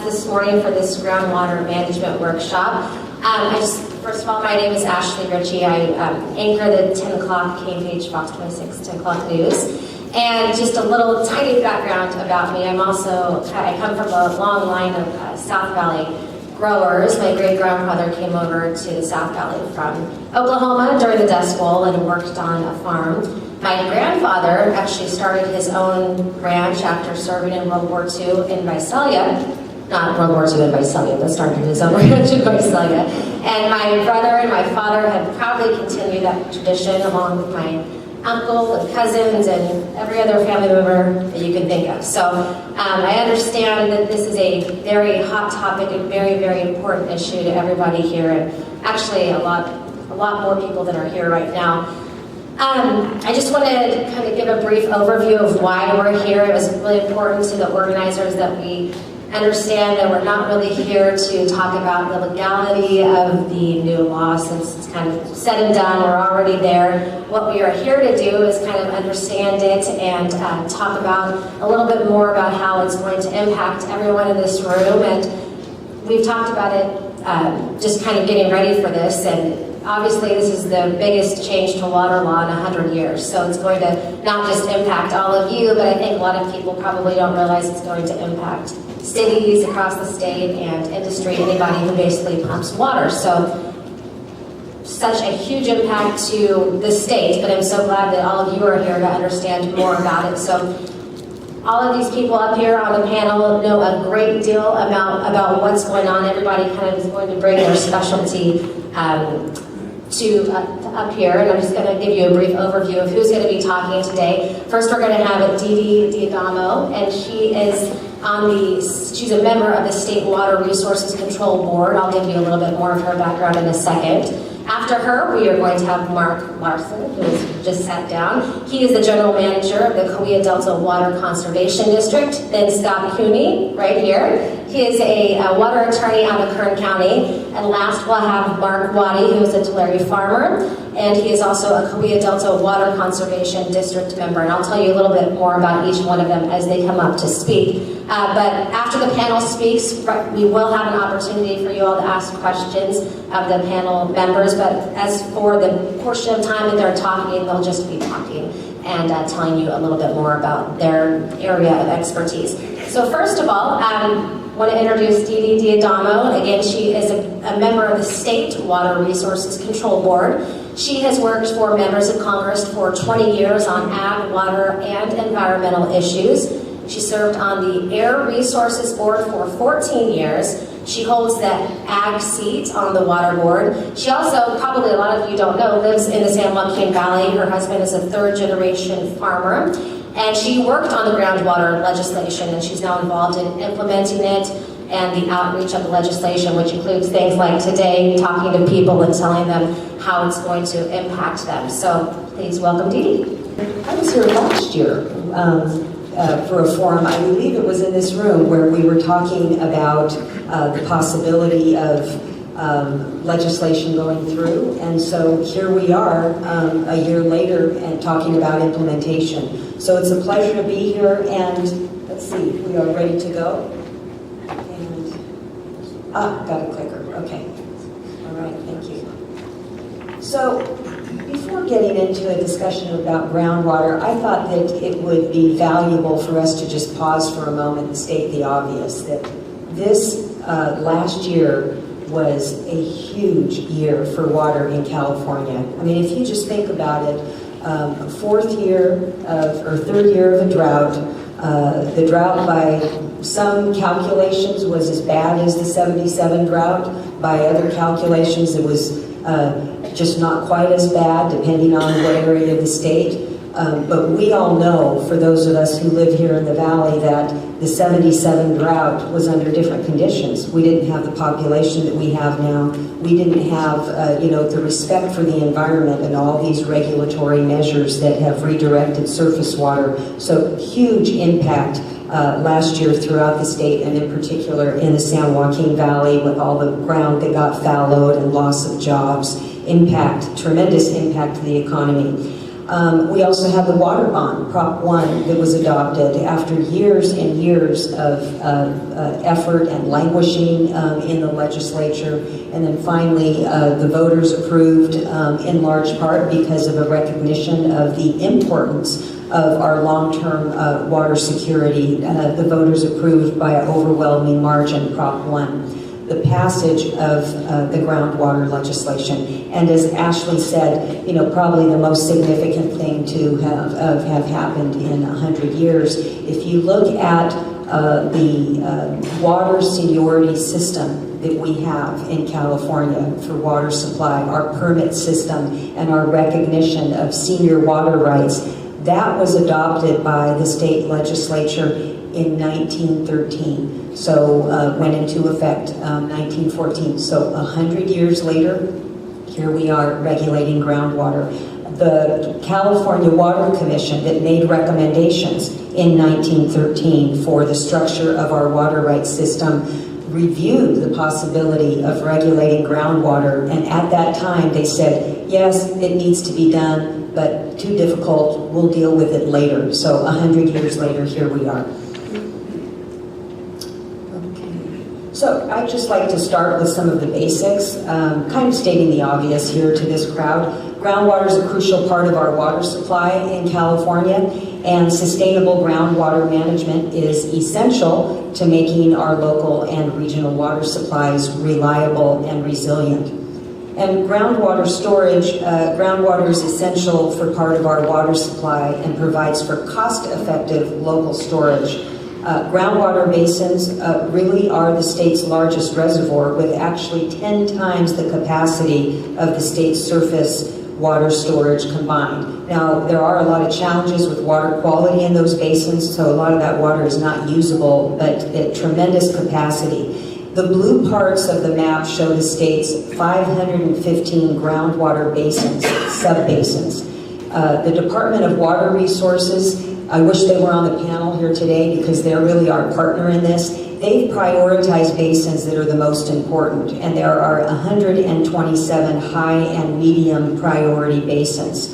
This morning for this groundwater management workshop. First of all, my name is Ashley Ritchie. I anchor the 10 o'clock KPH Fox 26 10 o'clock news. And just a little tiny background about me. I come from a long line of South Valley growers. My great-grandfather came over to the South Valley from Oklahoma during the Dust Bowl and worked on a farm. My grandfather actually started his own ranch after serving in World War II in Visalia. Not World War II in Visalia, but started his own ranch in Visalia. And my brother and my father have proudly continued that tradition along with my uncle and cousins and every other family member that you can think of. So I understand that this is a very hot topic and very, very important issue to everybody here, and actually a lot more people that are here right now. I just wanted to kind of give a brief overview of why we're here. It was really important to the organizers that we understand that we're not really here to talk about the legality of the new law, since it's kind of said and done. We're already there. What we are here to do is kind of understand it and talk about a little bit more about how it's going to impact everyone in this room. And we've talked about it, just kind of getting ready for this. And obviously, this is the biggest change to water law in 100 years. So it's going to not just impact all of you, but I think a lot of people probably don't realize it's going to impact cities across the state and industry, anybody who basically pumps water. So such a huge impact to the state, but I'm so glad that all of you are here to understand more about it. So all of these people up here on the panel know a great deal about what's going on. Everybody kind of is going to bring their specialty up here, and I'm just going to give you a brief overview of who's going to be talking today. First, we're going to have Dee Diadamo, and she's a member of the State Water Resources Control Board. I'll give you a little bit more of her background in a second. After her, we are going to have Mark Larson, who has just sat down. He is the general manager of the Kaweah Delta Water Conservation District. Then Scott Cooney, right here. He is a water attorney out of Kern County. And last, we'll have Mark Waddy, who is a Tulare farmer, and he is also a Kaweah Delta Water Conservation District member. And I'll tell you a little bit more about each one of them as they come up to speak. But after the panel speaks, we will have an opportunity for you all to ask questions of the panel members. But as for the portion of time that they're talking, they'll just be talking and telling you a little bit more about their area of expertise. So first of all, I want to introduce Dee Diadamo. Again, she is a member of the State Water Resources Control Board. She has worked for members of Congress for 20 years on ag, water, and environmental issues. She served on the Air Resources Board for 14 years. She holds the ag seat on the water board. She also, probably a lot of you don't know, lives in the San Joaquin Valley. Her husband is a third-generation farmer. And she worked on the groundwater legislation, and she's now involved in implementing it and the outreach of the legislation, which includes things like today, talking to people and telling them how it's going to impact them. So please welcome Dee Dee. I was here last year for a forum. I believe it was in this room where we were talking about the possibility of legislation going through. And so here we are a year later and talking about implementation. So it's a pleasure to be here, and let's see, we are ready to go. And got a clicker, okay. All right, thank you. So before getting into a discussion about groundwater, I thought that it would be valuable for us to just pause for a moment and state the obvious, that this last year was a huge year for water in California. I mean, if you just think about it, third year of a drought. The drought, by some calculations, was as bad as the '77 drought. By other calculations, it was just not quite as bad, depending on what area of the state. But we all know, for those of us who live here in the valley, that the '77 drought was under different conditions. We didn't have the population that we have now. We didn't have, the respect for the environment and all these regulatory measures that have redirected surface water. So huge impact last year throughout the state, and in particular in the San Joaquin Valley, with all the ground that got fallowed and loss of jobs. Tremendous impact to the economy. We also have the water bond, Prop 1, that was adopted after years and years of effort and languishing in the legislature. And then finally, the voters approved in large part because of a recognition of the importance of our long-term water security. The voters approved by an overwhelming margin Prop 1. The passage of the groundwater legislation. And as Ashley said, probably the most significant thing to have happened in 100 years. If you look at the water seniority system that we have in California for water supply, our permit system, and our recognition of senior water rights, that was adopted by the state legislature in 1913. So went into effect 1914. So 100 years later, here we are regulating groundwater. The California Water Commission that made recommendations in 1913 for the structure of our water rights system reviewed the possibility of regulating groundwater, and at that time they said, yes, it needs to be done, but too difficult, we'll deal with it later. So 100 years later, here we are. So I'd just like to start with some of the basics, kind of stating the obvious here to this crowd. Groundwater is a crucial part of our water supply in California, and sustainable groundwater management is essential to making our local and regional water supplies reliable and resilient. And groundwater storage, groundwater is essential for part of our water supply and provides for cost-effective local storage. Groundwater basins really are the state's largest reservoir, with actually 10 times the capacity of the state's surface water storage combined. Now, there are a lot of challenges with water quality in those basins, so a lot of that water is not usable, but at tremendous capacity. The blue parts of the map show the state's 515 groundwater basins, sub-basins. The Department of Water Resources, I wish they were on the panel here today because they're really our partner in this. They've prioritized basins that are the most important, and there are 127 high and medium priority basins.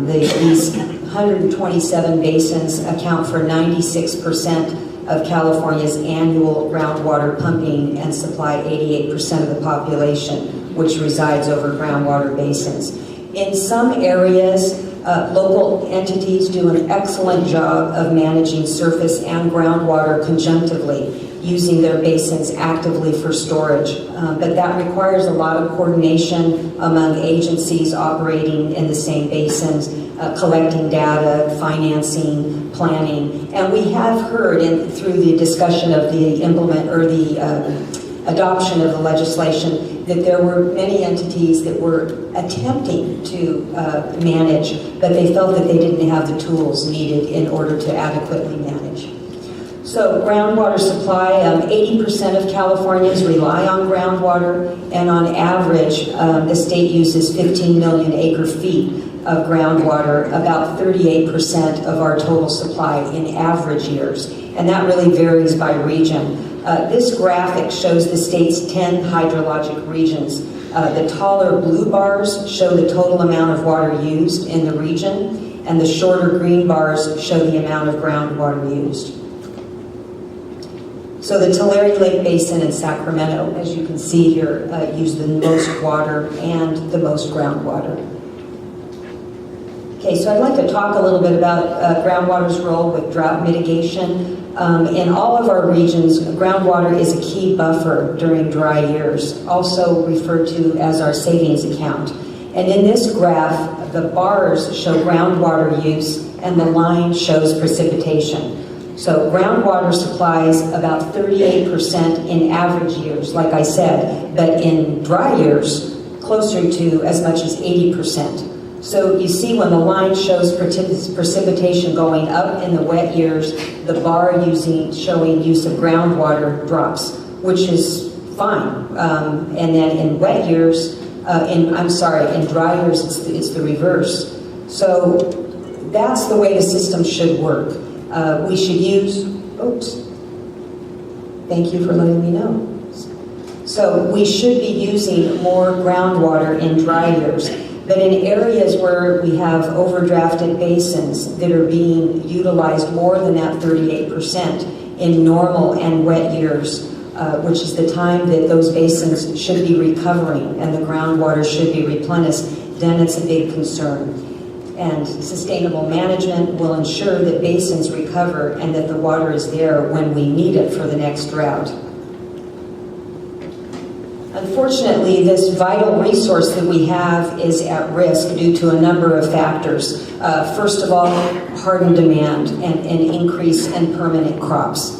These 127 basins account for 96% of California's annual groundwater pumping and supply 88% of the population, which resides over groundwater basins. In some areas, local entities do an excellent job of managing surface and groundwater conjunctively, using their basins actively for storage. But that requires a lot of coordination among agencies operating in the same basins, collecting data, financing, planning. And we have heard through the discussion of the adoption of the legislation that there were many entities that were attempting to manage, but they felt that they didn't have the tools needed in order to adequately manage. So groundwater supply, 80% of Californians rely on groundwater, and on average, the state uses 15 million acre feet of groundwater, about 38% of our total supply in average years, and that really varies by region. This graphic shows the state's 10 hydrologic regions. The taller blue bars show the total amount of water used in the region, and the shorter green bars show the amount of groundwater used. So the Tulare Lake Basin in Sacramento, as you can see here, use the most water and the most groundwater. Okay, so I'd like to talk a little bit about groundwater's role with drought mitigation. In all of our regions, groundwater is a key buffer during dry years, also referred to as our savings account. And in this graph, the bars show groundwater use and the line shows precipitation. So groundwater supplies about 38% in average years, like I said, but in dry years, closer to as much as 80%. So you see when the line shows precipitation going up in the wet years, the bar showing use of groundwater drops, which is fine. And then in wet years, in dry years, it's the reverse. So that's the way the system should work. We should use, thank you for letting me know. So we should be using more groundwater in dry years. But in areas where we have overdrafted basins that are being utilized more than that 38% in normal and wet years, which is the time that those basins should be recovering and the groundwater should be replenished, then it's a big concern. And sustainable management will ensure that basins recover and that the water is there when we need it for the next drought. Unfortunately, this vital resource that we have is at risk due to a number of factors. First of all, hardened demand and an increase in permanent crops,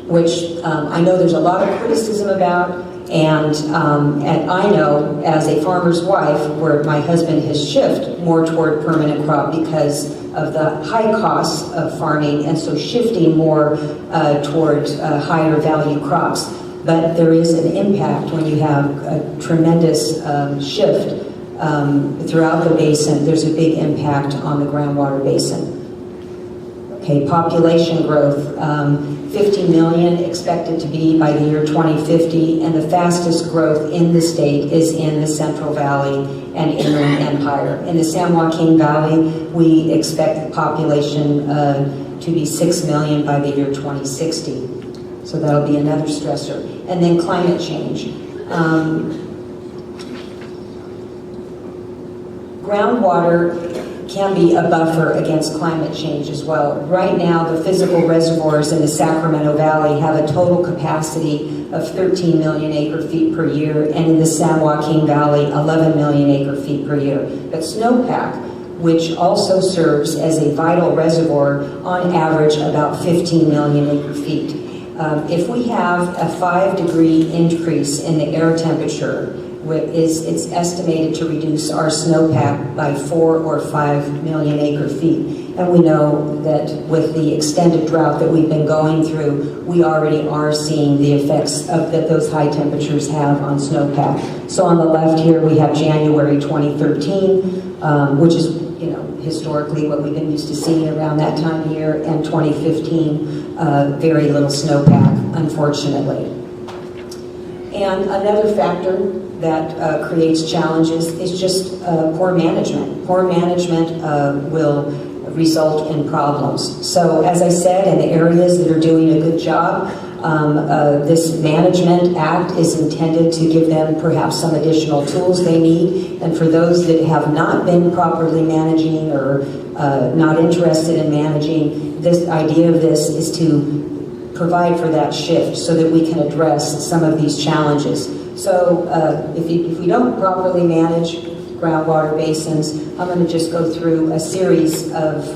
which I know there's a lot of criticism about, and I know as a farmer's wife where my husband has shifted more toward permanent crop because of the high costs of farming, and so shifting more toward higher value crops. But there is an impact when you have a tremendous shift throughout the basin. There's a big impact on the groundwater basin. Okay, population growth, 50 million expected to be by the year 2050, and the fastest growth in the state is in the Central Valley and Inland Empire. In the San Joaquin Valley, we expect the population to be 6 million by the year 2060. So that'll be another stressor. And then climate change. Groundwater can be a buffer against climate change as well. Right now, the physical reservoirs in the Sacramento Valley have a total capacity of 13 million acre feet per year, and in the San Joaquin Valley, 11 million acre feet per year. But snowpack, which also serves as a vital reservoir, on average about 15 million acre feet. If we have a 5-degree increase in the air temperature, it's estimated to reduce our snowpack by 4 or 5 million acre feet. And we know that with the extended drought that we've been going through, we already are seeing the effects that those high temperatures have on snowpack. So on the left here, we have January 2013, which is historically what we've been used to seeing around that time of year, and 2015, very little snowpack, unfortunately. And another factor that creates challenges is just poor management. Poor management will result in problems. So as I said, in the areas that are doing a good job, this Management Act is intended to give them perhaps some additional tools they need. And for those that have not been properly managing or not interested in managing, this idea of this is to provide for that shift so that we can address some of these challenges. So if we don't properly manage groundwater basins, I'm going to just go through a series of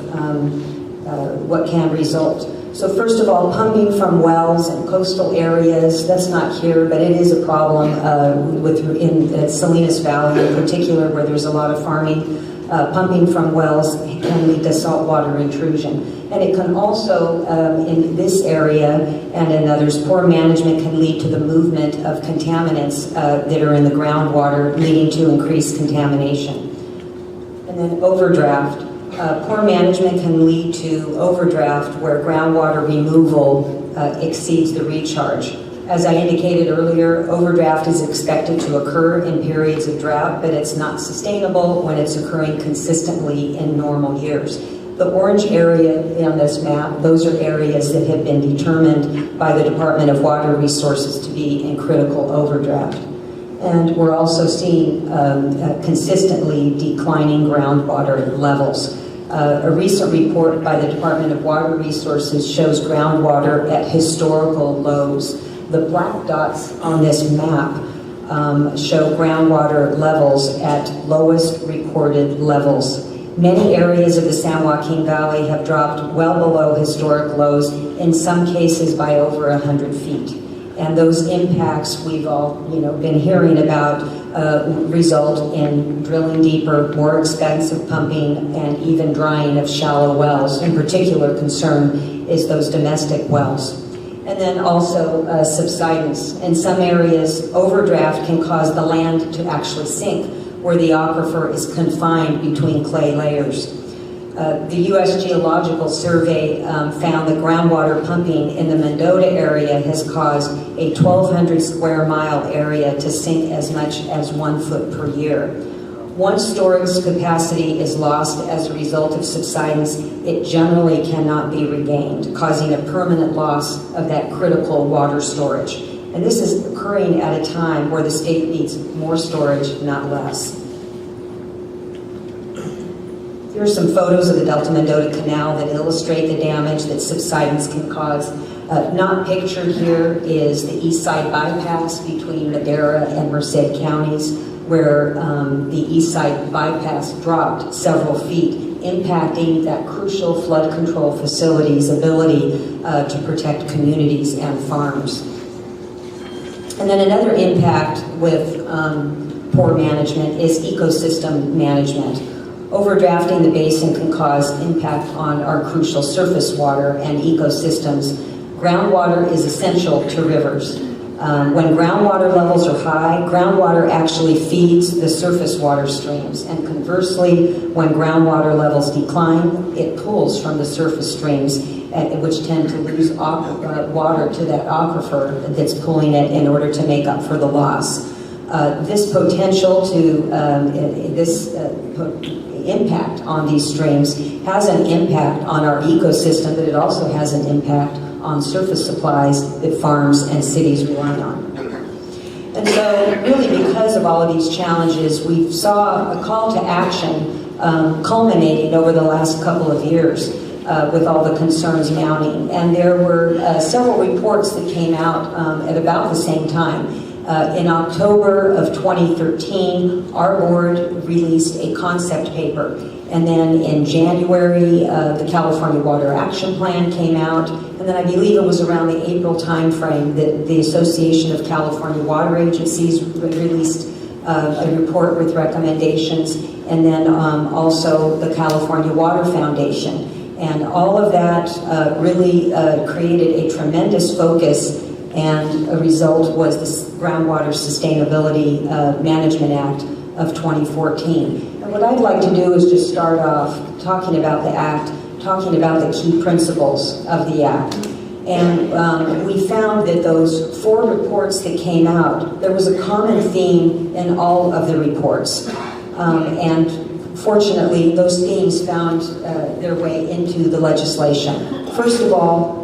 what can result. So first of all, pumping from wells in coastal areas, that's not here, but it is a problem in Salinas Valley in particular, where there's a lot of farming. Pumping from wells can lead to saltwater intrusion. And it can also, in this area and in others, poor management can lead to the movement of contaminants that are in the groundwater, leading to increased contamination. And then overdraft. Poor management can lead to overdraft where groundwater removal exceeds the recharge. As I indicated earlier, overdraft is expected to occur in periods of drought, but it's not sustainable when it's occurring consistently in normal years. The orange area on this map, those are areas that have been determined by the Department of Water Resources to be in critical overdraft. And we're also seeing consistently declining groundwater levels. A recent report by the Department of Water Resources shows groundwater at historical lows. The black dots on this map show groundwater levels at lowest recorded levels. Many areas of the San Joaquin Valley have dropped well below historic lows, in some cases by over 100 feet. And those impacts we've all been hearing about result in drilling deeper, more expensive pumping, and even drying of shallow wells. In particular concern is those domestic wells. And then also subsidence. In some areas, overdraft can cause the land to actually sink, where the aquifer is confined between clay layers. The U.S. Geological Survey found that groundwater pumping in the Mendota area has caused a 1,200 square mile area to sink as much as 1 foot per year. Once storage capacity is lost as a result of subsidence, it generally cannot be regained, causing a permanent loss of that critical water storage. And this is occurring at a time where the state needs more storage, not less. Here are some photos of the Delta Mendota Canal that illustrate the damage that subsidence can cause. Not pictured here is the east side bypass between Madera and Merced counties, where the east side bypass dropped several feet, impacting that crucial flood control facility's ability to protect communities and farms. And then another impact with poor management is ecosystem management. Overdrafting the basin can cause impact on our crucial surface water and ecosystems. Groundwater is essential to rivers. When groundwater levels are high, groundwater actually feeds the surface water streams. And conversely, when groundwater levels decline, it pulls from the surface streams, which tend to lose water to that aquifer that's pulling it in order to make up for the loss. This potential to, impact on these streams has an impact on our ecosystem, but it also has an impact on surface supplies that farms and cities rely on. And so really because of all of these challenges, we saw a call to action culminating over the last couple of years with all the concerns mounting. And there were several reports that came out at about the same time. In October of 2013, our board released a concept paper. And then in January, the California Water Action Plan came out. And then I believe it was around the April timeframe that the Association of California Water Agencies released a report with recommendations. And then also the California Water Foundation. And all of that really created a tremendous focus, and a result was the Groundwater Sustainability Management Act of 2014. And what I'd like to do is just start off talking about the Act, talking about the key principles of the Act. And we found that those 4 reports that came out, there was a common theme in all of the reports. And fortunately, those themes found their way into the legislation. First of all,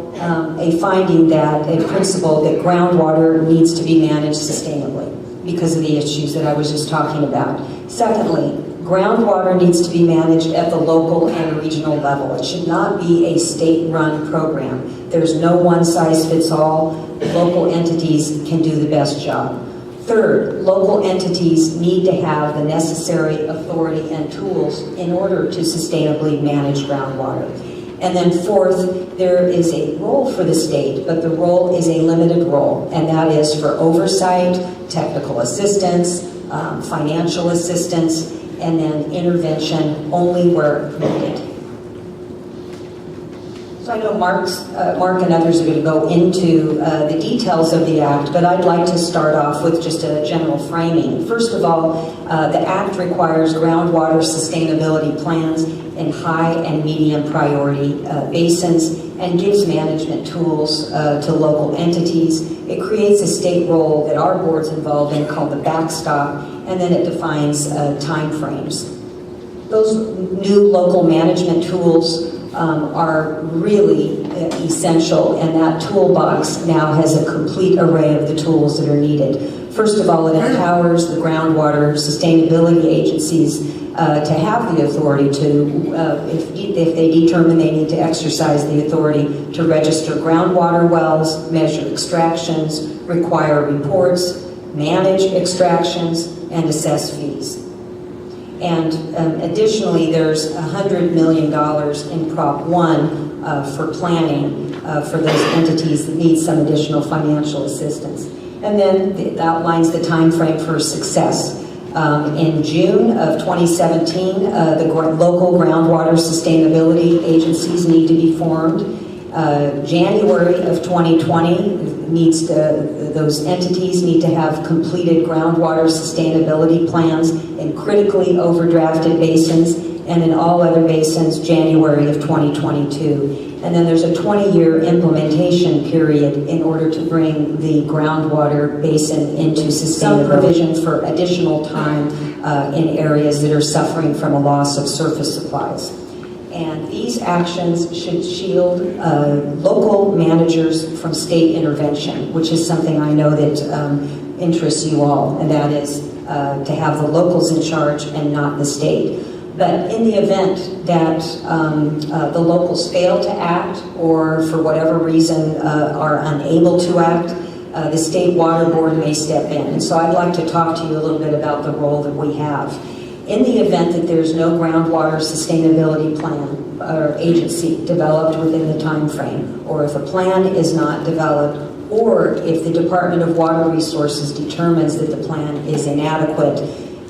a finding that, a principle that groundwater needs to be managed sustainably because of the issues that I was just talking about. Secondly, groundwater needs to be managed at the local and regional level. It should not be a state-run program. There's no one-size-fits-all. Local entities can do the best job. Third, local entities need to have the necessary authority and tools in order to sustainably manage groundwater. And then fourth, there is a role for the state, but the role is a limited role, and that is for oversight, technical assistance, financial assistance, and then intervention only where needed. So I know Mark and others are going to go into the details of the Act, but I'd like to start off with just a general framing. First of all, the Act requires groundwater sustainability plans in high and medium priority basins and gives management tools to local entities. It creates a state role that our board's involved in called the backstop, and then it defines time frames. Those new local management tools are really essential, and that toolbox now has a complete array of the tools that are needed. First of all, it empowers the groundwater sustainability agencies to have the authority to, if they determine they need to exercise the authority to register groundwater wells, measure extractions, require reports, manage extractions, and assess fees. And additionally, there's $100 million in Prop 1 for planning for those entities that need some additional financial assistance. And then it outlines the time frame for success. In June of 2017, the local groundwater sustainability agencies need to be formed. January of 2020, those entities need to have completed groundwater sustainability plans in critically overdrafted basins and in all other basins, January of 2022. And then there's a 20-year implementation period in order to bring the groundwater basin into sustainable provision for additional time in areas that are suffering from a loss of surface supplies. And these actions should shield local managers from state intervention, which is something I know that interests you all, and that is to have the locals in charge and not the state. But in the event that the locals fail to act, or for whatever reason are unable to act, the State Water Board may step in. And so I'd like to talk to you a little bit about the role that we have. In the event that there's no groundwater sustainability plan or agency developed within the time frame, or if a plan is not developed, or if the Department of Water Resources determines that the plan is inadequate,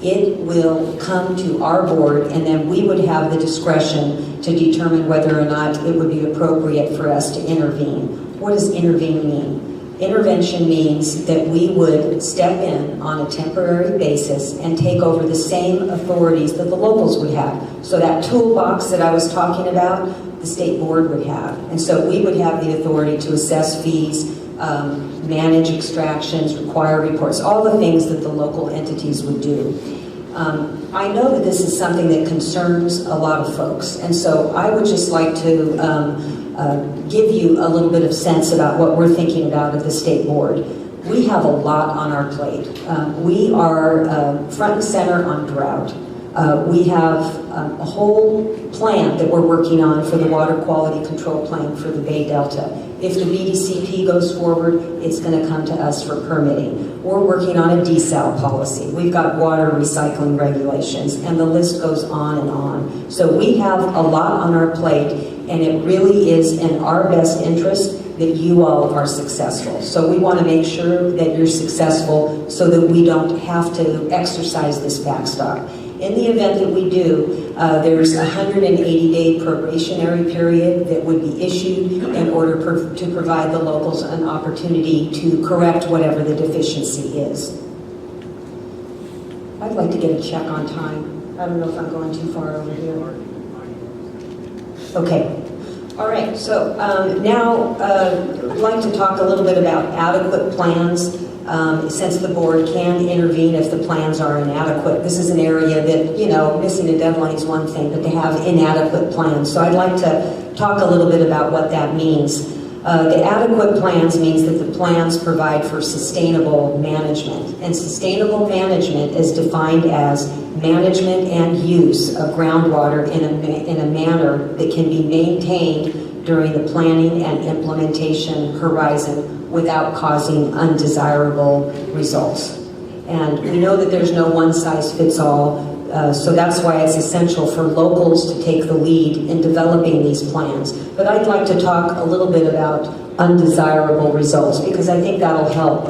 it will come to our board, and then we would have the discretion to determine whether or not it would be appropriate for us to intervene. What does intervene mean? Intervention means that we would step in on a temporary basis and take over the same authorities that the locals would have. So that toolbox that I was talking about, the state board would have. And so we would have the authority to assess fees, manage extractions, require reports, all the things that the local entities would do. I know that this is something that concerns a lot of folks, and so I would just like to give you a little bit of sense about what we're thinking about at the state board. We have a lot on our plate. We are front and center on drought. We have a whole plan that we're working on for the water quality control plan for the Bay Delta. If the BDCP goes forward, it's going to come to us for permitting. We're working on a desal policy. We've got water recycling regulations, and the list goes on and on. So we have a lot on our plate, and it really is in our best interest that you all are successful. So we want to make sure that you're successful so that we don't have to exercise this backstop. In the event that we do, there's a 180-day probationary period that would be issued in order to provide the locals an opportunity to correct whatever the deficiency is. I'd like to get a check on time. I don't know if I'm going too far over here. Okay. All right. So now I'd like to talk a little bit about adequate plans. Since the board can intervene if the plans are inadequate. This is an area that, you know, missing a deadline is one thing, but to have inadequate plans. So I'd like to talk a little bit about what that means. The adequate plans means that the plans provide for sustainable management. And sustainable management is defined as management and use of groundwater in a manner that can be maintained during the planning and implementation horizon without causing undesirable results. And we know that there's no one-size-fits-all, so that's why it's essential for locals to take the lead in developing these plans. But I'd like to talk a little bit about undesirable results, because I think that'll help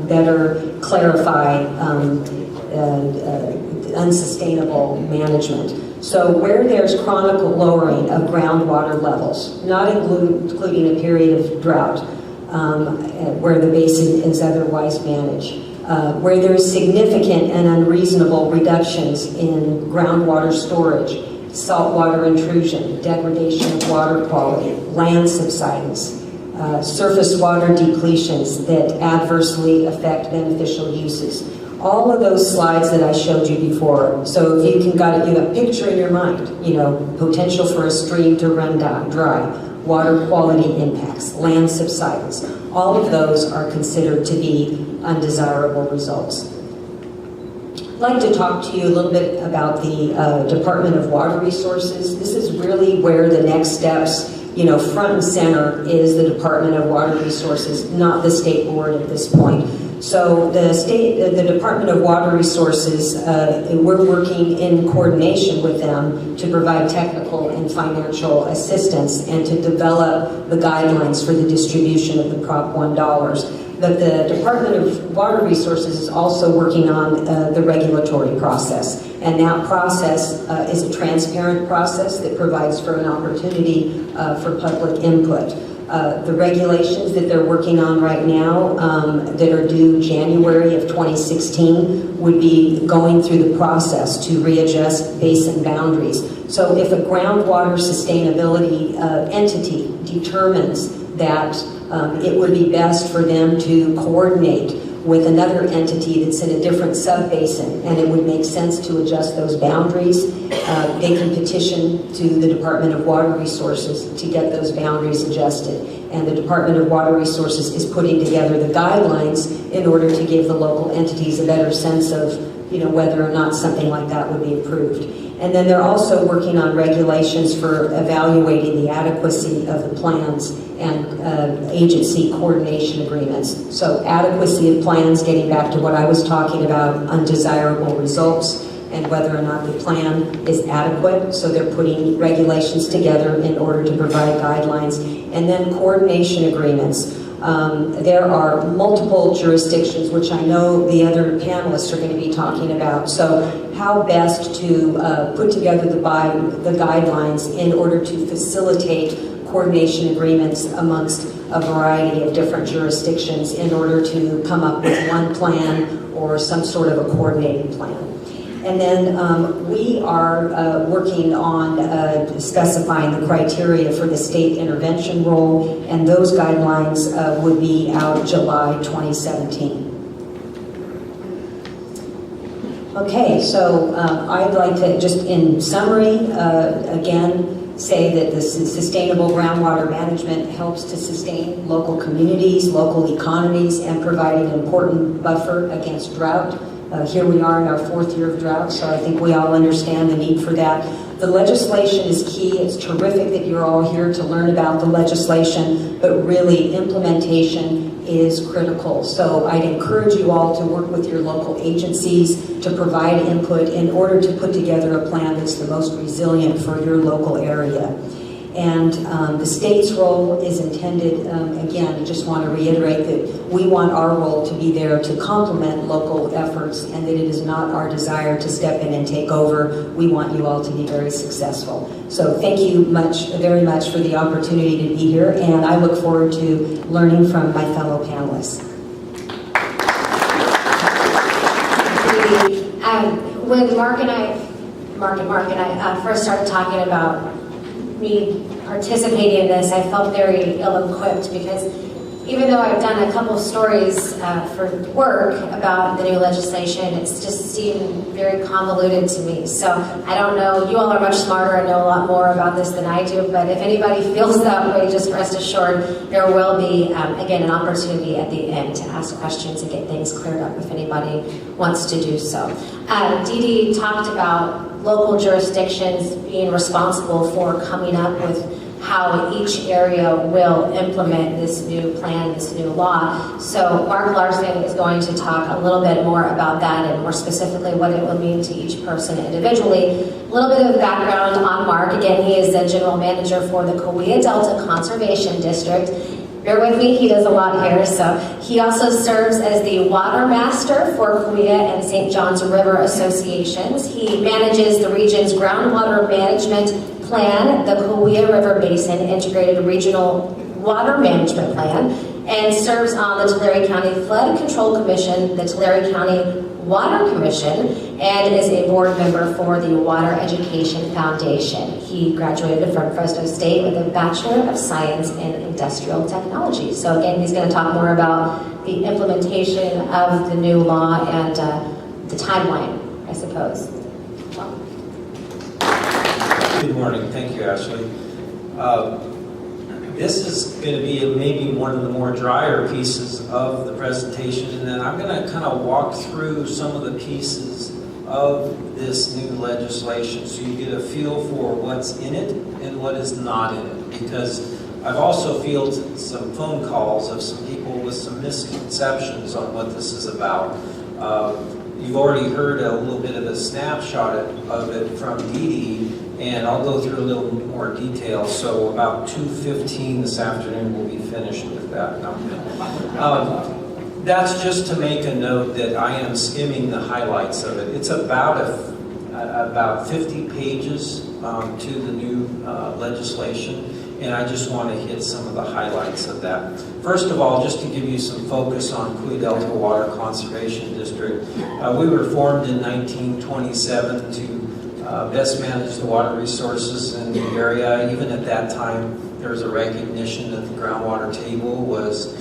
better clarify unsustainable management. So where there's chronic lowering of groundwater levels, not including a period of drought, where the basin is otherwise managed, where there is significant and unreasonable reductions in groundwater storage, saltwater intrusion, degradation of water quality, land subsidence, surface water depletions that adversely affect beneficial uses. All of those slides that I showed you before. So if you got a picture in your mind, you know, potential for a stream to run dry, water quality impacts, land subsidence, all of those are considered to be undesirable results. I'd like to talk to you a little bit about the Department of Water Resources. This is really where the next steps, you know, front and center is the Department of Water Resources, not the state board at this point. So the Department of Water Resources, we're working in coordination with them to provide technical and financial assistance and to develop the guidelines for the distribution of the Prop 1 dollars. But the Department of Water Resources is also working on the regulatory process. And that process is a transparent process that provides for an opportunity for public input. The regulations that they're working on right now that are due January of 2016 would be going through the process to readjust basin boundaries. So if a groundwater sustainability entity determines that it would be best for them to coordinate with another entity that's in a different sub-basin, and it would make sense to adjust those boundaries, they can petition to the Department of Water Resources to get those boundaries adjusted. And the Department of Water Resources is putting together the guidelines in order to give the local entities a better sense of, you know, whether or not something like that would be approved. And then they're also working on regulations for evaluating the adequacy of the plans and agency coordination agreements. So adequacy of plans, getting back to what I was talking about, undesirable results, and whether or not the plan is adequate. So they're putting regulations together in order to provide guidelines. And then coordination agreements. There are multiple jurisdictions, which I know the other panelists are going to be talking about. So how best to put together the guidelines in order to facilitate coordination agreements amongst a variety of different jurisdictions in order to come up with one plan or some sort of a coordinated plan. And then we are working on specifying the criteria for the state intervention role, and those guidelines would be out July 2017. Okay, so I'd like to just in summary, again, say that the sustainable groundwater management helps to sustain local communities, local economies, and provide an important buffer against drought. Here we are in our 4th year of drought, so I think we all understand the need for that. The legislation is key. It's terrific that you're all here to learn about the legislation, but really implementation is critical. So I'd encourage you all to work with your local agencies to provide input in order to put together a plan that's the most resilient for your local area. And the state's role is intended, again, I just want to reiterate that we want our role to be there to complement local efforts, and that it is not our desire to step in and take over. We want you all to be very successful. So thank you very much for the opportunity to be here, and I look forward to learning from my fellow panelists. When Mark and I first started talking about me participating in this, I felt very ill-equipped because even though I've done a couple of stories for work about the new legislation, it's just seemed very convoluted to me. So I don't know, you all are much smarter and know a lot more about this than I do, but if anybody feels that way, just rest assured there will be, again, an opportunity at the end to ask questions and get things cleared up if anybody wants to do so. Dee Dee talked about local jurisdictions being responsible for coming up with how each area will implement this new plan, this new law. So Mark Larson is going to talk a little bit more about that and more specifically what it will mean to each person individually. A little bit of background on Mark. Again, he is the general manager for the Kauai Delta Conservation District. Bear with me, he does a lot here. So he also serves as the water master for Kauai and St. John's River Associations. He manages the region's groundwater management plan, the Kauai River Basin Integrated Regional Water Management Plan, and serves on the Tulare County Flood Control Commission, the Tulare County Water Commission, and is a board member for the Water Education Foundation. He graduated from Fresno State with a Bachelor of Science in Industrial Technology. So again, he's going to talk more about the implementation of the new law and the timeline, I suppose. Good morning. Thank you, Ashley. This is going to be maybe one of the more drier pieces of the presentation, and then I'm going to kind of walk through some of the pieces of this new legislation so you get a feel for what's in it and what is not in it. Because I've also fielded some phone calls of some people with some misconceptions on what this is about. You've already heard a little bit of a snapshot of it from Dee Dee, and I'll go through a little more detail. So about 2:15 this afternoon we'll be finished with that. That's just to make a note that I am skimming the highlights of it. It's about 50 pages to the new legislation, and I just want to hit some of the highlights of that. First of all, just to give you some focus on Kauai Delta Water Conservation District, we were formed in 1927 to best manage the water resources in the area. Even at that time, there was a recognition that the groundwater table was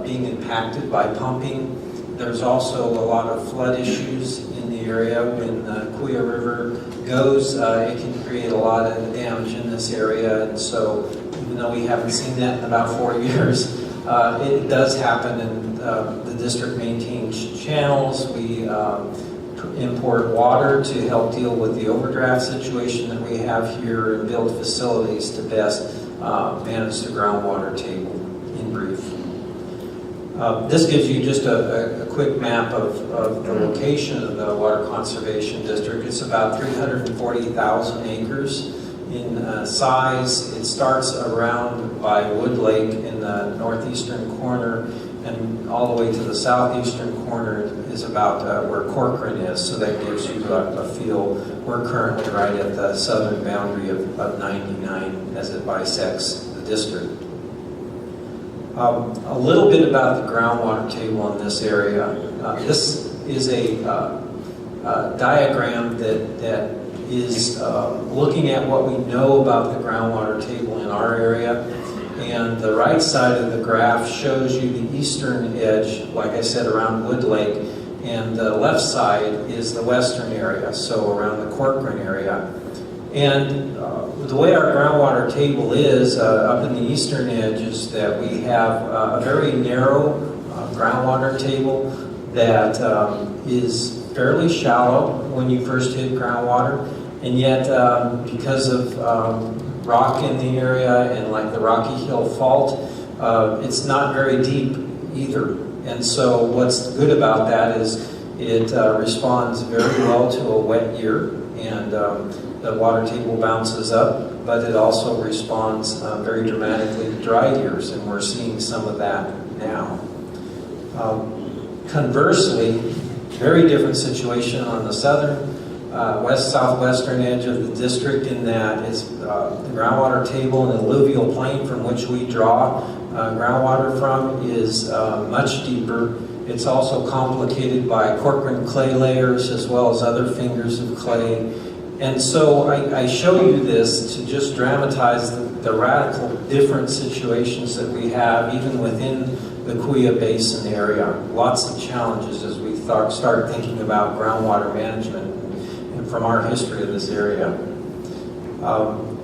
being impacted by pumping. There's also a lot of flood issues in the area. When the Kuya River goes, it can create a lot of damage in this area, and so even though we haven't seen that in about 4 years, it does happen, and the district maintains channels. We import water to help deal with the overdraft situation that we have here and build facilities to best manage the groundwater table, in brief. This gives you just a quick map of the location of the Water Conservation District. It's about 340,000 acres in size. It starts around by Wood Lake in the northeastern corner, and all the way to the southeastern corner is about where Corcoran is, so that gives you a feel. We're currently right at the southern boundary of 99 as it bisects the district. A little bit about the groundwater table in this area. This is a diagram that is looking at what we know about the groundwater table in our area. And the right side of the graph shows you the eastern edge, like I said, around Wood Lake, and the left side is the western area, so around the Corcoran area. And the way our groundwater table is up in the eastern edge is that we have a very narrow groundwater table that is fairly shallow when you first hit groundwater, and yet because of rock in the area and like the Rocky Hill Fault, it's not very deep either. And so what's good about that is it responds very well to a wet year, and the water table bounces up, but it also responds very dramatically to dry years, and we're seeing some of that now. Conversely, very different situation on the southern southwestern edge of the district, in that it's the groundwater table and the alluvial plain from which we draw groundwater from is much deeper. It's also complicated by Corcoran clay layers as well as other fingers of clay. And so I show you this to just dramatize the radical different situations that we have even within the Kuya Basin area. Lots of challenges as we start thinking about groundwater management and from our history of this area.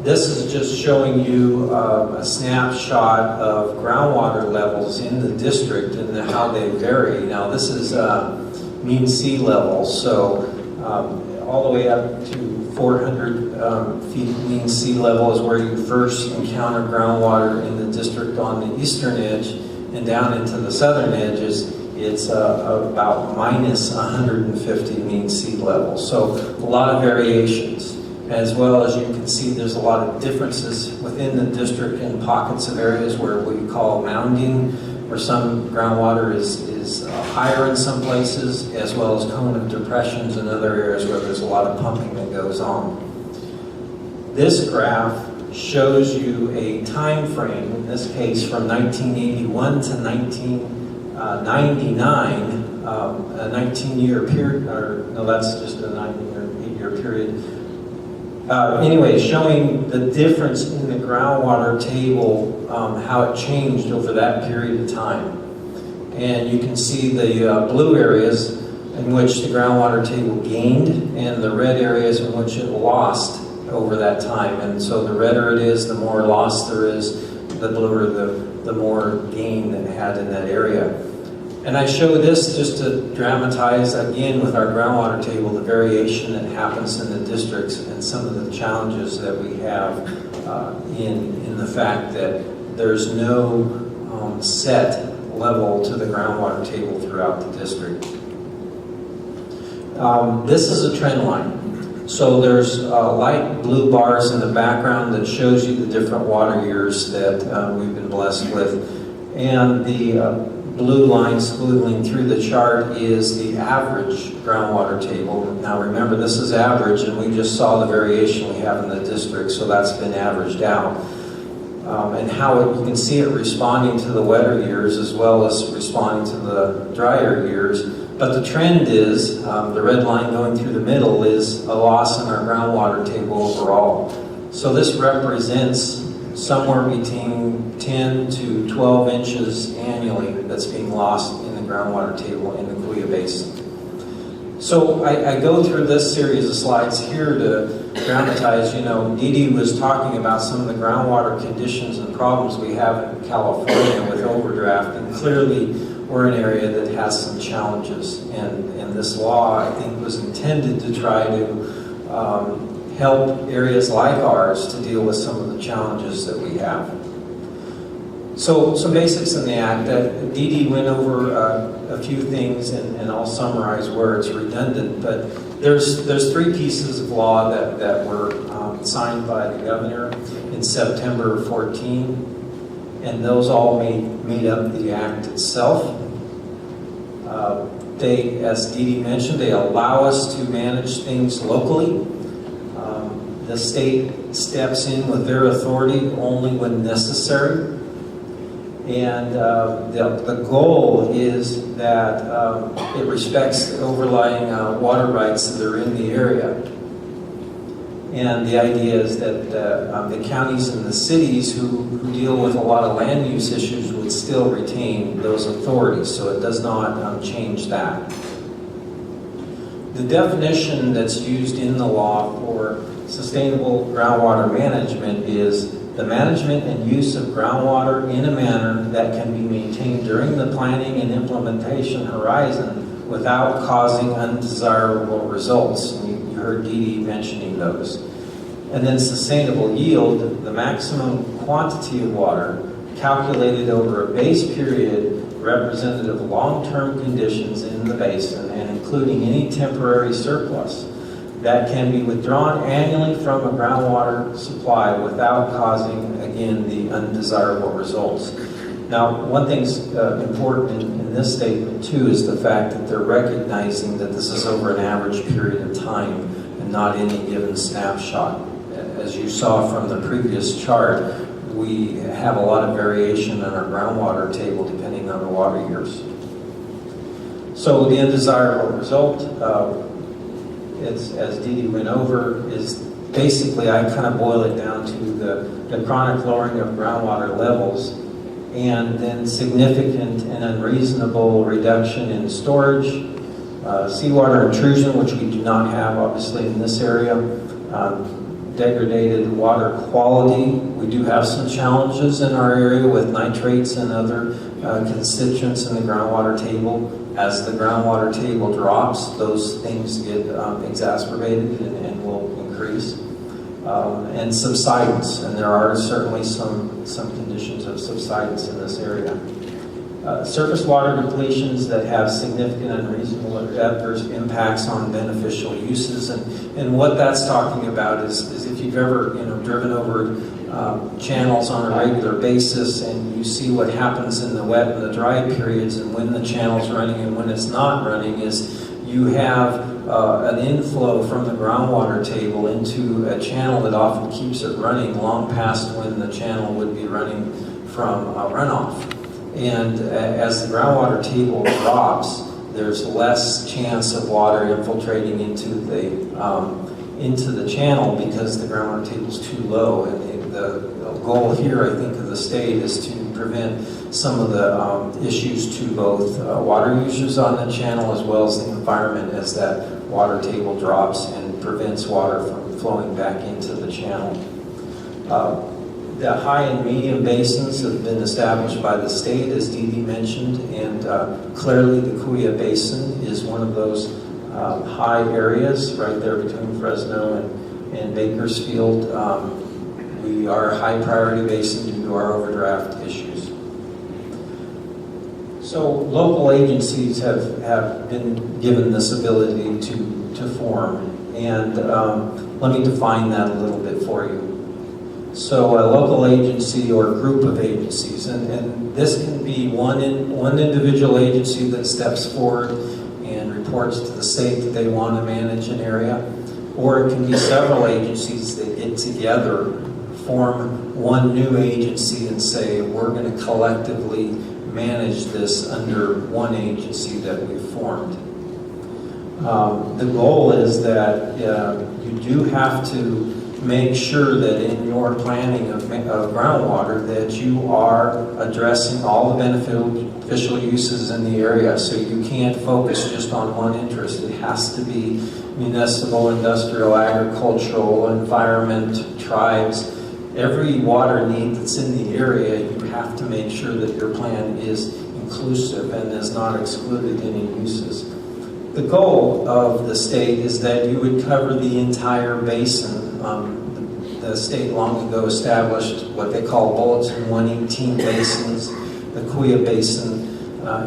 This is just showing you a snapshot of groundwater levels in the district and how they vary. Now this is mean sea level, so all the way up to 400 feet mean sea level is where you first encounter groundwater in the district on the eastern edge, and down into the southern edges it's about minus 150 mean sea level. So a lot of variations. As well as you can see, there's a lot of differences within the district in pockets of areas where we call mounding, where some groundwater is higher in some places, as well as cone of depressions in other areas where there's a lot of pumping that goes on. This graph shows you a time frame, in this case from 1981 to 1999, a 19-year period, or no, that's just a 8-year period. Anyway, showing the difference in the groundwater table, how it changed over that period of time. And you can see the blue areas in which the groundwater table gained, and the red areas in which it lost over that time. And so the redder it is, the more loss there is, the bluer the more gain that it had in that area. And I show this just to dramatize, again, with our groundwater table, the variation that happens in the districts and some of the challenges that we have in the fact that there's no set level to the groundwater table throughout the district. This is a trend line. So there's light blue bars in the background that shows you the different water years that we've been blessed with. And the blue line squiggling through the chart is the average groundwater table. Now remember, this is average, and we just saw the variation we have in the district, so that's been averaged out. And how you can see it responding to the wetter years as well as responding to the drier years. But the trend is, the red line going through the middle is a loss in our groundwater table overall. So this represents somewhere between 10 to 12 inches annually that's being lost in the groundwater table in the Kaweah Basin. So I go through this series of slides here to dramatize, Dee Dee was talking about some of the groundwater conditions and problems we have in California with overdraft, and clearly we're an area that has some challenges. And this law, I think, was intended to try to help areas like ours to deal with some of the challenges that we have. So some basics in the Act. Dee Dee went over a few things, and I'll summarize where it's redundant, but there's three pieces of law that were signed by the governor in September 14, and those all made up the Act itself. They, as Dee Dee mentioned, they allow us to manage things locally. The state steps in with their authority only when necessary. And the goal is that it respects the overlying water rights that are in the area. And the idea is that the counties and the cities who deal with a lot of land use issues would still retain those authorities, so it does not change that. The definition that's used in the law for sustainable groundwater management is the management and use of groundwater in a manner that can be maintained during the planning and implementation horizon without causing undesirable results. And you heard Dee Dee mentioning those. And then sustainable yield, the maximum quantity of water calculated over a base period representative of long-term conditions in the basin and including any temporary surplus that can be withdrawn annually from a groundwater supply without causing, again, the undesirable results. Now, one thing's important in this statement, too, is the fact that they're recognizing that this is over an average period of time and not any given snapshot. As you saw from the previous chart, we have a lot of variation in our groundwater table depending on the water years. So the undesirable result, as Dee Dee went over, is basically, I kind of boil it down to the chronic lowering of groundwater levels and then significant and unreasonable reduction in storage, seawater intrusion, which we do not have obviously in this area, degraded water quality. We do have some challenges in our area with nitrates and other constituents in the groundwater table. As the groundwater table drops, those things get exacerbated and will increase. And subsidence, and there are certainly some conditions of subsidence in this area. Surface water depletions that have significant unreasonable or adverse impacts on beneficial uses, and what that's talking about is if you've ever driven over channels on a regular basis and you see what happens in the wet and the dry periods and when the channel's running and when it's not running, is you have an inflow from the groundwater table into a channel that often keeps it running long past when the channel would be running from runoff. And as the groundwater table drops, there's less chance of water infiltrating into the channel because the groundwater table is too low. And the goal here, I think, of the state is to prevent some of the issues to both water users on the channel as well as the environment as that water table drops and prevents water from flowing back into the channel. The high and medium basins have been established by the state, as Dee Dee mentioned, and clearly the Kaweah Basin is one of those high areas right there between Fresno and Bakersfield. We are a high priority basin due to our overdraft issues. So local agencies have been given this ability to form, and let me define that a little bit for you. So a local agency or group of agencies, and this can be one individual agency that steps forward and reports to the state that they want to manage an area, or it can be several agencies that get together, form one new agency and say, we're going to collectively manage this under one agency that we've formed. The goal is that you do have to make sure that in your planning of groundwater that you are addressing all the beneficial uses in the area. So you can't focus just on one interest. It has to be municipal, industrial, agricultural, environment, tribes. Every water need that's in the area, you have to make sure that your plan is inclusive and has not excluded any uses. The goal of the state is that you would cover the entire basin. The state long ago established what they call Bulletin 118 basins, the Kuya Basin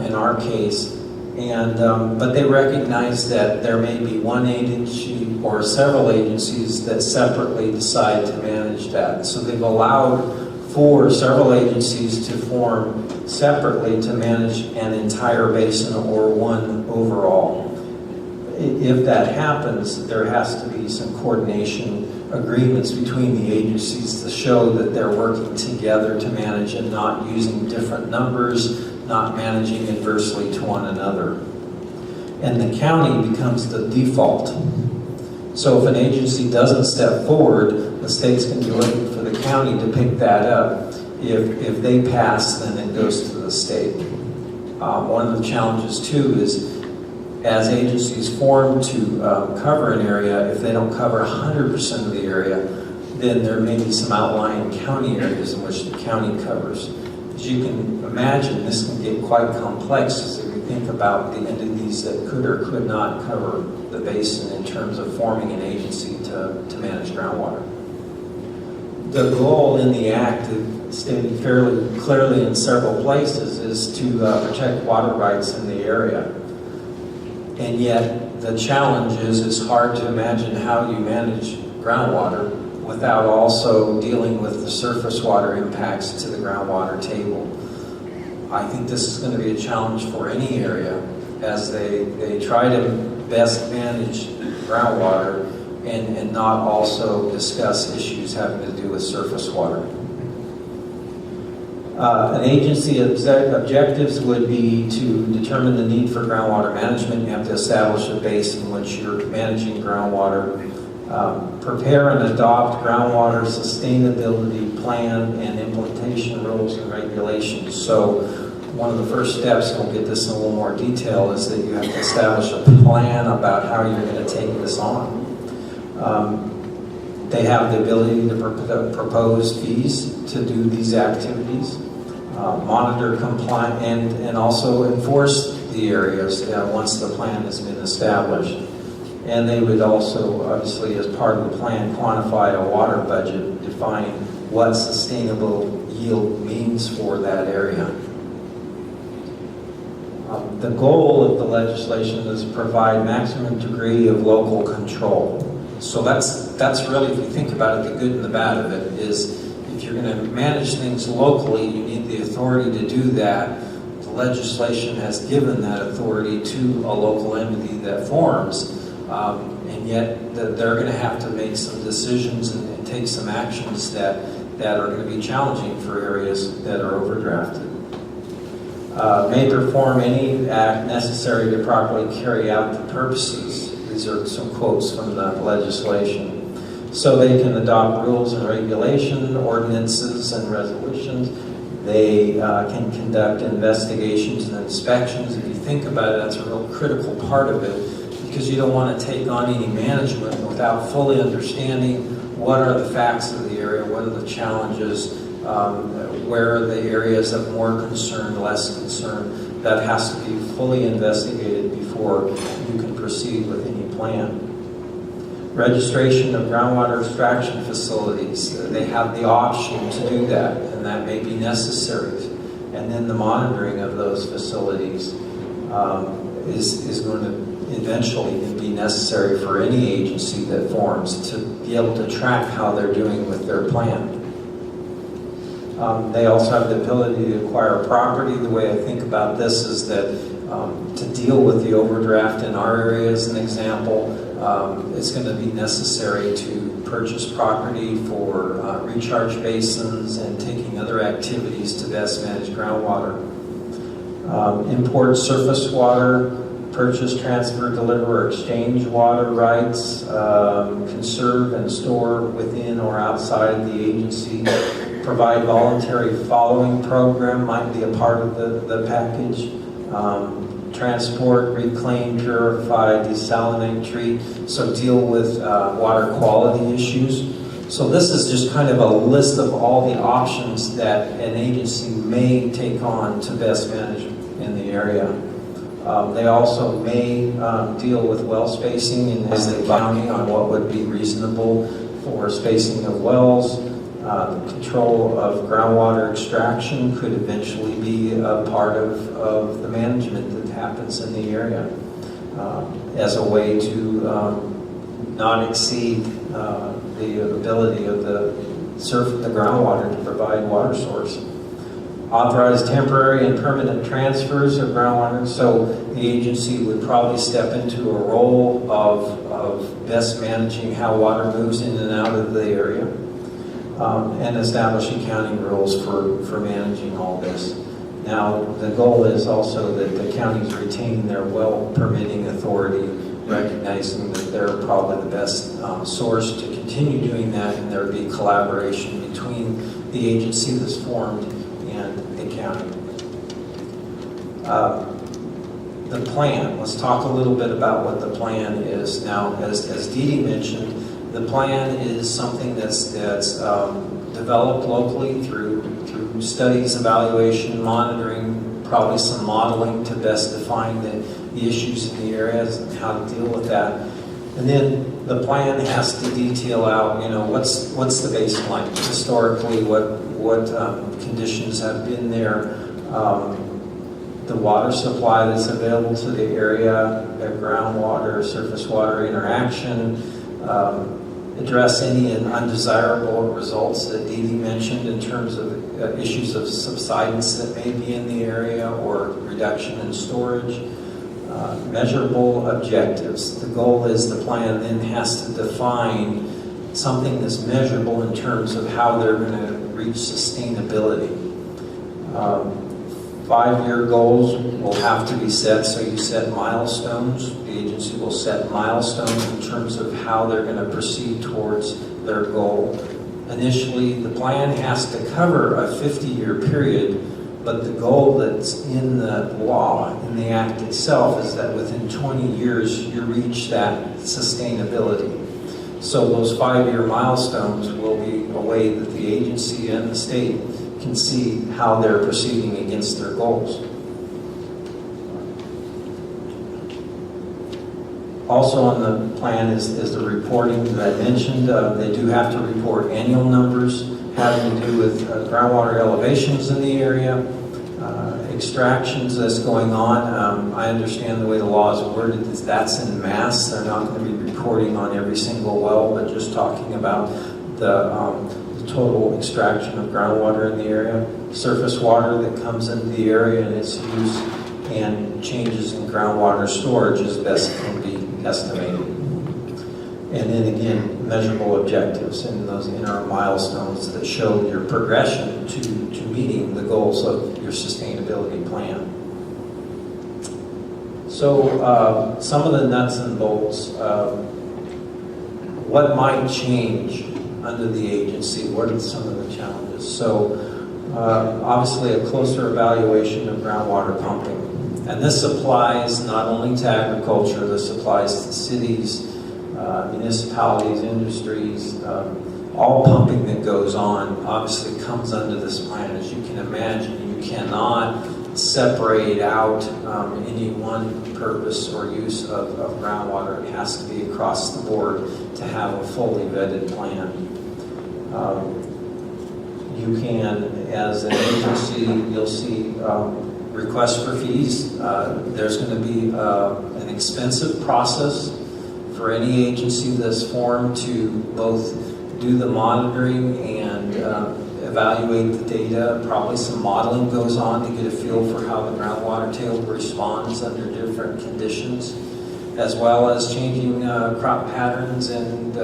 in our case. But they recognize that there may be one agency or several agencies that separately decide to manage that. So they've allowed for several agencies to form separately to manage an entire basin or one overall. If that happens, there has to be some coordination agreements between the agencies to show that they're working together to manage and not using different numbers, not managing adversely to one another. And the county becomes the default. So if an agency doesn't step forward, the state's going to be looking for the county to pick that up. If they pass, then it goes to the state. One of the challenges too is as agencies form to cover an area, if they don't cover 100% of the area, then there may be some outlying county areas in which the county covers. As you can imagine, this can get quite complex as we think about the entities that could or could not cover the basin in terms of forming an agency to manage groundwater. The goal in the Act, stated fairly clearly in several places, is to protect water rights in the area. And yet, the challenge is it's hard to imagine how you manage groundwater without also dealing with the surface water impacts to the groundwater table. I think this is going to be a challenge for any area as they try to best manage groundwater and not also discuss issues having to do with surface water. An agency objectives would be to determine the need for groundwater management. You have to establish a base in which you're managing groundwater. Prepare and adopt groundwater sustainability plan and implementation rules and regulations. So one of the first steps, and we'll get this in a little more detail, is that you have to establish a plan about how you're going to take this on. They have the ability to propose fees to do these activities. Monitor compliance and also enforce the areas once the plan has been established. And they would also, obviously, as part of the plan, quantify a water budget, define what sustainable yield means for that area. The goal of the legislation is to provide maximum degree of local control. So that's really, if you think about it, the good and the bad of it is, if you're going to manage things locally, you need the authority to do that. The legislation has given that authority to a local entity that forms, and yet they're going to have to make some decisions and take some actions that are going to be challenging for areas that are overdrafted. May perform any act necessary to properly carry out the purposes. These are some quotes from the legislation. So they can adopt rules and regulations, ordinances and resolutions. They can conduct investigations and inspections. If you think about it, that's a real critical part of it, because you don't want to take on any management without fully understanding what are the facts of the area, what are the challenges, where are the areas of more concern, less concern. That has to be fully investigated before you can proceed with any plan. Registration of groundwater extraction facilities. They have the option to do that, and that may be necessary. And then the monitoring of those facilities is going to eventually be necessary for any agency that forms to be able to track how they're doing with their plan. They also have the ability to acquire property. The way I think about this is that to deal with the overdraft in our area, as an example, it's going to be necessary to purchase property for recharge basins and taking other activities to best manage groundwater. Import surface water purchase, transfer, deliver, or exchange water rights, conserve and store within or outside the agency, provide voluntary following program might be a part of the package, transport, reclaim, purify, desalinate, treat, so deal with water quality issues. So this is just kind of a list of all the options that an agency may take on to best manage in the area. They also may deal with well spacing and as the county on what would be reasonable for spacing of wells. Control of groundwater extraction could eventually be a part of the management that happens in the area as a way to not exceed the ability of the groundwater to provide water source. Authorize temporary and permanent transfers of groundwater, so the agency would probably step into a role of best managing how water moves in and out of the area, and establish accounting rules for managing all this. Now, the goal is also that the counties retain their well permitting authority, recognizing that they're probably the best source to continue doing that, and there be collaboration between the agency that's formed and the county. The plan, let's talk a little bit about what the plan is. Now, as Dee Dee mentioned, the plan is something that's developed locally through studies, evaluation, monitoring, probably some modeling to best define the issues in the areas and how to deal with that. And then the plan has to detail out, what's the baseline historically, what conditions have been there, the water supply that's available to the area, groundwater, surface water interaction, address any undesirable results that Dee Dee mentioned in terms of issues of subsidence that may be in the area or reduction in storage. Measurable objectives. The goal is the plan then has to define something that's measurable in terms of how they're going to reach sustainability. 5-year goals will have to be set, so you set milestones. The agency will set milestones in terms of how they're going to proceed towards their goal. Initially, the plan has to cover a 50-year period, but the goal that's in the law, in the act itself, is that within 20 years you reach that sustainability. So those 5-year milestones will be a way that the agency and the state can see how they're proceeding against their goals. Also on the plan is the reporting that I mentioned. They do have to report annual numbers having to do with groundwater elevations in the area, extractions that's going on. I understand the way the law is worded is that's in mass. They're not going to be reporting on every single well, but just talking about the total extraction of groundwater in the area, surface water that comes into the area and its use, and changes in groundwater storage as best can be estimated. And then again, measurable objectives and those interim milestones that show your progression to meeting the goals of your sustainability plan. So some of the nuts and bolts, what might change under the agency? What are some of the challenges? So obviously a closer evaluation of groundwater pumping. And this applies not only to agriculture, this applies to cities, municipalities, industries. All pumping that goes on obviously comes under this plan. As you can imagine, you cannot separate out any one purpose or use of groundwater. It has to be across the board to have a fully vetted plan. You can, as an agency, you'll see requests for fees. There's going to be an expensive process for any agency that's formed to both do the monitoring and evaluate the data. Probably some modeling goes on to get a feel for how the groundwater table responds under different conditions, as well as changing crop patterns and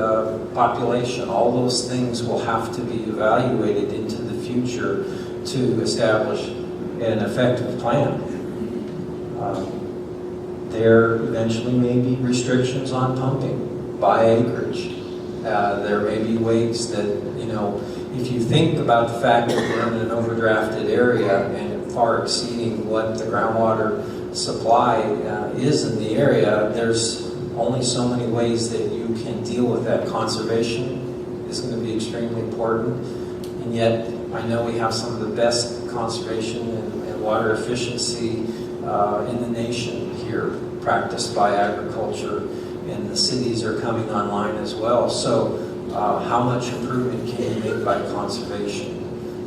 population. All those things will have to be evaluated into the future to establish an effective plan. There eventually may be restrictions on pumping by acreage. There may be ways that, if you think about the fact that we're in an overdrafted area and far exceeding what the groundwater supply is in the area, there's only so many ways that you can deal with that. Conservation is going to be extremely important, and yet I know we have some of the best conservation and water efficiency in the nation here, practiced by agriculture, and the cities are coming online as well. So how much improvement can you make by conservation?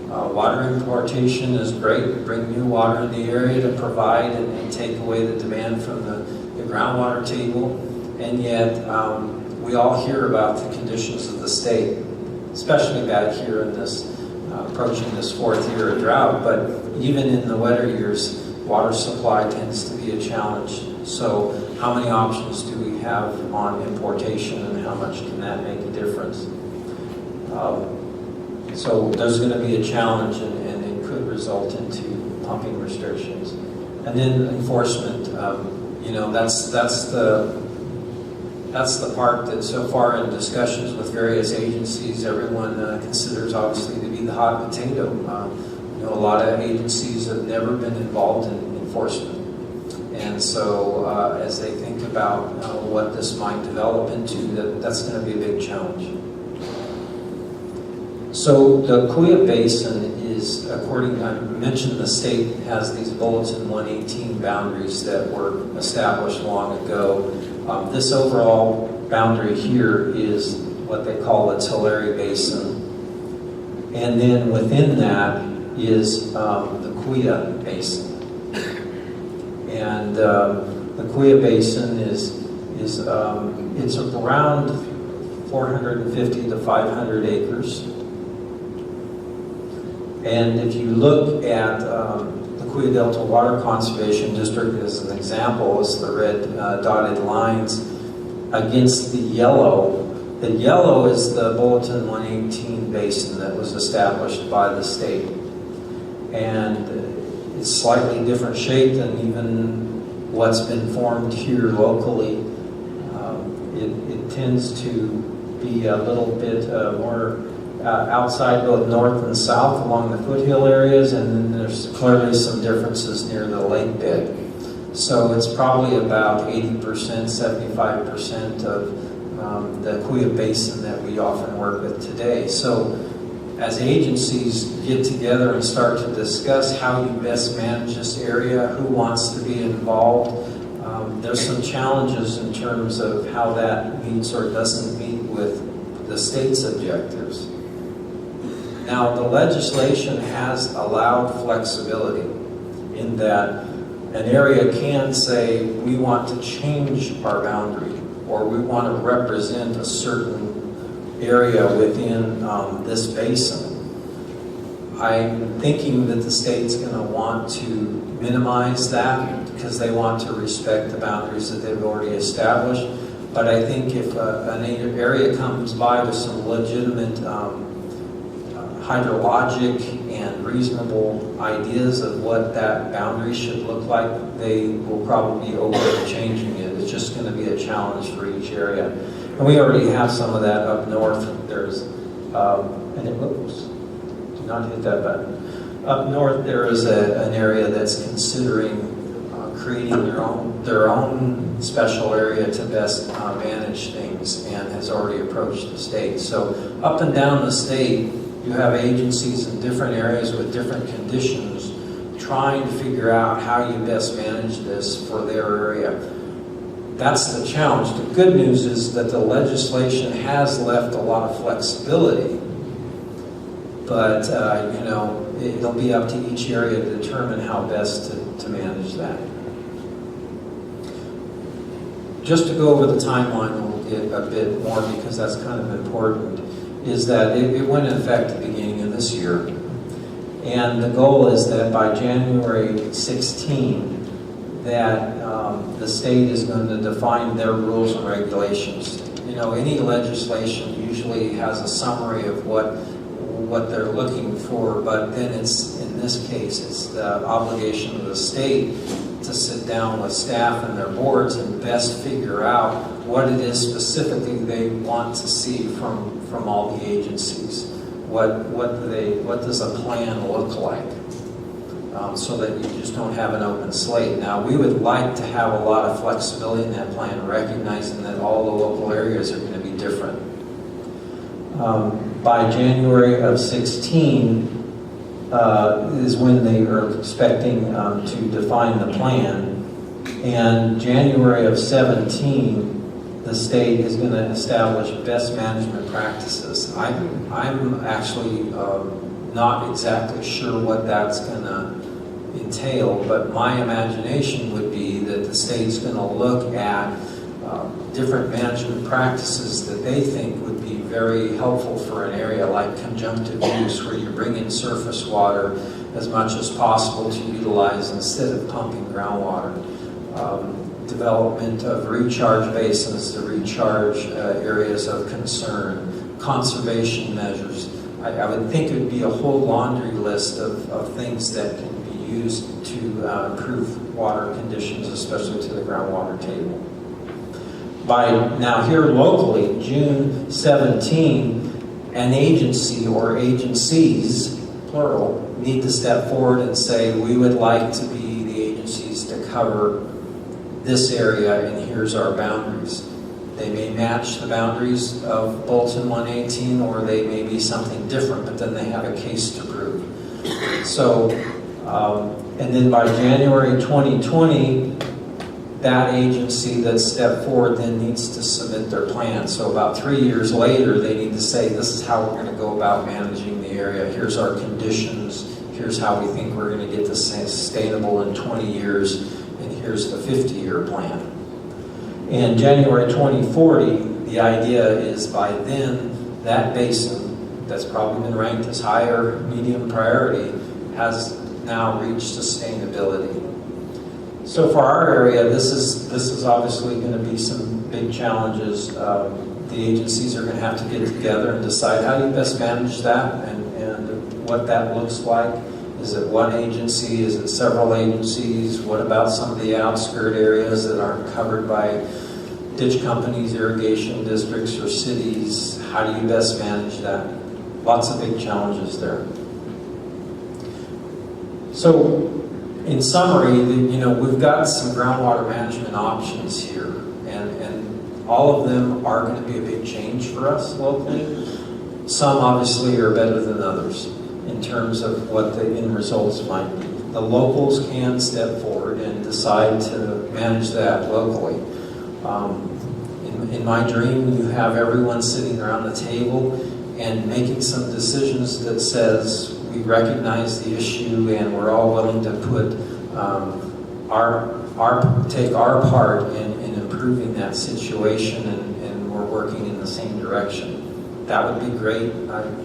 Water importation is great, bring new water in the area to provide and take away the demand from the groundwater table, and yet we all hear about the conditions of the state, especially back here in this approaching this 4th year of drought, but even in the wetter years, water supply tends to be a challenge. So how many options do we have on importation, and how much can that make a difference? So there's going to be a challenge, and it could result into pumping restrictions. And then enforcement, that's the part that so far in discussions with various agencies, everyone considers obviously to be the hot potato. A lot of agencies have never been involved in enforcement. And so as they think about what this might develop into, that's going to be a big challenge. So the Kuya Basin is, I mentioned the state has these Bulletin 118 boundaries that were established long ago. This overall boundary here is what they call the Tulare Basin. And then within that is the Kuya Basin. And the Kuya Basin it's around 450 to 500 acres. And if you look at the Kuya Delta Water Conservation District as an example, it's the red dotted lines against the yellow. The yellow is the Bulletin 118 basin that was established by the state. And it's slightly different shape than even what's been formed here locally. It tends to be a little bit more outside both north and south along the foothill areas, and then there's clearly some differences near the lake bed. So it's probably about 80%, 75% of the Kuya Basin that we often work with today. So as agencies get together and start to discuss how you best manage this area, who wants to be involved, there's some challenges in terms of how that meets or doesn't meet with the state's objectives. Now, the legislation has allowed flexibility in that an area can say, we want to change our boundary, or we want to represent a certain area within this basin. I'm thinking that the state's going to want to minimize that because they want to respect the boundaries that they've already established. But I think if an area comes by with some legitimate hydrologic and reasonable ideas of what that boundary should look like, they will probably be open to changing it. It's just going to be a challenge for each area. And we already have some of that up north. There's, do not hit that button. Up north there is an area that's considering creating their own special area to best manage things, and has already approached the state. So up and down the state, you have agencies in different areas with different conditions trying to figure out how you best manage this for their area. That's the challenge. The good news is that the legislation has left a lot of flexibility, but it'll be up to each area to determine how best to manage that. Just to go over the timeline a bit more, because that's kind of important, is that it went in effect at the beginning of this year. And the goal is that by January 16, that the state is going to define their rules and regulations. Any legislation usually has a summary of what what they're looking for, but then it's, in this case, it's the obligation of the state to sit down with staff and their boards and best figure out what it is specifically they want to see from all the agencies. What does a plan look like? So that you just don't have an open slate. Now, we would like to have a lot of flexibility in that plan, recognizing that all the local areas are going to be different. By January of 16 is when they are expecting to define the plan, and January of 17, the state is going to establish best management practices. I'm actually not exactly sure what that's going to entail, but my imagination would be that the state's going to look at different management practices that they think would be very helpful for an area like conjunctive use, where you bring in surface water as much as possible to utilize instead of pumping groundwater. Development of recharge basins to recharge areas of concern, conservation measures. I would think it would be a whole laundry list of things that can be used to improve water conditions, especially to the groundwater table. By now here locally, June 17, an agency or agencies, plural, need to step forward and say, we would like to be the agencies to cover this area, and here's our boundaries. They may match the boundaries of Bulletin 118, or they may be something different, but then they have a case to prove. So, and then by January 2020, that agency that stepped forward then needs to submit their plan. So about 3 years later, they need to say, this is how we're going to go about managing the area. Here's our conditions. Here's how we think we're going to get this sustainable in 20 years. And here's the 50-year plan. In January 2040, the idea is by then, that basin that's probably been ranked as high or medium priority has now reached sustainability. So for our area, this is obviously going to be some big challenges. The agencies are going to have to get together and decide how you best manage that and what that looks like. Is it one agency? Is it several agencies? What about some of the outskirt areas that aren't covered by ditch companies, irrigation districts, or cities? How do you best manage that? Lots of big challenges there. So, in summary, we've got some groundwater management options here, and all of them are going to be a big change for us locally. Some obviously are better than others in terms of what the end results might be. The locals can step forward and decide to manage that locally. In my dream, you have everyone sitting around the table and making some decisions that says we recognize the issue and we're all willing to put take our part in improving that situation, and we're working in the same direction. That would be great.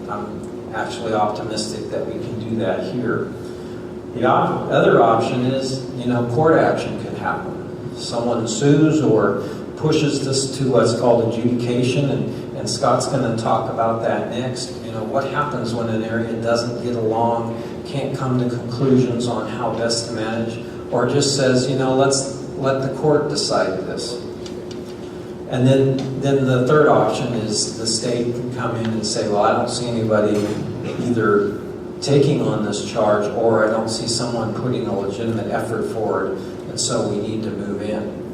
I'm actually optimistic that we can do that here. The other option is, court action could happen. Someone sues or pushes this to what's called adjudication, and Scott's going to talk about that next. What happens when an area doesn't get along, can't come to conclusions on how best to manage, or just says, let's let the court decide this. And then the third option is the state can come in and say, well, I don't see anybody either taking on this charge, or I don't see someone putting a legitimate effort forward, and so we need to move in.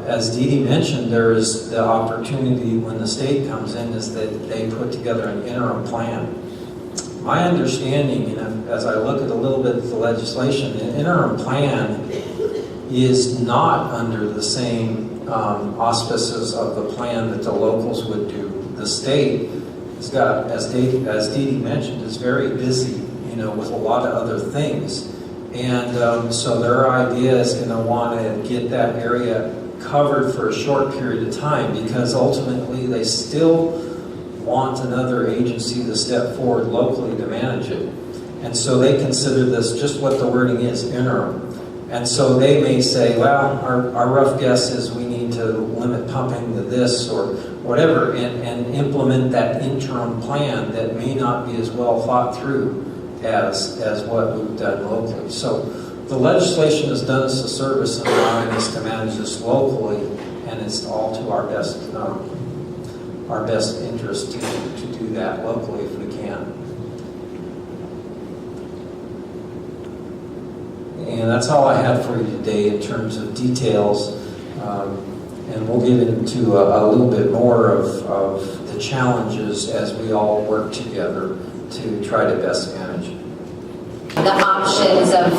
As Dee Dee mentioned, there is the opportunity when the state comes in is that they put together an interim plan. My understanding, as I look at a little bit of the legislation, an interim plan is not under the same auspices of the plan that the locals would do. The state has got, as Dee Dee mentioned, is very busy, with a lot of other things. And so their idea is going to want to get that area covered for a short period of time, because ultimately they still want another agency to step forward locally to manage it. And so they consider this just what the wording is, interim. And so they may say, well, our rough guess is we need to limit pumping to this, or whatever, and implement that interim plan that may not be as well thought through as what we've done locally. So the legislation has done us a service in allowing us to manage this locally, and it's all to our best interest to do that locally if we can. And that's all I had for you today in terms of details. And we'll get into a little bit more of the challenges as we all work together to try to best manage. The options of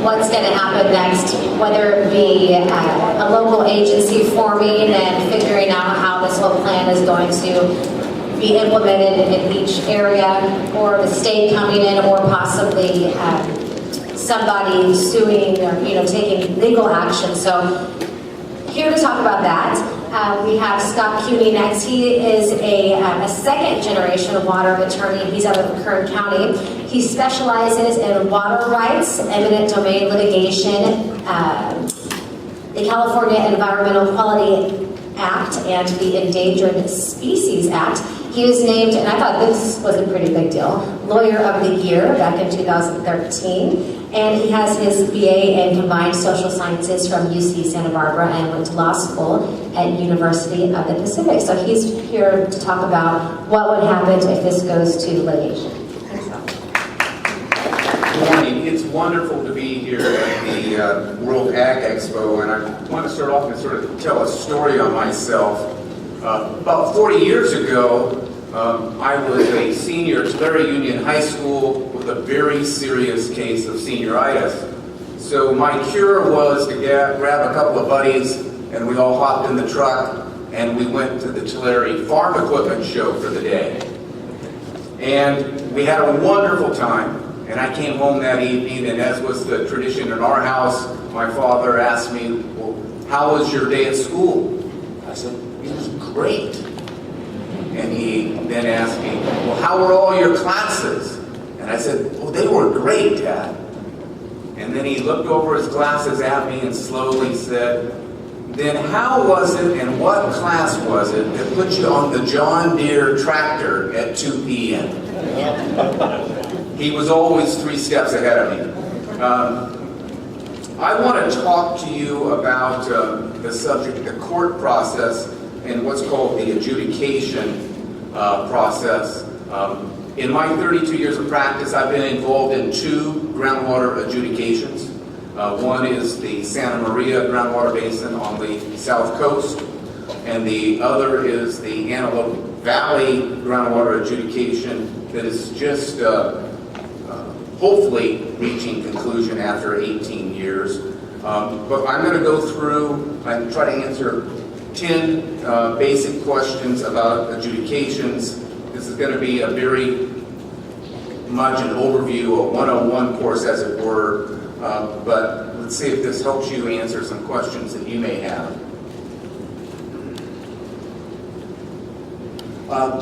what's going to happen next, whether it be a local agency forming and figuring out how this whole plan is going to be implemented in each area, or the state coming in, or possibly somebody suing or taking legal action. So here to talk about that, we have Scott Cuny next. He is a second generation water attorney. He's out of Kern County. He specializes in water rights, eminent domain litigation, the California Environmental Quality Act, and the Endangered Species Act. He was named, and I thought this was a pretty big deal, Lawyer of the Year back in 2013. And he has his BA in Combined Social Sciences from UC Santa Barbara and went to law school at University of the Pacific. So he's here to talk about what would happen if this goes to litigation. Thanks, Scott. Good morning. It's wonderful to be here at the World Ag Expo, and I want to start off and sort of tell a story on myself. About 40 years ago, I was a senior at Tulare Union High School with a very serious case of senioritis. So my cure was to grab a couple of buddies, and we all hopped in the truck, and we went to the Tulare Farm Equipment Show for the day. And we had a wonderful time. And I came home that evening, and as was the tradition in our house, my father asked me, well, how was your day at school? I said, it was great. And he then asked me, well, how were all your classes? And I said, well, they were great, Dad. And then he looked over his glasses at me and slowly said, then how was it and what class was it that put you on the John Deere tractor at 2 p.m.? He was always 3 steps ahead of me. I want to talk to you about the subject, the court process, and what's called the adjudication process. In my 32 years of practice, I've been involved in 2 groundwater adjudications. One is the Santa Maria groundwater basin on the south coast, and the other is the Antelope Valley groundwater adjudication that is just hopefully reaching conclusion after 18 years. But I'm going to go through and try to answer 10 basic questions about adjudications. This is going to be a very much an overview, a 101 course as it were, but let's see if this helps you answer some questions that you may have.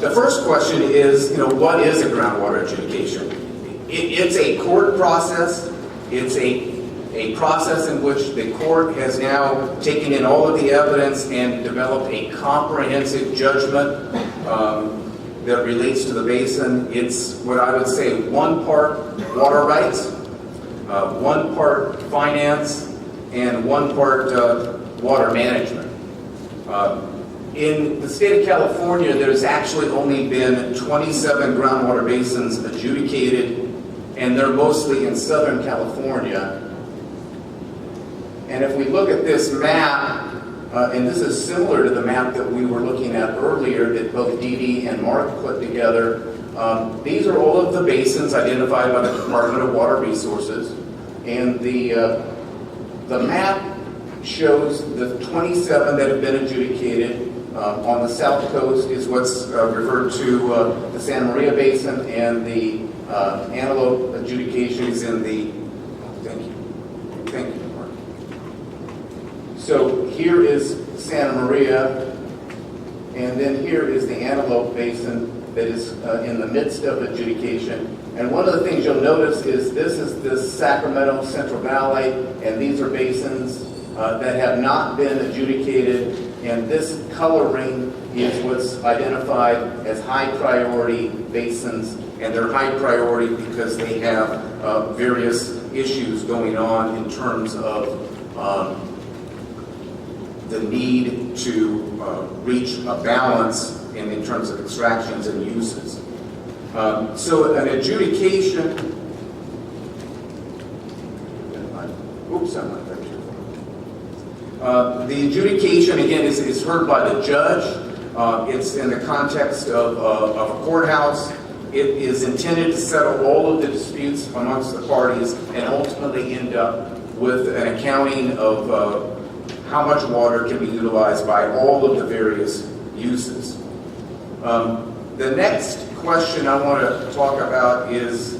The first question is, what is a groundwater adjudication? It's a court process. It's a process in which the court has now taken in all of the evidence and developed a comprehensive judgment that relates to the basin. It's what I would say 1 part water rights, 1 part finance, and 1 part water management. In the state of California, there's actually only been 27 groundwater basins adjudicated, and they're mostly in Southern California. And if we look at this map, and this is similar to the map that we were looking at earlier that both Dee Dee and Mark put together, these are all of the basins identified by the Department of Water Resources. And the map shows the 27 that have been adjudicated. On the south coast is what's referred to the Santa Maria Basin, and the Antelope adjudication is in the, thank you, Mark. So here is Santa Maria, and then here is the Antelope Basin that is in the midst of adjudication. And one of the things you'll notice is this is the Sacramento Central Valley, and these are basins that have not been adjudicated. And this coloring is what's identified as high priority basins, and they're high priority because they have various issues going on in terms of the need to reach a balance in terms of extractions and uses. So an adjudication, oops, I'm not that too. The adjudication, again, is heard by the judge. It's in the context of a courthouse. It is intended to settle all of the disputes amongst the parties and ultimately end up with an accounting of how much water can be utilized by all of the various uses. The next question I want to talk about is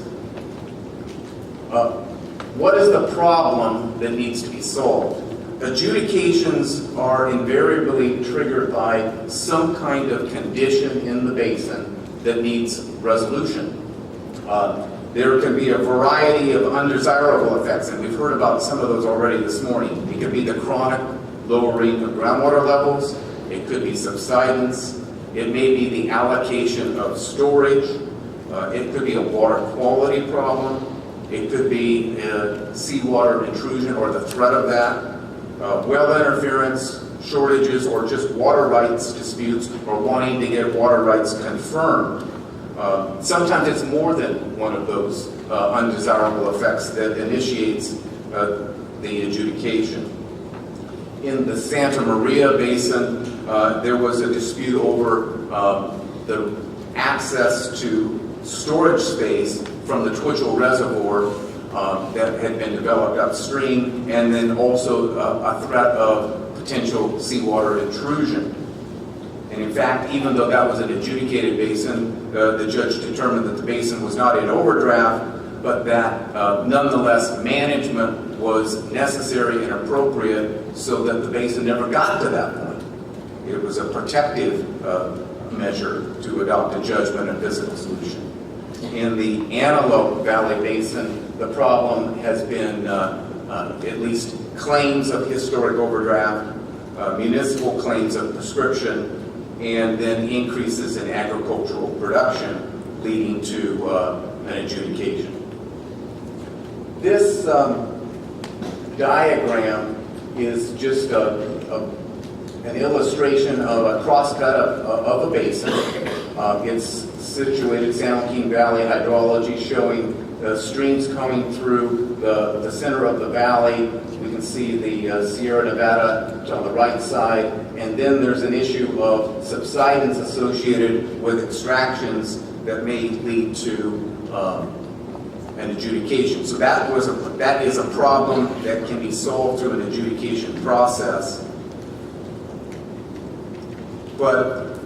what is the problem that needs to be solved? Adjudications are invariably triggered by some kind of condition in the basin that needs resolution. There can be a variety of undesirable effects, and we've heard about some of those already this morning. It could be the chronic lowering of groundwater levels. It could be subsidence. It may be the allocation of storage. It could be a water quality problem. It could be seawater intrusion or the threat of that. Well interference, shortages, or just water rights disputes, or wanting to get water rights confirmed. Sometimes it's more than one of those undesirable effects that initiates the adjudication. In the Santa Maria Basin, there was a dispute over the access to storage space from the Twitchell Reservoir that had been developed upstream, and then also a threat of potential seawater intrusion. And in fact, even though that was an adjudicated basin, the judge determined that the basin was not in overdraft, but that nonetheless management was necessary and appropriate so that the basin never got to that point. It was a protective measure to adopt a judgment and physical solution. In the Antelope Valley Basin, the problem has been at least claims of historic overdraft, municipal claims of prescription, and then increases in agricultural production leading to an adjudication. This diagram is just an illustration of a crosscut of a basin. It's situated San Joaquin Valley hydrology, showing streams coming through the center of the valley. We can see the Sierra Nevada on the right side, and then there's an issue of subsidence associated with extractions that may lead to an adjudication. So that is a problem that can be solved through an adjudication process. But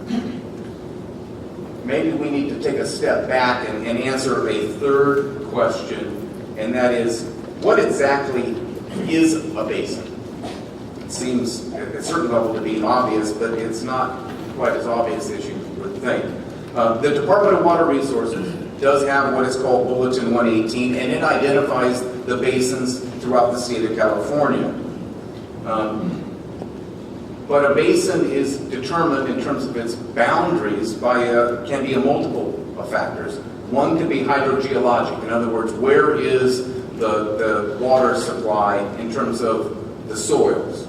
maybe we need to take a step back and answer a third question, and that is, what exactly is a basin? It seems at a certain level to be obvious, but it's not quite as obvious as you would think. The Department of Water Resources does have what is called Bulletin 118, and it identifies the basins throughout the state of California. But a basin is determined in terms of its boundaries by can be a multiple of factors. One can be hydrogeologic. In other words, where is the water supply in terms of the soils?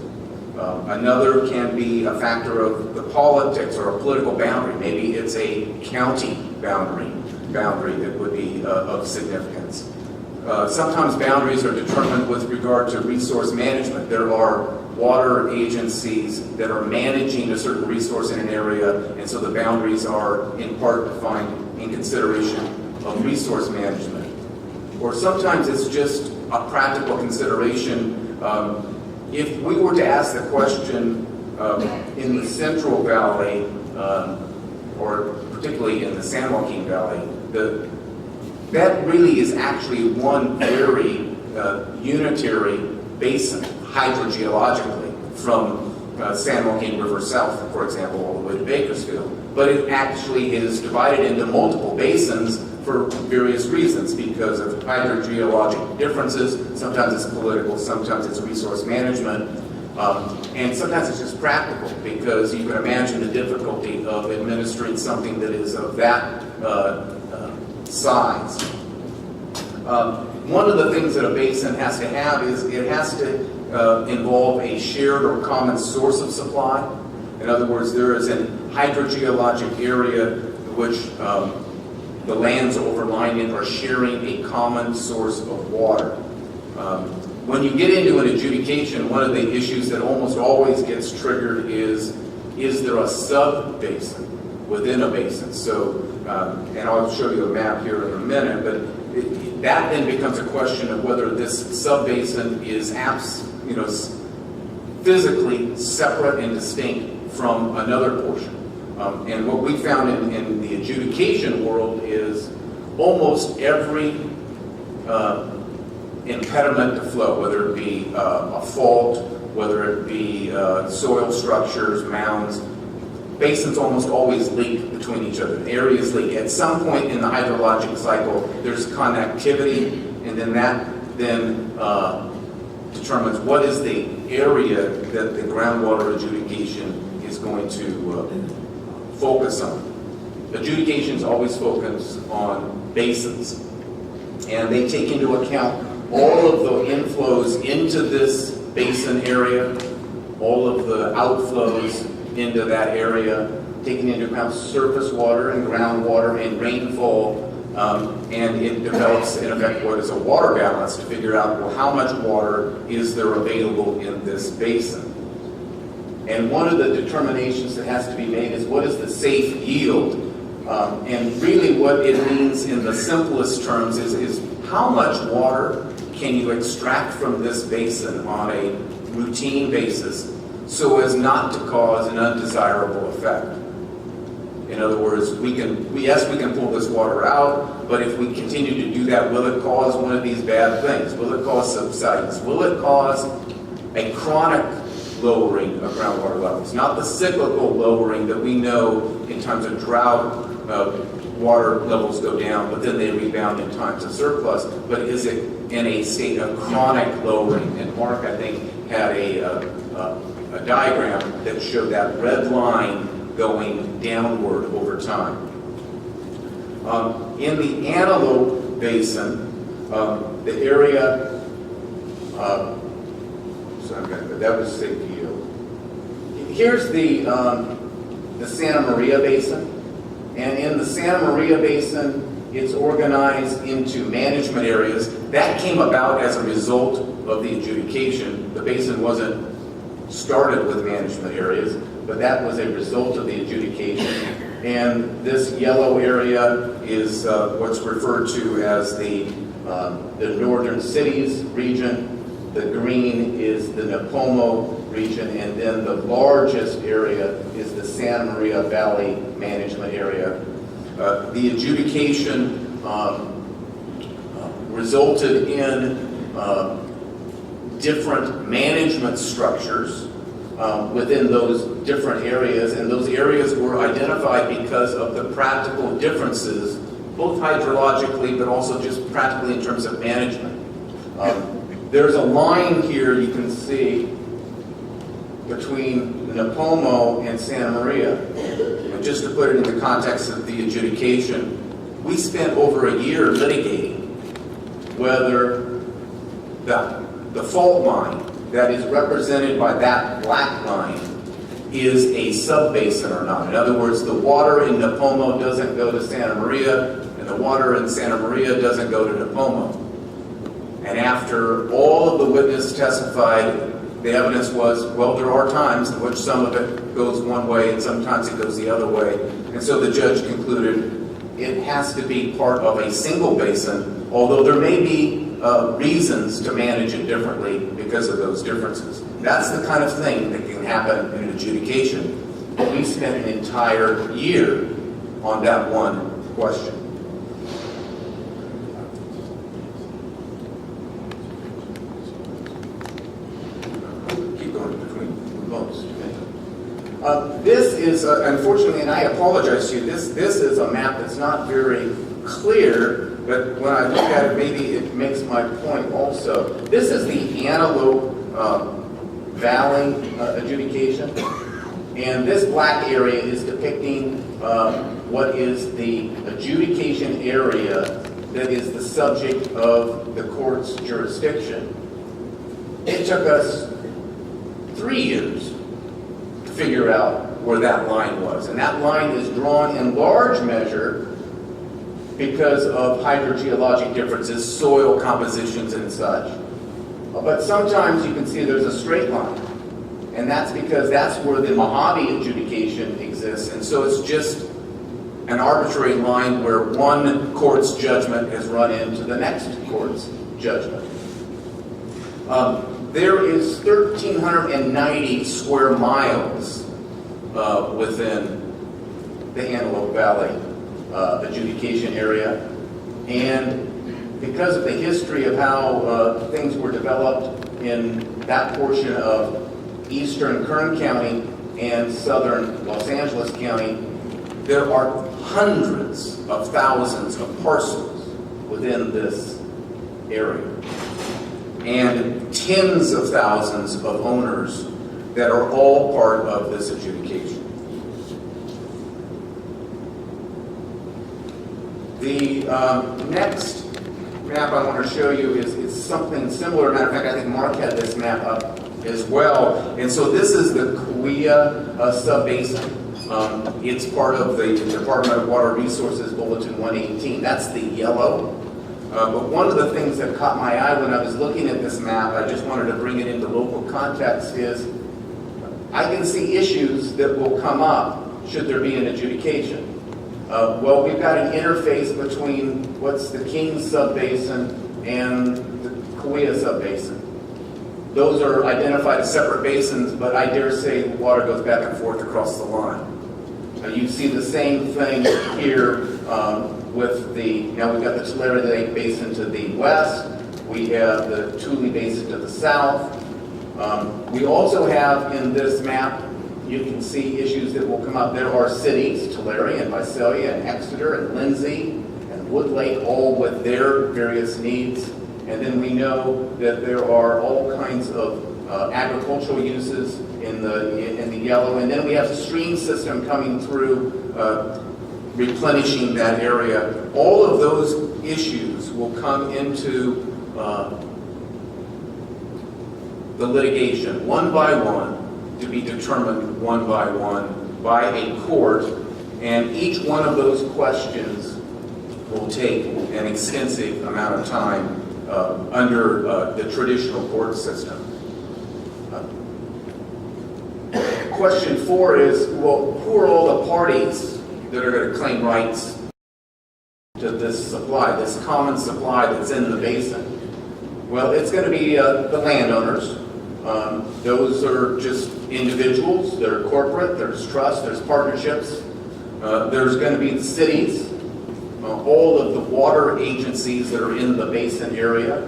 Another can be a factor of the politics or a political boundary. Maybe it's a county boundary that would be of significance. Sometimes boundaries are determined with regard to resource management. There are water agencies that are managing a certain resource in an area, and so the boundaries are in part defined in consideration of resource management. Or sometimes it's just a practical consideration. If we were to ask the question in the Central Valley, or particularly in the San Joaquin Valley, that really is actually one very unitary basin hydrogeologically from San Joaquin River south, for example, all the way to Bakersfield. But it actually is divided into multiple basins for various reasons, because of hydrogeologic differences. Sometimes it's political, sometimes it's resource management. And sometimes it's just practical, because you can imagine the difficulty of administering something that is of that size. One of the things that a basin has to have is it has to involve a shared or common source of supply. In other words, there is an hydrogeologic area which the lands overlying it are sharing a common source of water. When you get into an adjudication, one of the issues that almost always gets triggered is there a sub-basin within a basin? So, and I'll show you a map here in a minute, but that then becomes a question of whether this sub-basin is physically separate and distinct from another portion. And what we found in the adjudication world is almost every impediment to flow, whether it be a fault, whether it be soil structures, mounds, basins almost always leak between each other. Areas leak. At some point in the hydrologic cycle, there's connectivity, and then that determines what is the area that the groundwater adjudication is going to focus on. Adjudications always focus on basins, and they take into account all of the inflows into this basin area, all of the outflows into that area, taking into account surface water and groundwater and rainfall, and it develops, in effect, what is a water balance to figure out, well, how much water is there available in this basin? And one of the determinations that has to be made is what is the safe yield? And really what it means in the simplest terms is how much water can you extract from this basin on a routine basis so as not to cause an undesirable effect. In other words, we can pull this water out, but if we continue to do that, will it cause one of these bad things? Will it cause subsidence? Will it cause a chronic lowering of groundwater levels? Not the cyclical lowering that we know in times of drought, water levels go down, but then they rebound in times of surplus. But is it in a state of chronic lowering? And Mark, I think, had a diagram that showed that red line going downward over time. In the Antelope Basin, the area, that was safe yield. Here's the Santa Maria Basin. And in the Santa Maria Basin, it's organized into management areas. That came about as a result of the adjudication. The basin wasn't started with management areas, but that was a result of the adjudication. And this yellow area is what's referred to as the northern cities region. The green is the Nipomo region, and then the largest area is the Santa Maria Valley Management Area. The adjudication resulted in different management structures within those different areas, and those areas were identified because of the practical differences, both hydrologically but also just practically in terms of management. There's a line here you can see between Nipomo and Santa Maria. And just to put it in the context of the adjudication, we spent over a year litigating whether the fault line that is represented by that black line is a sub-basin or not. In other words, the water in Nipomo doesn't go to Santa Maria, and the water in Santa Maria doesn't go to Nipomo. And after all of the witnesses testified, the evidence was, well, there are times in which some of it goes one way and sometimes it goes the other way. And so the judge concluded it has to be part of a single basin, although there may be reasons to manage it differently because of those differences. That's the kind of thing that can happen in an adjudication. We spent an entire year on that one question. This is, unfortunately, and I apologize to you, this is a map that's not very clear, but when I look at it, maybe it makes my point also. This is the Antelope Valley adjudication. And this black area is depicting what is the adjudication area that is the subject of the court's jurisdiction. It took us 3 years to figure out where that line was. And that line is drawn in large measure because of hydrogeologic differences, soil compositions and such. But sometimes you can see there's a straight line. And that's because that's where the Mojave adjudication exists. And so it's just an arbitrary line where one court's judgment has run into the next court's judgment. There is 1,390 square miles within the Antelope Valley adjudication area. And because of the history of how things were developed in that portion of eastern Kern County and southern Los Angeles County, there are hundreds of thousands of parcels within this area and tens of thousands of owners that are all part of this adjudication. The next map I want to show you is something similar. Matter of fact, I think Mark had this map up as well. And so this is the Cahuilla Subbasin. It's part of the Department of Water Resources Bulletin 118. That's the yellow. But one of the things that caught my eye when I was looking at this map, I just wanted to bring it into local context, is I can see issues that will come up should there be an adjudication. Well, we've got an interface between what's the Kings Subbasin and the Cahuilla Subbasin. Those are identified as separate basins, but I dare say the water goes back and forth across the line. You see the same thing here with now we've got the Tulare Lake Basin to the west, we have the Tule Basin to the south. We also have in this map, you can see issues that will come up. There are cities, Tulare and Visalia and Exeter and Lindsay and Wood Lake, all with their various needs. And then we know that there are all kinds of agricultural uses in the yellow. And then we have a stream system coming through, replenishing that area. All of those issues will come into the litigation one by one, to be determined one by one by a court. And each one of those questions will take an extensive amount of time under the traditional court system. Question 4 is, well, who are all the parties that are going to claim rights to this supply, this common supply that's in the basin? Well, it's going to be the landowners. Those are just individuals, they're corporate, there's trust, there's partnerships. There's going to be the cities, all of the water agencies that are in the basin area.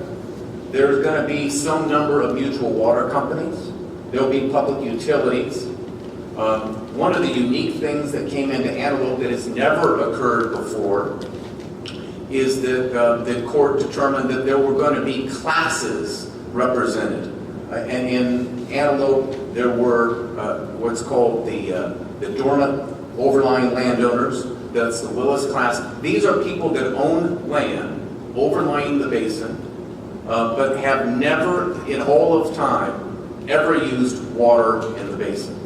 There's going to be some number of mutual water companies. There'll be public utilities. One of the unique things that came into Antelope that has never occurred before is that the court determined that there were going to be classes represented. And in Antelope, there were what's called the dormant overlying landowners. That's the Willis class. These are people that own land overlying the basin, but have never, in all of time, ever used water in the basin.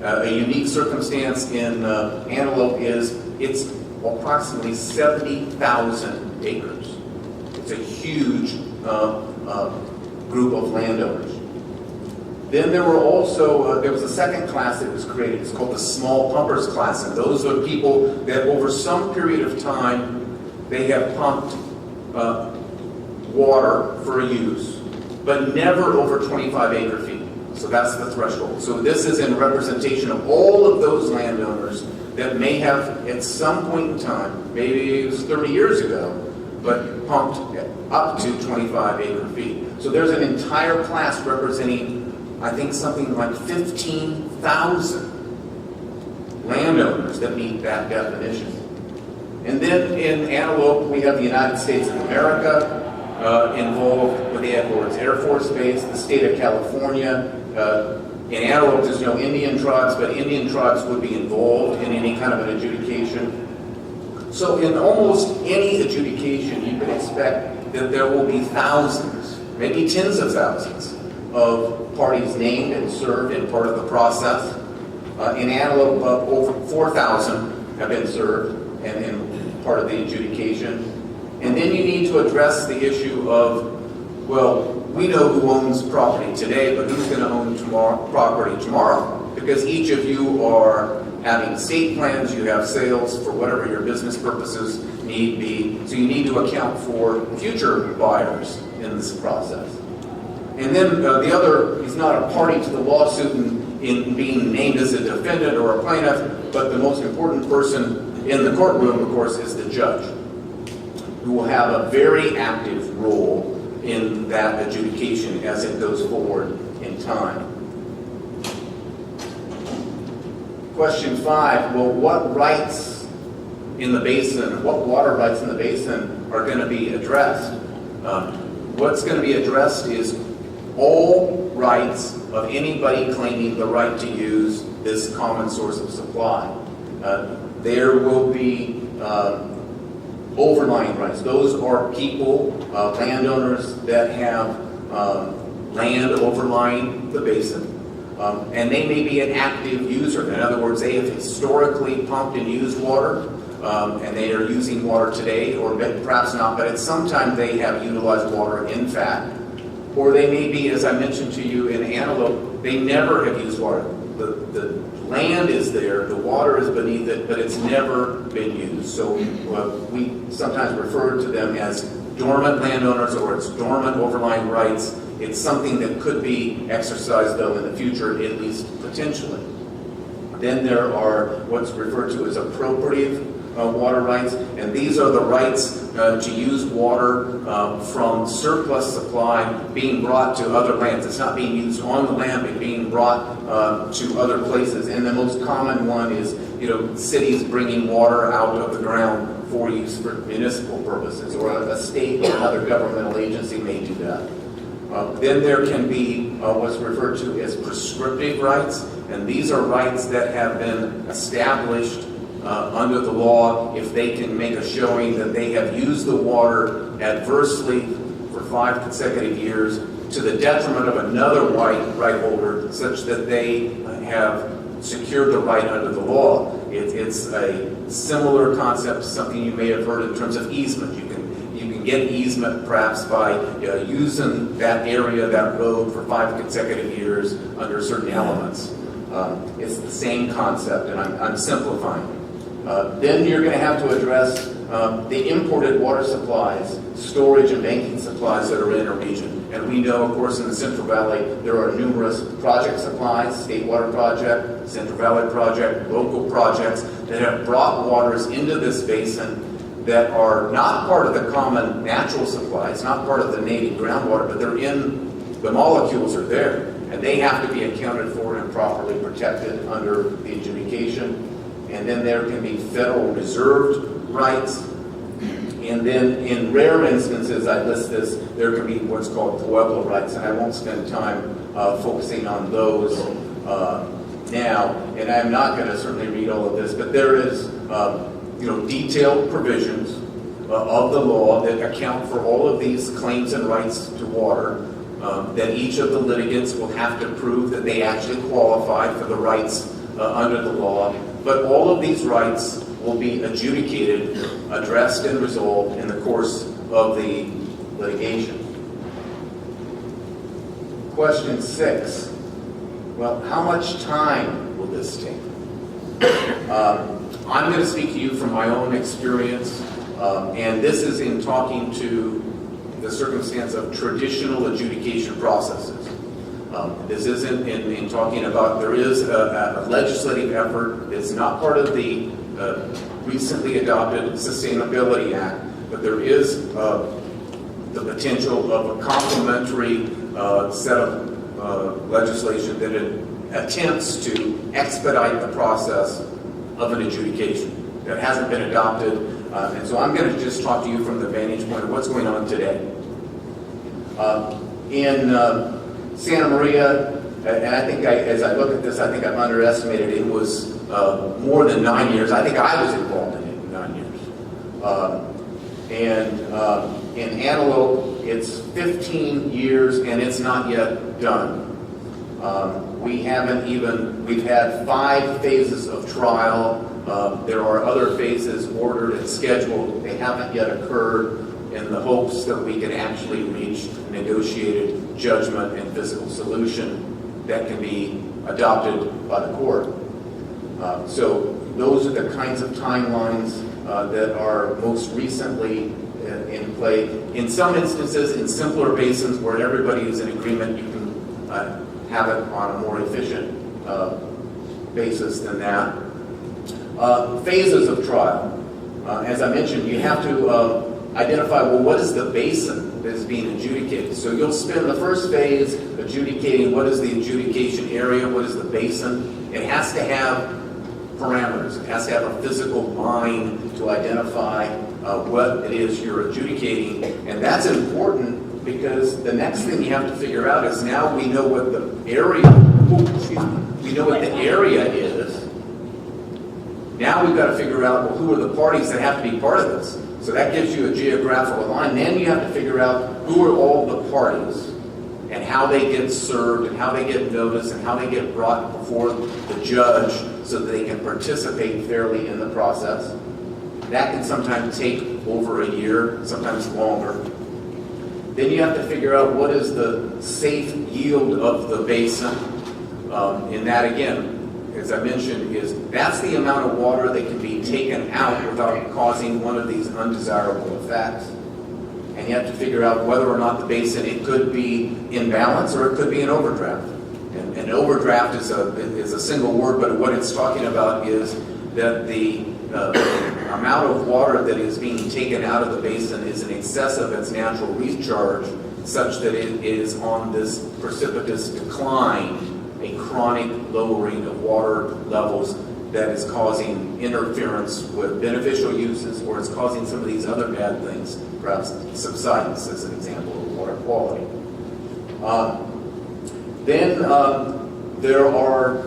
A unique circumstance in Antelope is it's approximately 70,000 acres. It's a huge group of landowners. Then there were also, there was a second class that was created. It's called the small pumpers class. And those are people that over some period of time, they have pumped water for use, but never over 25 acre feet. So that's the threshold. So this is in representation of all of those landowners that may have at some point in time, maybe it was 30 years ago, but pumped up to 25 acre feet. So there's an entire class representing, I think, something like 15,000 landowners that meet that definition. And then in Antelope, we have the United States of America. involved with the Edwards Air Force Base, the state of California. In Antelope, there's no Indian tribes, but Indian tribes would be involved in any kind of an adjudication. So in almost any adjudication, you can expect that there will be thousands, maybe tens of thousands, of parties named and served in part of the process. In Antelope, over 4,000 have been served and in part of the adjudication. And then you need to address the issue of, well, we know who owns property today, but who's going to own property tomorrow? Because each of you are having estate plans, you have sales for whatever your business purposes need be. So you need to account for future buyers in this process. And then the other, he's not a party to the lawsuit in being named as a defendant or a plaintiff, but the most important person in the courtroom, of course, is the judge, who will have a very active role in that adjudication as it goes forward in time. Question 5, well, what rights in the basin, what water rights in the basin are going to be addressed? What's going to be addressed is all rights of anybody claiming the right to use this common source of supply. There will be overlying rights. Those are people, landowners that have land overlying the basin. And they may be an active user. In other words, they have historically pumped and used water, and they are using water today, or perhaps not, but at some time they have utilized water in fact. Or they may be, as I mentioned to you in Antelope, they never have used water. The land is there, the water is beneath it, but it's never been used. So we sometimes refer to them as dormant landowners, or it's dormant overlying rights. It's something that could be exercised, though, in the future, at least potentially. Then there are what's referred to as appropriative water rights, and these are the rights to use water from surplus supply being brought to other lands. It's not being used on the land, but being brought to other places. And the most common one is, cities bringing water out of the ground for use for municipal purposes, or a state or another governmental agency may do that. Then there can be what's referred to as prescriptive rights, and these are rights that have been established under the law if they can make a showing that they have used the water adversely for 5 consecutive years to the detriment of another right holder, such that they have secured the right under the law. It's a similar concept to something you may have heard in terms of easement. You can get easement perhaps by using that area, that road, for 5 consecutive years under certain elements. It's the same concept, and I'm simplifying. Then you're going to have to address the imported water supplies, storage and banking supplies that are in a region. And we know, of course, in the Central Valley, there are numerous project supplies, State Water Project, Central Valley Project, local projects that have brought waters into this basin that are not part of the common natural supply. It's not part of the native groundwater, but the molecules are there, and they have to be accounted for and properly protected under the adjudication. And then there can be federal reserved rights. And then in rare instances, I list this, there can be what's called pueblo rights, and I won't spend time focusing on those now. And I'm not going to certainly read all of this, but there is detailed provisions of the law that account for all of these claims and rights to water, that each of the litigants will have to prove that they actually qualify for the rights under the law. But all of these rights will be adjudicated, addressed, and resolved in the course of the litigation. Question 6. Well, how much time will this take? I'm going to speak to you from my own experience, and this is in talking to the circumstance of traditional adjudication processes. This isn't in talking about, there is a legislative effort. It's not part of the recently adopted Sustainability Act, but there is the potential of a complementary set of legislation that attempts to expedite the process of an adjudication that hasn't been adopted. And so I'm going to just talk to you from the vantage point of what's going on today. In Santa Maria, and I think as I look at this, I think I've underestimated it was more than 9 years. I think I was involved in it 9 years. In Antelope, it's 15 years and it's not yet done. We've had 5 phases of trial. There are other phases ordered and scheduled. They haven't yet occurred, in the hopes that we can actually reach negotiated judgment and physical solution that can be adopted by the court. So those are the kinds of timelines that are most recently in play. In some instances, in simpler basins where everybody is in agreement, you can have it on a more efficient basis than that. Phases of trial. As I mentioned, you have to identify, well, what is the basin that is being adjudicated? So you'll spend the first phase adjudicating what is the adjudication area, what is the basin. It has to have parameters. It has to have a physical line to identify what it is you're adjudicating. And that's important because the next thing you have to figure out is now we know what the area, we know what the area is. Now we've got to figure out, well, who are the parties that have to be part of this? So that gives you a geographical line. Then you have to figure out who are all the parties and how they get served and how they get noticed and how they get brought before the judge so that they can participate fairly in the process. That can sometimes take over a year, sometimes longer. Then you have to figure out what is the safe yield of the basin. And that, again, as I mentioned, that's the amount of water that can be taken out without causing one of these undesirable effects. And you have to figure out whether or not the basin, it could be in balance or it could be an overdraft. And an overdraft is a single word, but what it's talking about is that the amount of water that is being taken out of the basin is in excess of its natural recharge, such that it is on this precipitous decline, a chronic lowering of water levels that is causing interference with beneficial uses, or it's causing some of these other bad things, perhaps subsidence as an example of water quality. Then there are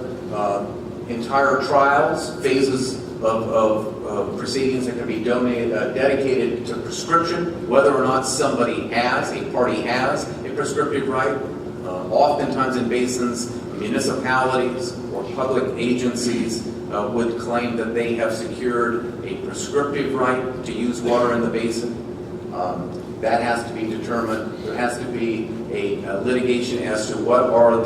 entire trials, phases of proceedings that can be dedicated to prescription, whether or not somebody has, a party has a prescriptive right. Oftentimes in basins, municipalities or public agencies would claim that they have secured a prescriptive right to use water in the basin. That has to be determined. There has to be a litigation as to what are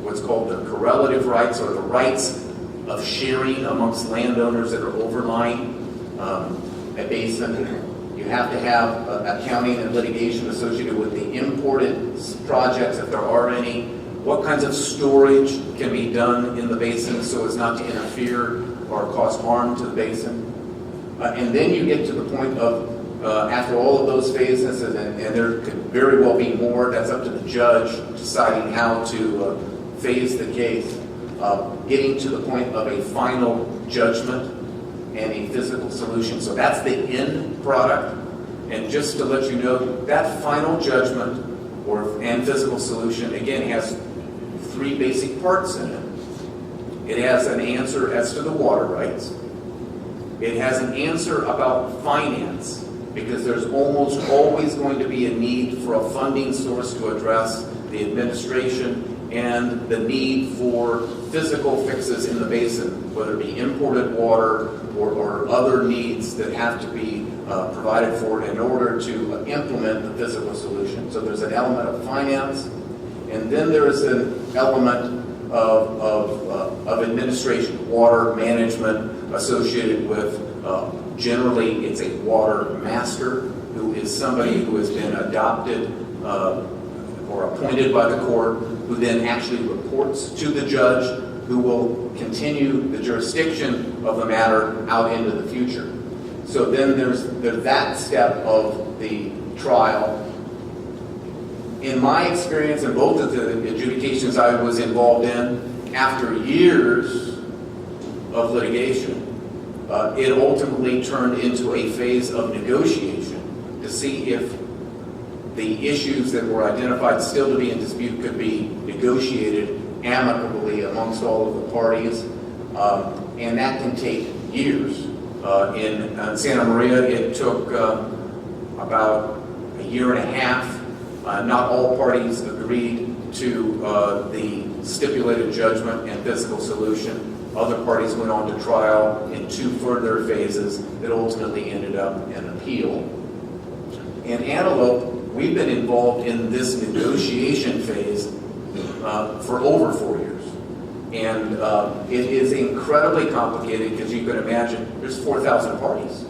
what's called the correlative rights, or the rights of sharing amongst landowners that are overlying a basin. You have to have accounting and litigation associated with the imported projects, if there are any. What kinds of storage can be done in the basin so as not to interfere or cause harm to the basin? And then you get to the point of, after all of those phases, and there could very well be more, that's up to the judge deciding how to phase the case, getting to the point of a final judgment and a physical solution. So that's the end product. And just to let you know, that final judgment and physical solution, again, has 3 basic parts in it. It has an answer as to the water rights. It has an answer about finance, because there's almost always going to be a need for a funding source to address the administration and the need for physical fixes in the basin, whether it be imported water or other needs that have to be provided for in order to implement the physical solution. So there's an element of finance, and then there is an element of administration, water management associated with, generally it's a water master, who is somebody who has been adopted or appointed by the court, who then actually reports to the judge, who will continue the jurisdiction of the matter out into the future. So then there's that step of the trial. In my experience in both of the adjudications I was involved in, after years of litigation, it ultimately turned into a phase of negotiation to see if the issues that were identified still to be in dispute could be negotiated amicably amongst all of the parties, and that can take years. In Santa Maria, it took about a year and a half. Not all parties agreed to the stipulated judgment and physical solution. Other parties went on to trial in 2 further phases that ultimately ended up in appeal. In Antelope, we've been involved in this negotiation phase for over 4 years. And it is incredibly complicated because you can imagine there's 4,000 parties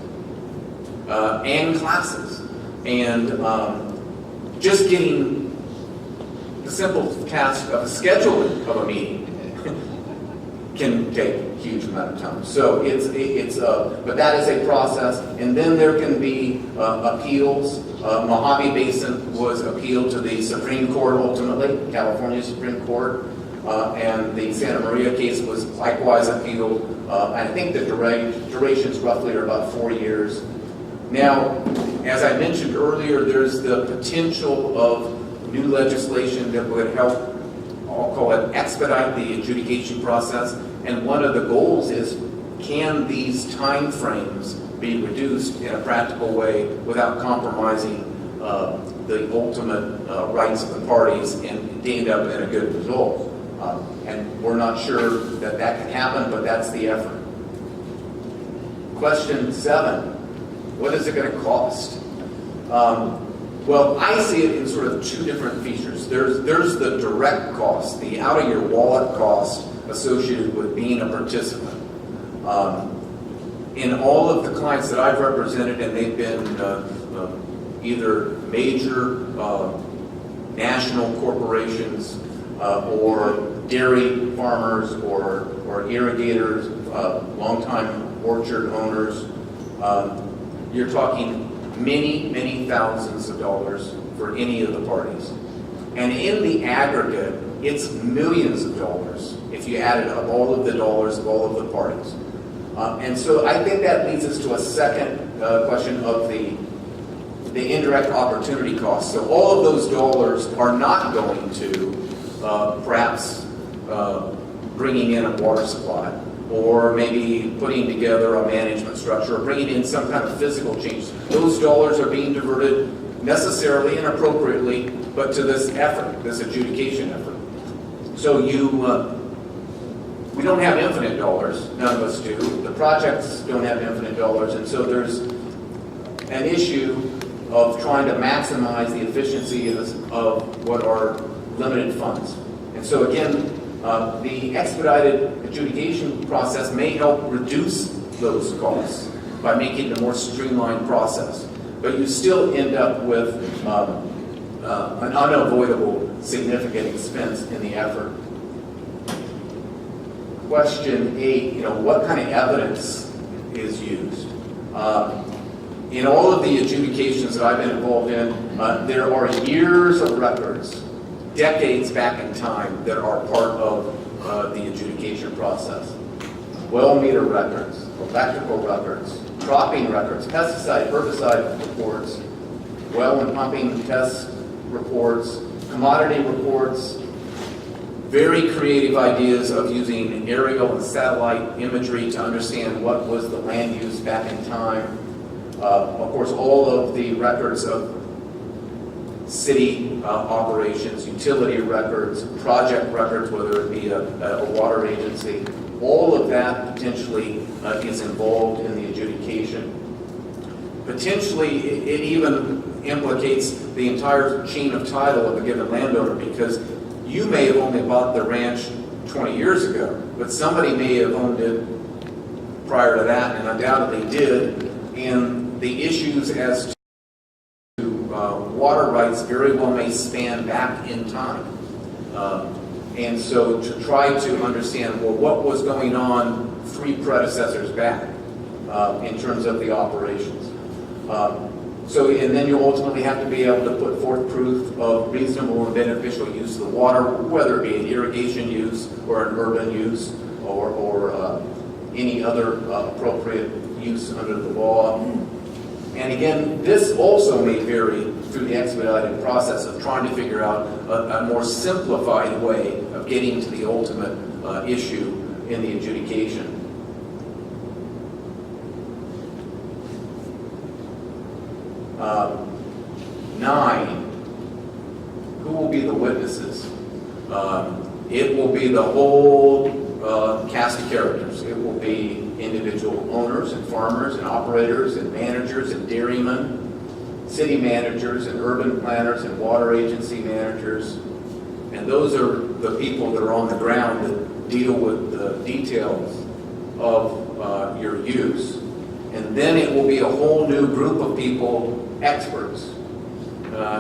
and classes. And just getting the simple task of scheduling of a meeting can take a huge amount of time. So but that is a process. And then there can be appeals. Mojave Basin was appealed to the Supreme Court ultimately, California Supreme Court. And the Santa Maria case was likewise appealed. I think the durations roughly are about 4 years. Now, as I mentioned earlier, there's the potential of new legislation that would help, I'll call it, expedite the adjudication process. And one of the goals is, can these time frames be reduced in a practical way without compromising the ultimate rights of the parties and to end up in a good result? And we're not sure that that can happen, but that's the effort. Question 7, what is it going to cost? Well, I see it in sort of 2 different features. There's the direct cost, the out-of-your-wallet cost associated with being a participant. In all of the clients that I've represented, and they've been either major national corporations or dairy farmers or irrigators, longtime orchard owners, you're talking many thousands of dollars for any of the parties. And in the aggregate, it's millions of dollars if you added up all of the dollars of all of the parties. And so I think that leads us to a second question of the indirect opportunity cost. So all of those dollars are not going to perhaps bringing in a water supply, or maybe putting together a management structure, or bringing in some kind of physical change. Those dollars are being diverted necessarily and appropriately, but to this effort, this adjudication effort. So we don't have infinite dollars, none of us do. The projects don't have infinite dollars, and so there's an issue of trying to maximize the efficiency of what are limited funds. And so again, the expedited adjudication process may help reduce those costs by making it a more streamlined process. But you still end up with an unavoidable significant expense in the effort. Question 8, what kind of evidence is used? In all of the adjudications that I've been involved in, there are years of records, decades back in time, that are part of the adjudication process. Well meter records, electrical records, cropping records, pesticide, herbicide reports, well and pumping test reports, commodity reports, very creative ideas of using aerial and satellite imagery to understand what was the land use back in time. Of course, all of the records of city operations, utility records, project records, whether it be a water agency, all of that potentially is involved in the adjudication. Potentially, it even implicates the entire chain of title of a given landowner, because you may have only bought the ranch 20 years ago, but somebody may have owned it prior to that, and undoubtedly did, and the issues as to water rights very well may span back in time. And so to try to understand, well, what was going on 3 predecessors back in terms of the operations. And then you ultimately have to be able to put forth proof of reasonable and beneficial use of the water, whether it be an irrigation use or an urban use or any other appropriate use under the law. And again, this also may vary through the expedited process of trying to figure out a more simplified way of getting to the ultimate issue in the adjudication. Nine, who will be the witnesses? It will be the whole cast of characters. It will be individual owners and farmers and operators and managers and dairymen, city managers and urban planners and water agency managers. And those are the people that are on the ground that deal with the details of your use. And then it will be a whole new group of people, experts.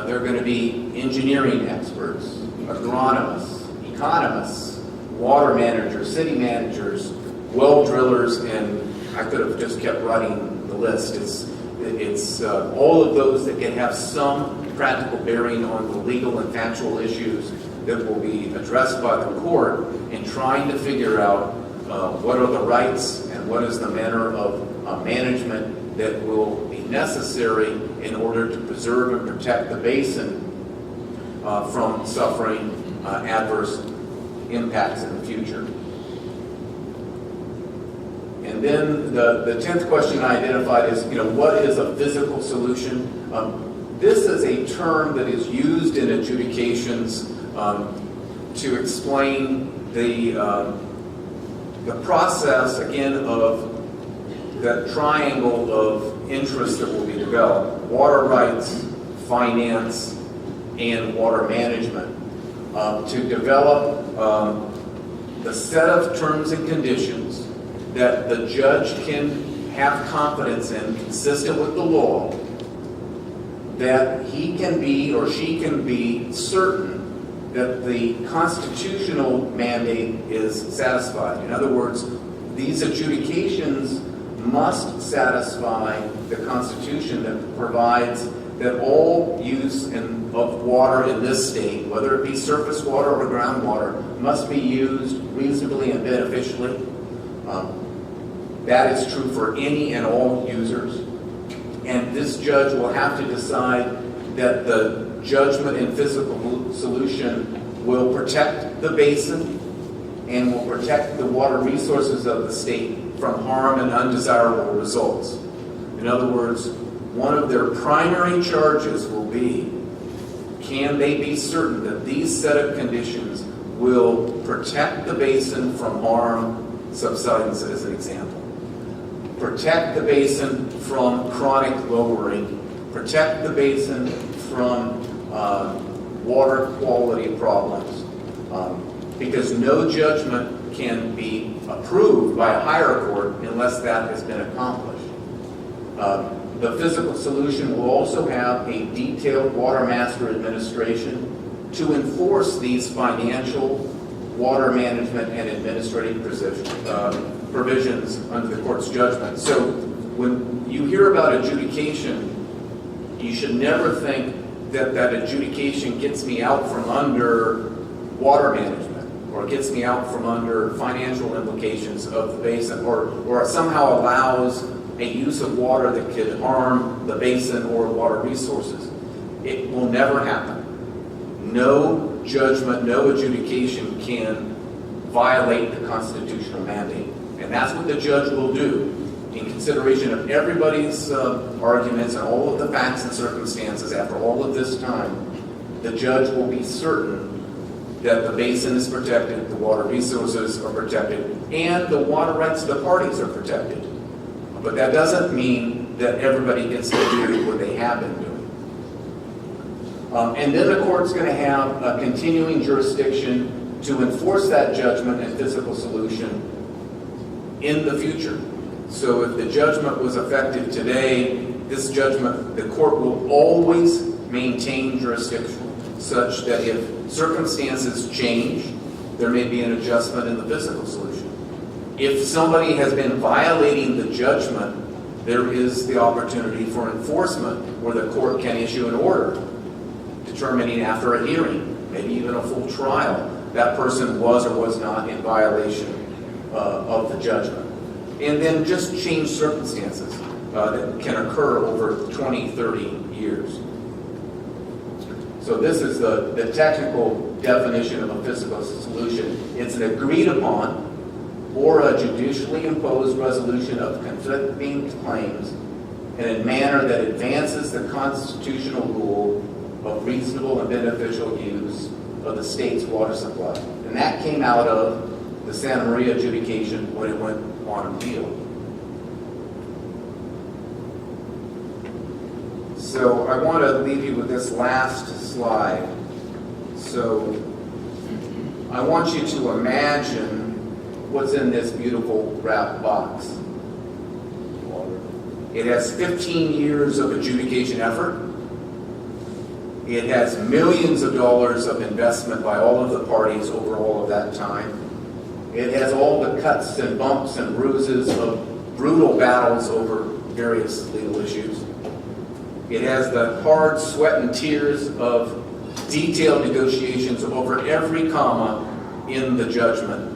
They're going to be engineering experts, agronomists, economists, water managers, city managers, well drillers, and I could have just kept writing the list. It's all of those that can have some practical bearing on the legal and factual issues that will be addressed by the court in trying to figure out what are the rights and what is the manner of management that will be necessary in order to preserve and protect the basin from suffering adverse impacts in the future. And then the 10th question I identified is, what is a physical solution? This is a term that is used in adjudications to explain the process, again, of that triangle of interests that will be developed: water rights, finance, and water management. To develop the set of terms and conditions that the judge can have confidence in, consistent with the law, that he can be or she can be certain that the constitutional mandate is satisfied. In other words, these adjudications must satisfy the Constitution that provides that all use of water in this state, whether it be surface water or groundwater, must be used reasonably and beneficially. That is true for any and all users. And this judge will have to decide that the judgment and physical solution will protect the basin and will protect the water resources of the state from harm and undesirable results. In other words, one of their primary charges will be, can they be certain that these set of conditions will protect the basin from harm, subsidence as an example, protect the basin from chronic lowering, protect the basin from water quality problems, because no judgment can be approved by a higher court unless that has been accomplished. The physical solution will also have a detailed water master administration to enforce these financial, water management, and administrative provisions under the court's judgment. So when you hear about adjudication, you should never think that that adjudication gets me out from under water management, or gets me out from under financial implications of the basin, or somehow allows a use of water that could harm the basin or water resources. It will never happen. No judgment, no adjudication can violate the constitutional mandate. And that's what the judge will do in consideration of everybody's arguments and all of the facts and circumstances. After all of this time, the judge will be certain that the basin is protected, the water resources are protected, and the water rights of the parties are protected. But that doesn't mean that everybody gets to do what they have been doing. And then the court's going to have a continuing jurisdiction to enforce that judgment and physical solution in the future. So if the judgment was effective today, this judgment, the court will always maintain jurisdiction, such that if circumstances change, there may be an adjustment in the physical solution. If somebody has been violating the judgment, there is the opportunity for enforcement, where the court can issue an order determining after a hearing, maybe even a full trial, that person was or was not in violation of the judgment. And then just change circumstances that can occur over 20, 30 years. So this is the technical definition of a physical solution. It's an agreed upon or a judicially imposed resolution of conflicting claims in a manner that advances the constitutional rule of reasonable and beneficial use of the state's water supply. And that came out of the Santa Maria adjudication when it went on appeal. So I want to leave you with this last slide. So I want you to imagine what's in this beautiful wrapped box. It has 15 years of adjudication effort. It has millions of dollars of investment by all of the parties over all of that time. It has all the cuts and bumps and bruises of brutal battles over various legal issues. It has the hard sweat and tears of detailed negotiations over every comma in the judgment.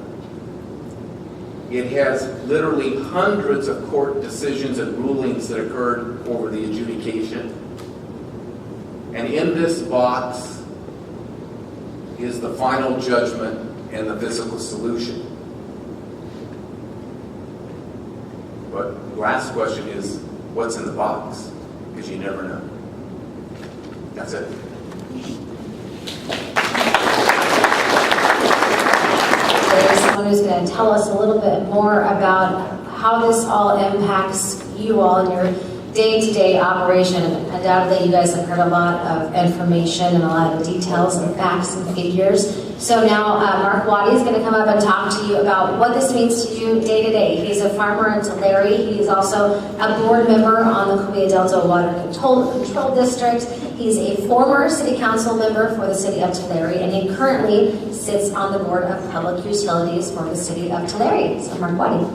It has literally hundreds of court decisions and rulings that occurred over the adjudication. And in this box is the final judgment and the physical solution. But the last question is, what's in the box? Because you never know. That's it. There's someone who's going to tell us a little bit more about how this all impacts you all in your day-to-day operation. Undoubtedly, you guys have heard a lot of information and a lot of details and facts and figures. So now Mark Waddy is going to come up and talk to you about what this means to you day to day. He's a farmer in Tulare. He's also a board member on the Columbia Delta Water Control District. He's a former city council member for the city of Tulare, and he currently sits on the board of public utilities for the city of Tulare. So Mark Waddy.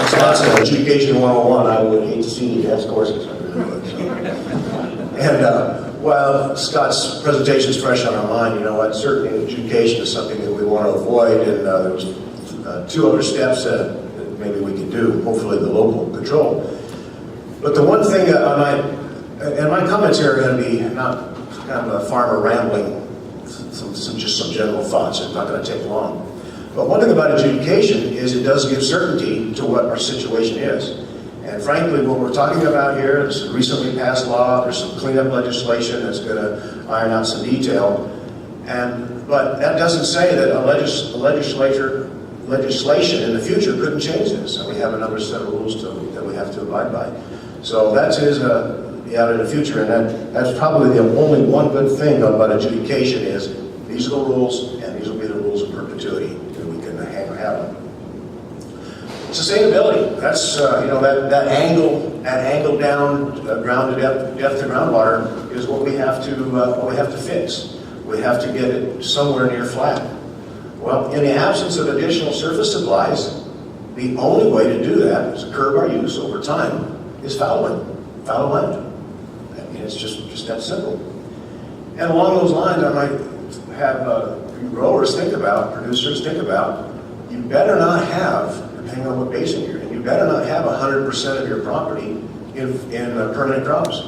So that's Adjudication 101. I would hate to see the gas courses. And while Scott's presentation is fresh on our mind, you know what, certainly adjudication is something that we want to avoid, and there was two other steps that maybe we can do, hopefully the local control. But the one thing and my comments here are going to be not kind of a farmer rambling, just some general thoughts. It's not going to take long. But one thing about adjudication is it does give certainty to what our situation is. And frankly, what we're talking about here, there's a recently passed law, there's some cleanup legislation that's going to iron out some detail. But that doesn't say that a legislation in the future couldn't change this. And we have another set of rules that we have to abide by. So that is out in the future, and that's probably the only one good thing about adjudication is these are the rules, and these will be the rules of perpetuity that we can have. Sustainability, that's that angle down ground to depth to groundwater is what we have to fix. We have to get it somewhere near flat. Well, in the absence of additional surface supplies, the only way to do that is to curb our use over time is fallow land. I mean, it's just that simple. And along those lines, I might have growers producers think about, you better not have, depending on what basin you're in, you better not have 100% of your property in permanent crops.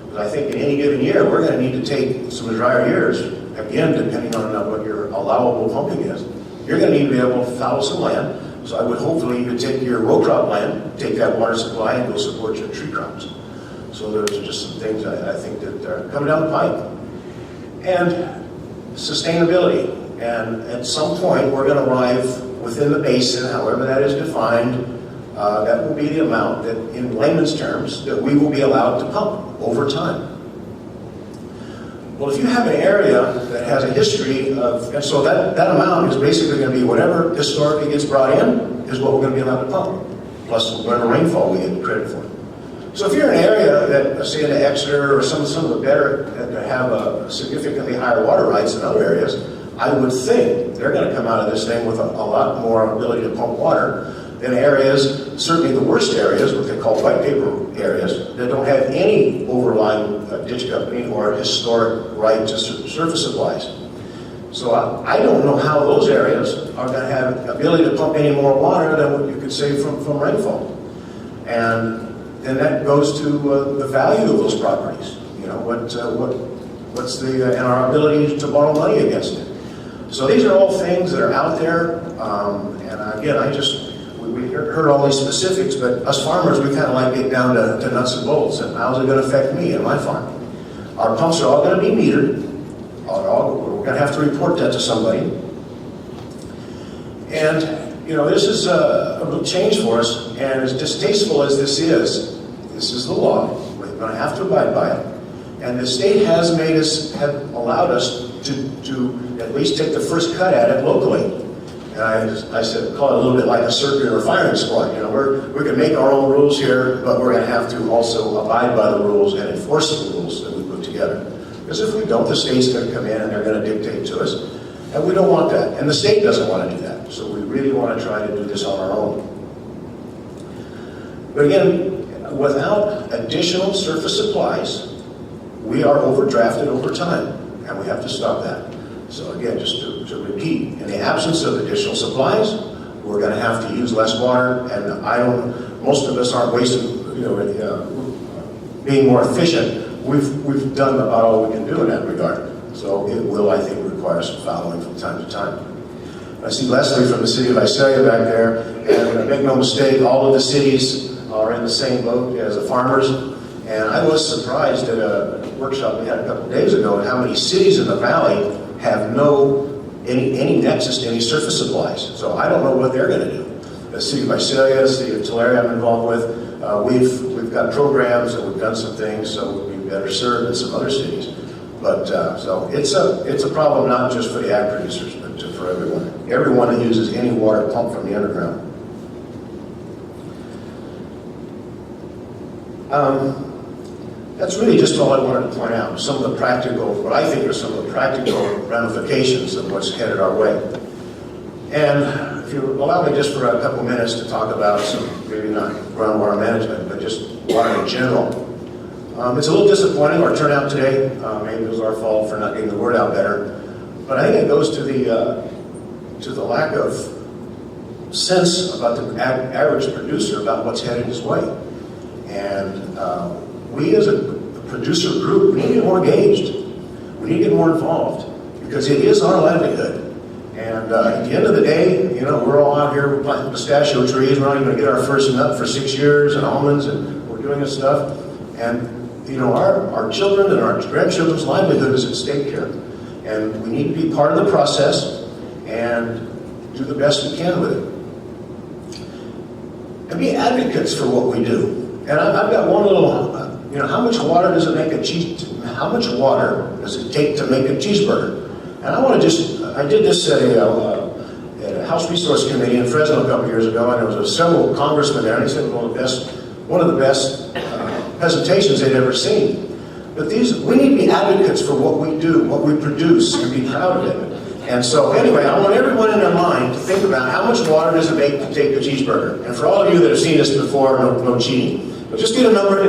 Because I think in any given year, we're going to need to take some of the drier years, again, depending on what your allowable pumping is, you're going to need to be able to fallow some land. So I would hopefully you could take your row crop land, take that water supply, and go support your tree crops. So there's just some things I think that are coming down the pipe. And sustainability. And at some point, we're going to arrive within the basin, however that is defined, that will be the amount that, in layman's terms, that we will be allowed to pump over time. Well, if you have an area that has a history of, and so that amount is basically going to be whatever historically gets brought in is what we're going to be allowed to pump, plus whatever rainfall we get credit for. So if you're in an area that, say in Exeter or some of the better, that have a significantly higher water rights than other areas, I would think they're going to come out of this thing with a lot more ability to pump water than areas, certainly the worst areas, what they call white paper areas, that don't have any overlying ditch company or historic right to surface supplies. So I don't know how those areas are going to have ability to pump any more water than what you could say from rainfall. And then that goes to the value of those properties. You know, what's the, and our ability to borrow money against it. So these are all things that are out there, and again, we heard all these specifics, but us farmers, we kind of like get down to nuts and bolts, and how's it going to affect me and my farm? Our pumps are all going to be metered. We're going to have to report that to somebody. And, you know, this is a real change for us, and as distasteful as this is the law. We're going to have to abide by it. And the state have allowed us to at least take the first cut at it locally. And I said, call it a little bit like a circular firing squad. You know, we can make our own rules here, but we're going to have to also abide by the rules and enforce the rules that we put together. Because if we don't, the state's going to come in and they're going to dictate to us. And we don't want that. And the state doesn't want to do that. So we really want to try to do this on our own. But again, without additional surface supplies, we are overdrafted over time, and we have to stop that. So again, just to repeat, in the absence of additional supplies, we're going to have to use less water, and most of us aren't wasting, being more efficient. We've done about all we can do in that regard. So it will, I think, require some following from time to time. I see Leslie from the city of Visalia back there, and make no mistake, all of the cities are in the same boat as the farmers. And I was surprised at a workshop we had a couple of days ago at how many cities in the valley have any nexus to any surface supplies. So I don't know what they're going to do. The city of Visalia, the city of Tulare I'm involved with, we've got programs and we've done some things so we'll be better served than some other cities. But so it's a problem not just for the ag producers, but for everyone. Everyone that uses any water pumped from the underground. That's really just all I wanted to point out. Some of the practical, what I think are some of the practical ramifications of what's headed our way. And if you allow me just for a couple minutes to talk about some, maybe not groundwater management, but just water in general. It's a little disappointing, our turnout today. Maybe it was our fault for not getting the word out better. But I think it goes to the lack of sense about the average producer about what's headed his way. And we as a producer group, we need to get more engaged. We need to get more involved because it is our livelihood. And at the end of the day, you know, we're all out here planting pistachio trees. We're not even going to get our first nut for 6 years and almonds, and we're doing this stuff. And, you know, our children and our grandchildren's livelihood is at stake here. And we need to be part of the process and do the best we can with it. And be advocates for what we do. And I've got one little, how much water does it make how much water does it take to make a cheeseburger? And I did this at a House Resource Committee in Fresno a couple years ago, and there was several congressmen there, and he said one of the best presentations they'd ever seen. But we need to be advocates for what we do, what we produce, and be proud of it. And so anyway, I want everyone in their mind to think about how much water does it make to take a cheeseburger. And for all of you that have seen this before, no cheating. But just get a number in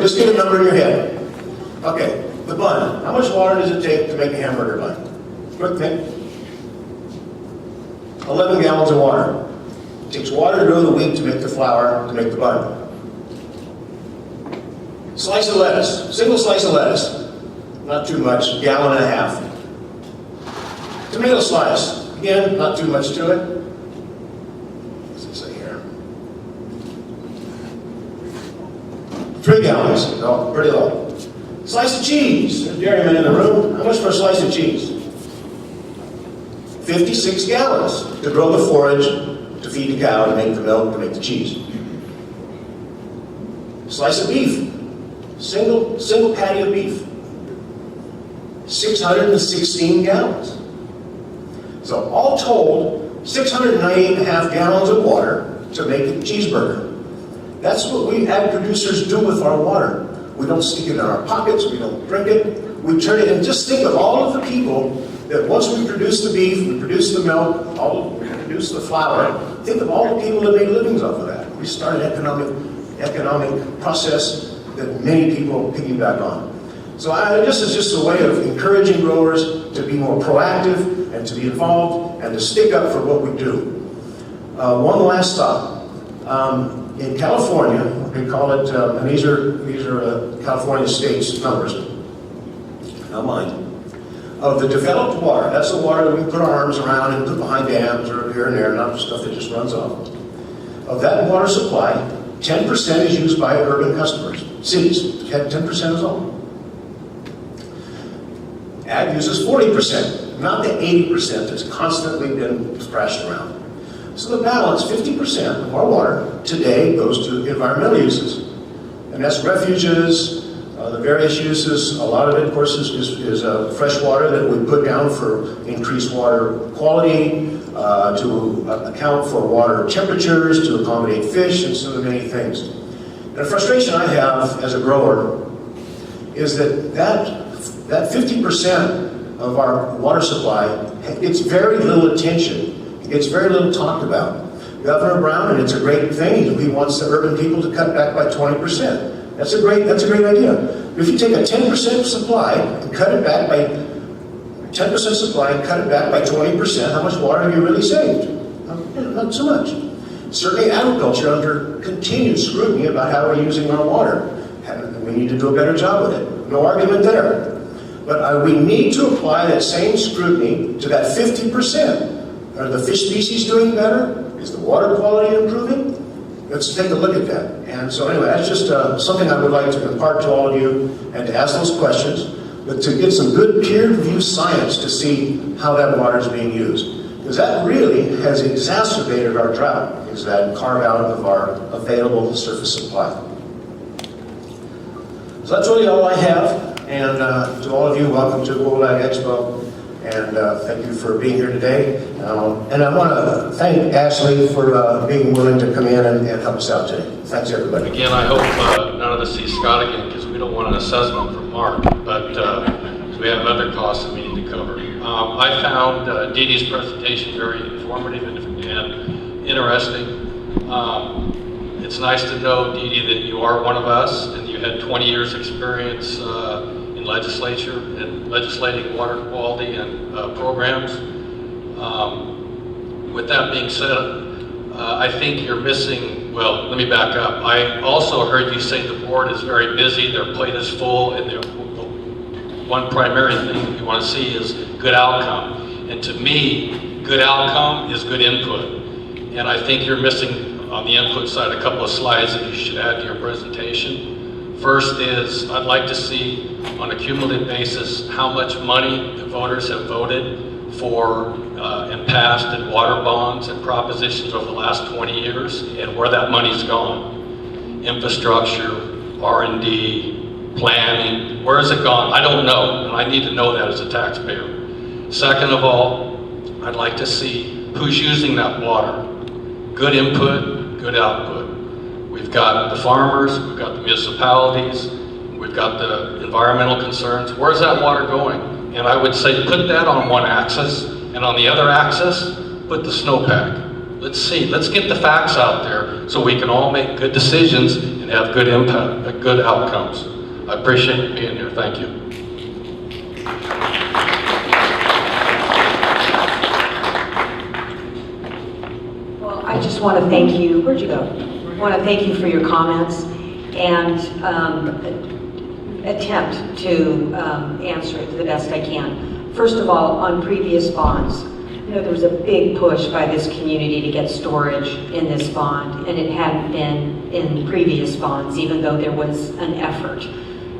your head. Okay, the bun. How much water does it take to make a hamburger bun? Quick thing. 11 gallons of water. It takes water to grow the wheat to make the flour to make the bun. Slice of lettuce. Single slice of lettuce. Not too much. Gallon and a half. Tomato slice. Again, not too much to it. What's it say here? 3 gallons. Oh, pretty low. Slice of cheese. There's dairymen in the room. How much for a slice of cheese? 56 gallons to grow the forage, to feed the cow, to make the milk, to make the cheese. Slice of beef. Single patty of beef. 616 gallons. So all told, 698.5 gallons of water to make a cheeseburger. That's what we ag producers do with our water. We don't stick it in our pockets, we don't drink it, we turn it, and just think of all of the people that once we produce the beef, we produce the milk, we produce the flour, think of all the people that make livings off of that. We start an economic process that many people piggyback on. So this is just a way of encouraging growers to be more proactive and to be involved and to stick up for what we do. One last thought. In California, we call it, and these are California state's numbers. now mind, of the developed water, that's the water that we put our arms around and put behind dams or here and there, not stuff that just runs off. Of that water supply, 10% is used by urban customers, cities, 10% is all. Ag uses 40%, not the 80% that's constantly been thrashed around. So the balance, 50% of our water today goes to environmental uses. And that's refuges, the various uses. A lot of it, of course, is fresh water that we put down for increased water quality, to account for water temperatures, to accommodate fish, and so many things. And a frustration I have as a grower is that 50% of our water supply gets very little attention. It gets very little talked about. Governor Brown, and it's a great thing, he wants the urban people to cut back by 20%. That's a great idea. If you take a 10% supply and cut it back by 10% supply and cut it back by 20%, how much water have you really saved? Not so much. Certainly agriculture under continued scrutiny about how we're using our water. We need to do a better job with it. No argument there. But we need to apply that same scrutiny to that 50%. Are the fish species doing better? Is the water quality improving? Let's take a look at that. And so anyway, that's just something I would like to impart to all of you and to ask those questions, but to get some good peer-reviewed science to see how that water is being used. Because that really has exacerbated our drought, is that carve out of our available surface supply. So that's really all I have. And to all of you, welcome to World Ag Expo. And thank you for being here today. And I want to thank Ashley for being willing to come in and help us out today. Thanks, everybody. Again, I hope none of us see Scott again, because we don't want an assessment from Mark, but we have other costs that we need to cover. I found Dee Dee's presentation very informative and interesting. It's nice to know, Dee Dee, that you are one of us, and you had 20 years experience in legislature and legislating water quality and programs. With that being said, I think you're missing, well, let me back up. I also heard you say the board is very busy, their plate is full, and one primary thing you want to see is good outcome. And to me, good outcome is good input. And I think you're missing on the input side a couple of slides that you should add to your presentation. First is, I'd like to see on a cumulative basis how much money the voters have voted for and passed in water bonds and propositions over the last 20 years and where that money's gone. Infrastructure, R&D, planning, where has it gone? I don't know, and I need to know that as a taxpayer. Second of all, I'd like to see who's using that water. Good input, good output. We've got the farmers, we've got the municipalities, we've got the environmental concerns. Where's that water going? And I would say put that on one axis, and on the other axis, put the snowpack. Let's see, let's get the facts out there so we can all make good decisions and have good impact, good outcomes. I appreciate you being here, thank you. I just want to thank you. Where'd you go? I want to thank you for your comments and attempt to answer it to the best I can. First of all, on previous bonds, there was a big push by this community to get storage in this bond, and it hadn't been in previous bonds, even though there was an effort.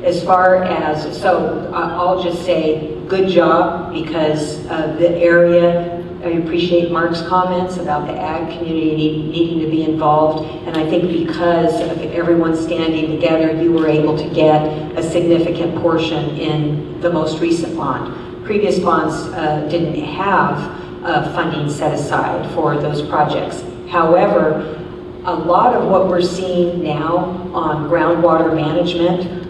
As far as, so I'll just say good job, because the area, I appreciate Mark's comments about the ag community needing to be involved, and I think because of everyone standing together, you were able to get a significant portion in the most recent bond. Previous bonds didn't have funding set aside for those projects. However, a lot of what we're seeing now on groundwater management,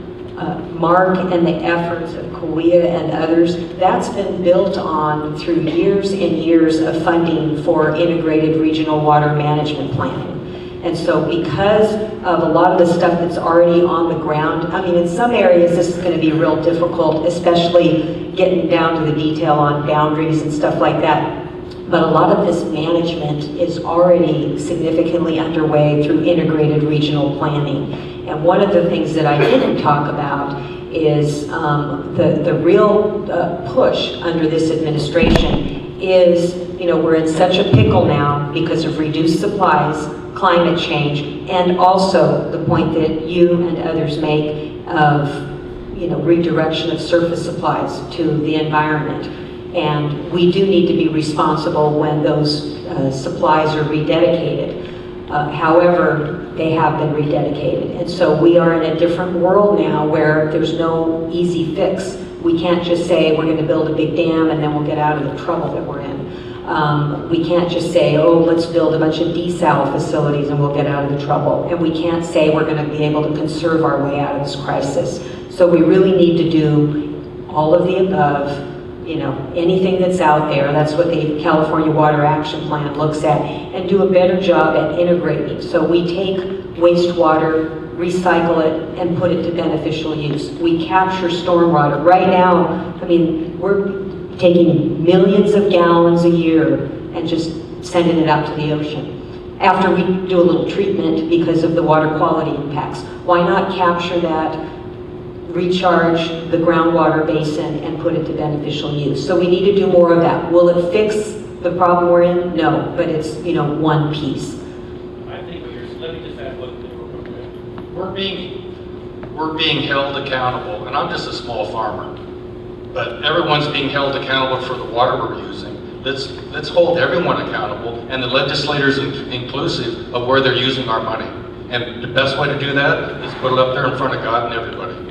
Mark and the efforts of Kauia and others, that's been built on through years and years of funding for integrated regional water management planning. And so because of a lot of the stuff that's already on the ground, I mean, in some areas this is going to be real difficult, especially getting down to the detail on boundaries and stuff like that. But a lot of this management is already significantly underway through integrated regional planning. And one of the things that I didn't talk about is the real push under this administration is, we're in such a pickle now because of reduced supplies, climate change, and also the point that you and others make of, redirection of surface supplies to the environment. And we do need to be responsible when those supplies are rededicated. However, they have been rededicated. And so we are in a different world now where there's no easy fix. We can't just say we're going to build a big dam and then we'll get out of the trouble that we're in. We can't just say, oh, let's build a bunch of desal facilities and we'll get out of the trouble. And we can't say we're going to be able to conserve our way out of this crisis. So we really need to do all of the above. Anything that's out there, that's what the California Water Action Plan looks at, and do a better job at integrating. So we take wastewater, recycle it, and put it to beneficial use. We capture stormwater. Right now, we're taking millions of gallons a year and just sending it out to the ocean. After we do a little treatment because of the water quality impacts. Why not capture that, recharge the groundwater basin, and put it to beneficial use? So we need to do more of that. Will it fix the problem we're in? No, but it's, one piece. I think let me just add one thing. We're being held accountable, and I'm just a small farmer, but everyone's being held accountable for the water we're using. Let's hold everyone accountable, and the legislators inclusive of where they're using our money. And the best way to do that is put it up there in front of God and everybody.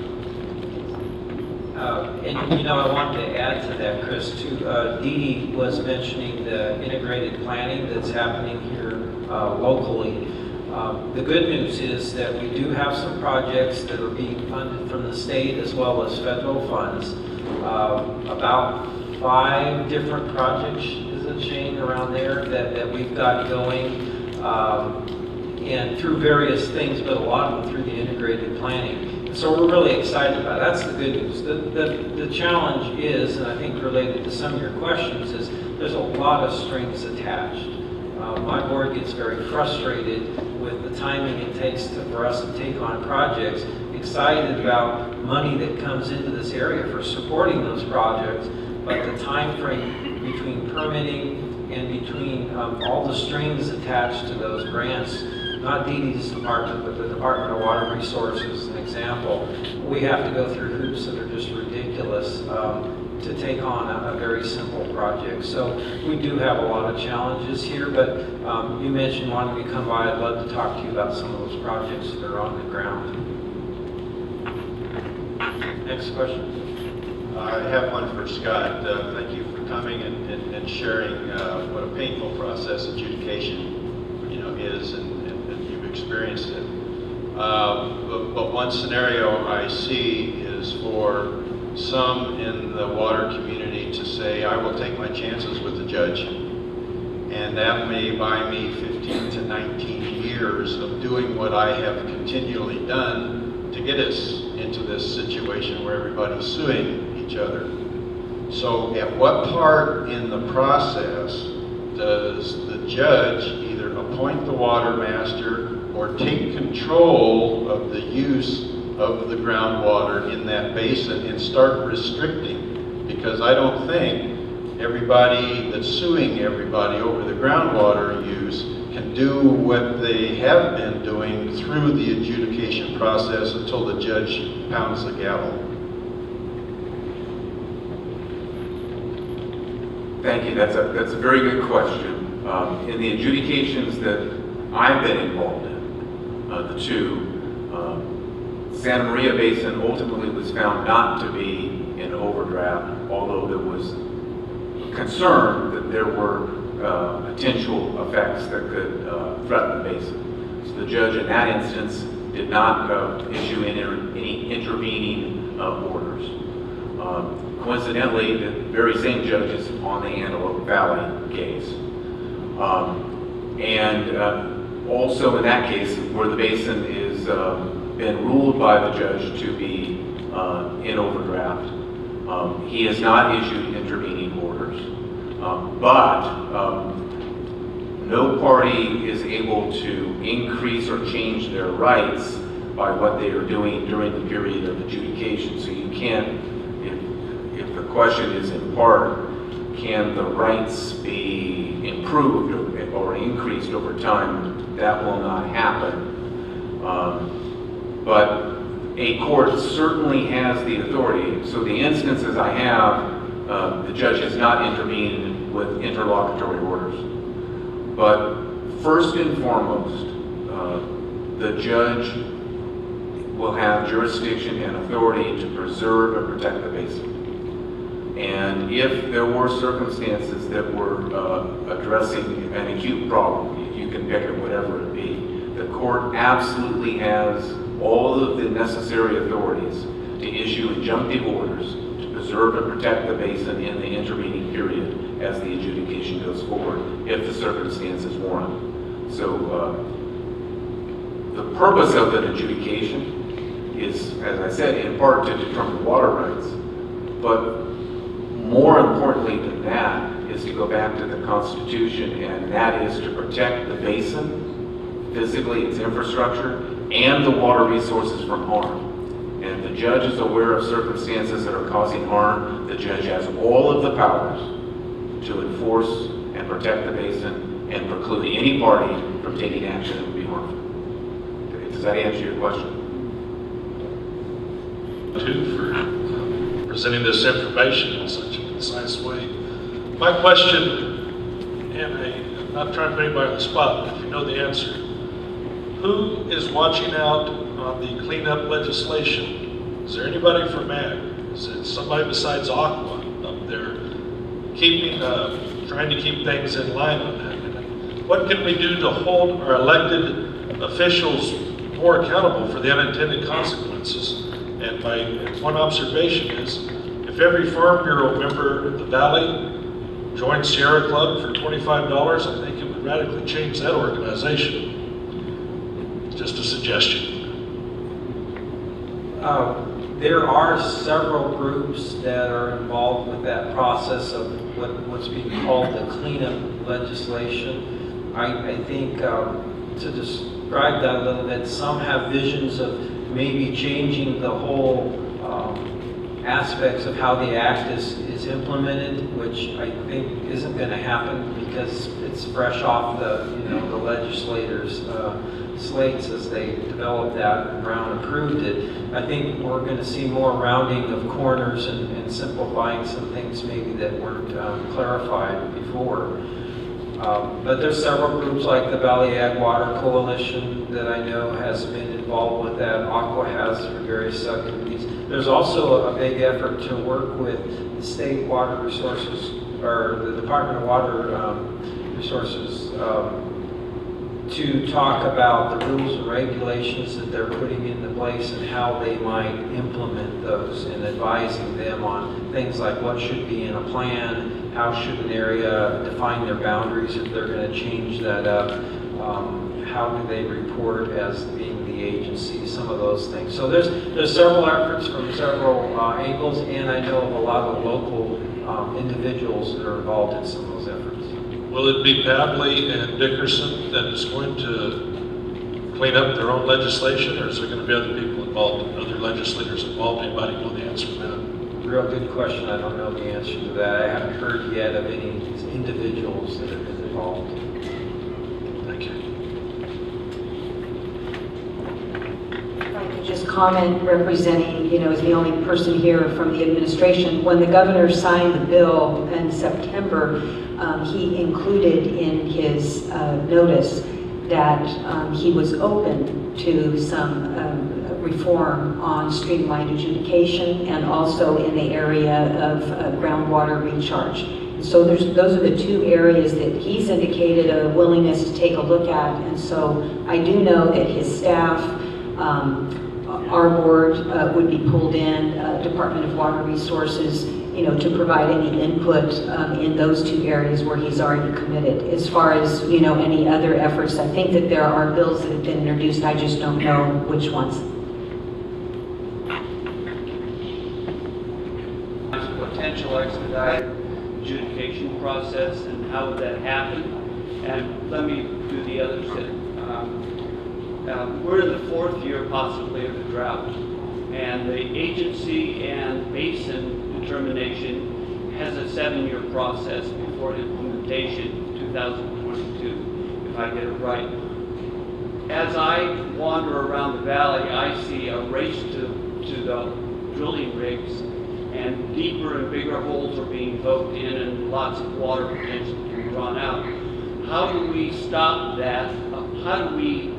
And I wanted to add to that, Chris, too. Dee Dee was mentioning the integrated planning that's happening here locally. The good news is that we do have some projects that are being funded from the state as well as federal funds. About 5 different projects, is it, Shane, around there that we've got going, and through various things, but a lot of them through the integrated planning. So we're really excited about it. That's the good news. The challenge is, and I think related to some of your questions, is there's a lot of strings attached. My board gets very frustrated with the timing it takes for us to take on projects, excited about money that comes into this area for supporting those projects, but the time frame between permitting and between all the strings attached to those grants, not Dee Dee's department, but the Department of Water Resources, an example, we have to go through hoops that are just ridiculous to take on a very simple project. So we do have a lot of challenges here, but you mentioned wanting to come by. I'd love to talk to you about some of those projects that are on the ground. Next question. I have one for Scott. Thank you for coming and sharing what a painful process adjudication is, and you've experienced it. But one scenario I see is for some in the water community to say, I will take my chances with the judge. And that may buy me 15 to 19 years of doing what I have continually done to get us into this situation where everybody's suing each other. So at what part in the process does the judge either appoint the water master or take control of the use of the groundwater in that basin and start restricting? Because I don't think everybody that's suing everybody over the groundwater use can do what they have been doing through the adjudication process until the judge pounds the gavel. Thank you. That's a very good question. In the adjudications that I've been involved in, the two, Santa Maria Basin ultimately was found not to be in overdraft, although there was concern that there were potential effects that could threaten the basin. So the judge in that instance did not issue any intervening orders. Coincidentally, the very same judge is on the Antelope Valley case. Also in that case, where the basin is been ruled by the judge to be in overdraft, he has not issued intervening orders. But no party is able to increase or change their rights by what they are doing during the period of adjudication. So you can't, if the question is in part, can the rights be improved or increased over time, that will not happen. But a court certainly has the authority. So the instances I have, the judge has not intervened with interlocutory orders. But first and foremost, the judge will have jurisdiction and authority to preserve and protect the basin. And if there were circumstances that were addressing an acute problem, you can pick it, whatever it be, the court absolutely has all of the necessary authorities to issue injunctive orders to preserve and protect the basin in the intervening period as the adjudication goes forward, if the circumstances warrant. So the purpose of an adjudication is, as I said, in part to determine water rights, but more importantly than that is to go back to the Constitution, and that is to protect the basin, physically, its infrastructure, and the water resources from harm. And if the judge is aware of circumstances that are causing harm, the judge has all of the powers to enforce and protect the basin and preclude any party from taking action that would be harmful. Does that answer your question? For presenting this information in such a concise way. My question, and I'm not trying to put anybody on the spot, but if you know the answer, who is watching out on the cleanup legislation? Is there anybody from AG? Is it somebody besides Aqua up there keeping, trying to keep things in line on that? What can we do to hold our elected officials more accountable for the unintended consequences? And my one observation is, if every Farm Bureau member in the Valley joined Sierra Club for $25, I think it would radically change that organization. Just a suggestion. There are several groups that are involved with that process of what's being called the cleanup legislation. I think to describe that a little bit, some have visions of maybe changing the whole aspects of how the act is implemented, which I think isn't going to happen because it's fresh off the the legislators' slates as they developed that and Brown approved it. I think we're going to see more rounding of corners and simplifying some things maybe that weren't clarified before. But there's several groups like the Valley Ag Water Coalition that I know has been involved with that. Aqua has for various subcommittees. There's also a big effort to work with the state water resources, or the Department of Water Resources, to talk about the rules and regulations that they're putting into place and how they might implement those, and advising them on things like what should be in a plan, how should an area define their boundaries if they're going to change that up, how do they report as being the agency, some of those things. So there's several efforts from several angles, and I know of a lot of local individuals that are involved in some of those efforts. Will it be Pavley and Dickerson that is going to clean up their own legislation, or is there going to be other people involved, other legislators involved? Anybody know the answer to that? Real good question. I don't know the answer to that. I haven't heard yet of any individuals that have been involved. Thank you. If I could just comment, representing, as the only person here from the administration, when the governor signed the bill in September, he included in his notice that he was open to some reform on streamlined adjudication and also in the area of groundwater recharge. So those are the two areas that he's indicated a willingness to take a look at. And so I do know that his staff, our board would be pulled in, Department of Water Resources, to provide any input in those two areas where he's already committed. As far as, any other efforts, I think that there are bills that have been introduced, I just don't know which ones. Potential expedited adjudication process, and how would that happen? And let me do the other set. We're in the fourth year possibly of the drought, and the agency and basin determination has a 7-year process before implementation, 2022, if I get it right. As I wander around the valley, I see a race to the drilling rigs, and deeper and bigger holes are being poked in, and lots of water potential can be drawn out. How do we stop that? How do we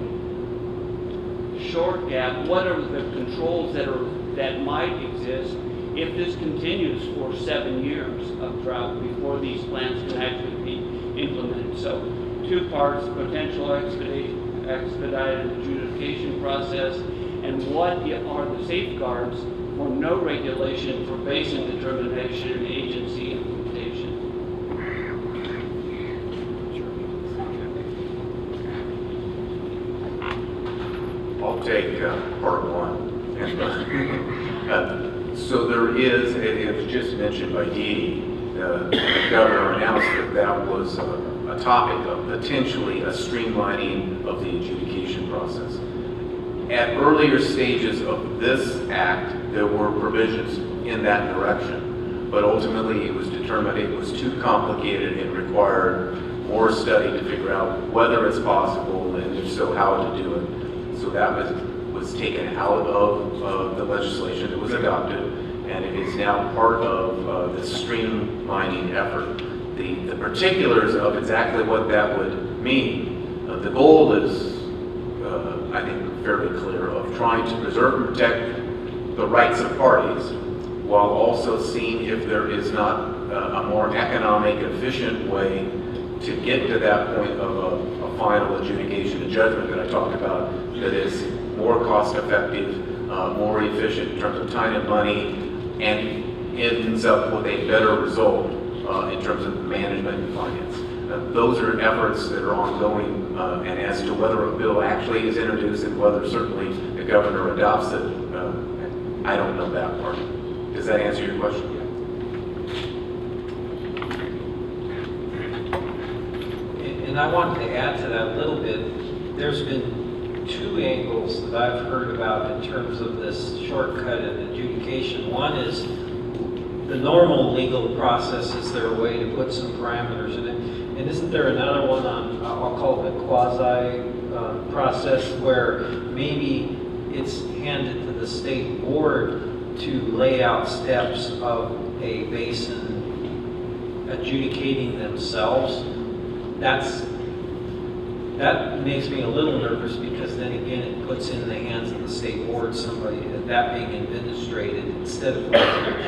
short gap? What are the controls that might exist if this continues for 7 years of drought before these plants can actually be implemented? So, 2 parts: potential expedited adjudication process, and what are the safeguards for no regulation for basin determination and agency implementation? I'll take part one. So there is, it was just mentioned by Dee, the governor announced that was a topic of potentially a streamlining of the adjudication process. At earlier stages of this act, there were provisions in that direction, but ultimately it was determined it was too complicated and required more study to figure out whether it's possible, and if so, how to do it. So that was taken out of the legislation that was adopted, and it is now part of the streamlining effort. The particulars of exactly what that would mean, the goal is, I think, fairly clear, of trying to preserve and protect the rights of parties, while also seeing if there is not a more economic, efficient way to get to that point of a final adjudication and judgment that I talked about, that is more cost-effective, more efficient in terms of time and money, and ends up with a better result in terms of management and finance. Those are efforts that are ongoing, and as to whether a bill actually is introduced and whether certainly the governor adopts it, I don't know that part. Does that answer your question? And I wanted to add to that a little bit. There's been 2 angles that I've heard about in terms of this shortcut in adjudication. One is the normal legal process. Is there a way to put some parameters in it? And isn't there another one on, I'll call it a quasi process, where maybe it's handed to the state board to lay out steps of a basin adjudicating themselves? That makes me a little nervous, because then again it puts in the hands of the state board somebody that being administrated instead of a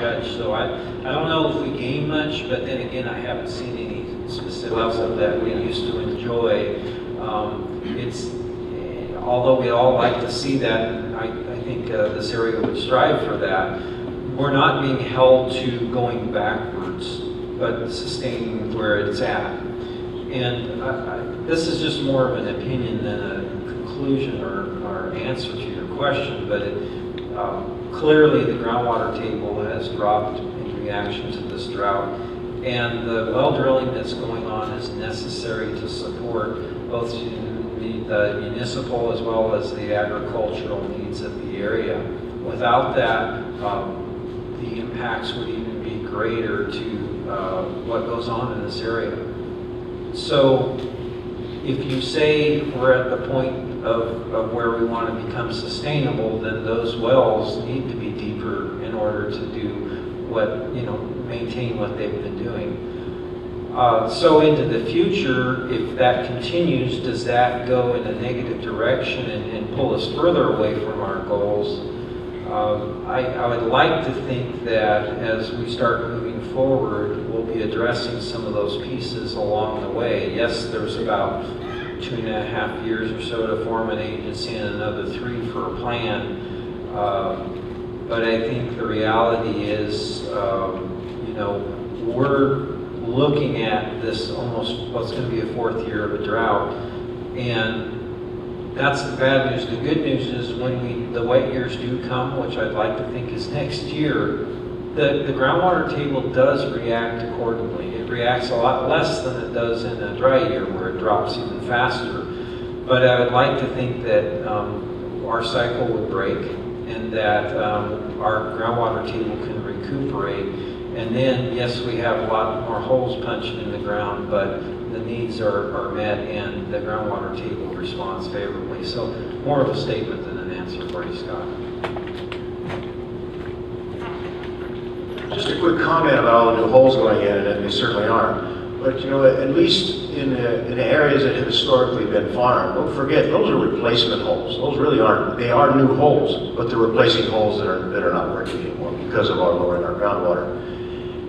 judge. So I don't know if we gain much, but then again I haven't seen any specifics of that we used to enjoy. Although we all like to see that, and I think this area would strive for that, we're not being held to going backwards, but sustaining where it's at. And this is just more of an opinion than a conclusion or answer to your question, but clearly the groundwater table has dropped in reaction to this drought, and the well drilling that's going on is necessary to support both the municipal as well as the agricultural needs of the area. Without that, the impacts would even be greater to what goes on in this area. So if you say we're at the point of where we want to become sustainable, then those wells need to be deeper in order to do what, maintain what they've been doing. So into the future, if that continues, does that go in a negative direction and pull us further away from our goals? I would like to think that as we start moving forward, we'll be addressing some of those pieces along the way. Yes, there's about 2.5 years or so to form an agency and another 3 for a plan. But I think the reality is, we're looking at this almost what's going to be a 4th year of a drought, and that's the bad news. The good news is when the wet years do come, which I'd like to think is next year, the groundwater table does react accordingly. It reacts a lot less than it does in a dry year where it drops even faster. but I would like to think that our cycle would break and that our groundwater table can recuperate. And then, yes, we have a lot more holes punched in the ground, but the needs are met and the groundwater table responds favorably. So more of a statement than an answer for you, Scott. Just a quick comment about all the new holes going in, and they certainly are. But you know, at least in the areas that have historically been farmed, don't forget, those are replacement holes. Those really aren't, they are new holes, but they're replacing holes that are not working anymore because of our lowering our groundwater.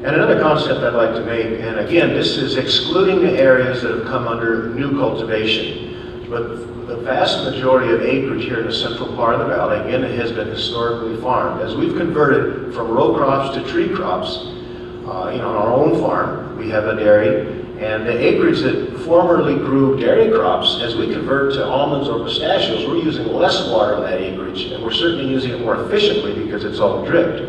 And another concept I'd like to make, and again, this is excluding the areas that have come under new cultivation, but the vast majority of acreage here in the central part of the valley, again, it has been historically farmed. As we've converted from row crops to tree crops, on our own farm, we have a dairy, and the acreage that formerly grew dairy crops, as we convert to almonds or pistachios, we're using less water on that acreage, and we're certainly using it more efficiently because it's all dripped.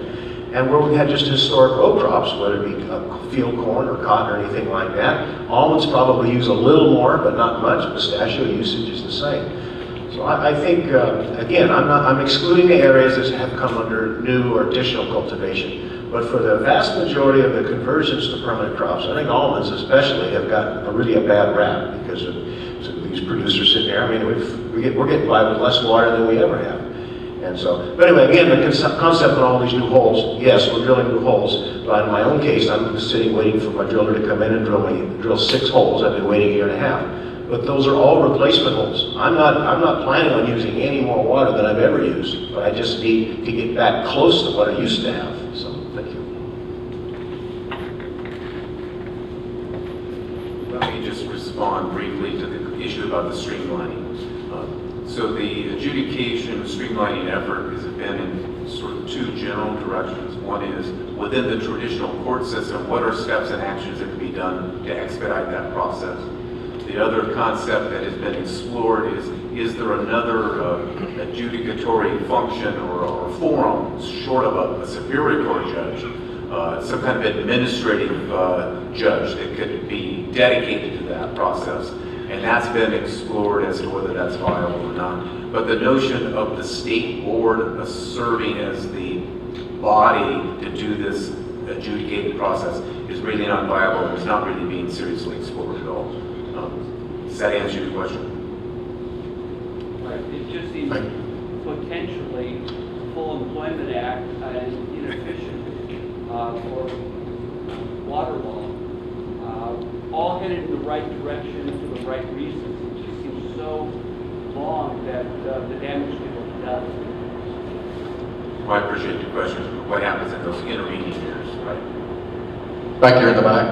And where we had just historic row crops, whether it be field corn or cotton or anything like that, almonds probably use a little more, but not much. Pistachio usage is the same. So I think, again, I'm excluding the areas that have come under new or additional cultivation. But for the vast majority of the conversions to permanent crops, I think almonds especially have got really a bad rap because of these producers sitting there. I mean, we're getting by with less water than we ever have. And so, but anyway, again, the concept of all these new holes, yes, we're drilling new holes, but in my own case, I'm sitting waiting for my driller to come in and drill 6 holes. I've been waiting a year and a half. But those are all replacement holes. I'm not planning on using any more water than I've ever used, but I just need to get back close to what I used to have. So, thank you. Let me just respond briefly to the issue about the streamlining. So the adjudication streamlining effort has been in sort of 2 general directions. One is within the traditional court system, what are steps and actions that can be done to expedite that process? The other concept that has been explored is there another adjudicatory function or forum short of a superior court judge, some kind of administrative judge that could be dedicated to that process? And that's been explored as to whether that's viable or not. But the notion of the state board serving as the body to do this adjudicated process is really not viable, and it's not really being seriously explored at all. Does that answer your question? Right. It just seems potentially Full Employment Act and inefficient for water law. All headed in the right direction for the right reasons. It just seems so long that the damage can be done. Well, I appreciate your question. What happens in those intervening years, right? Back here in the back.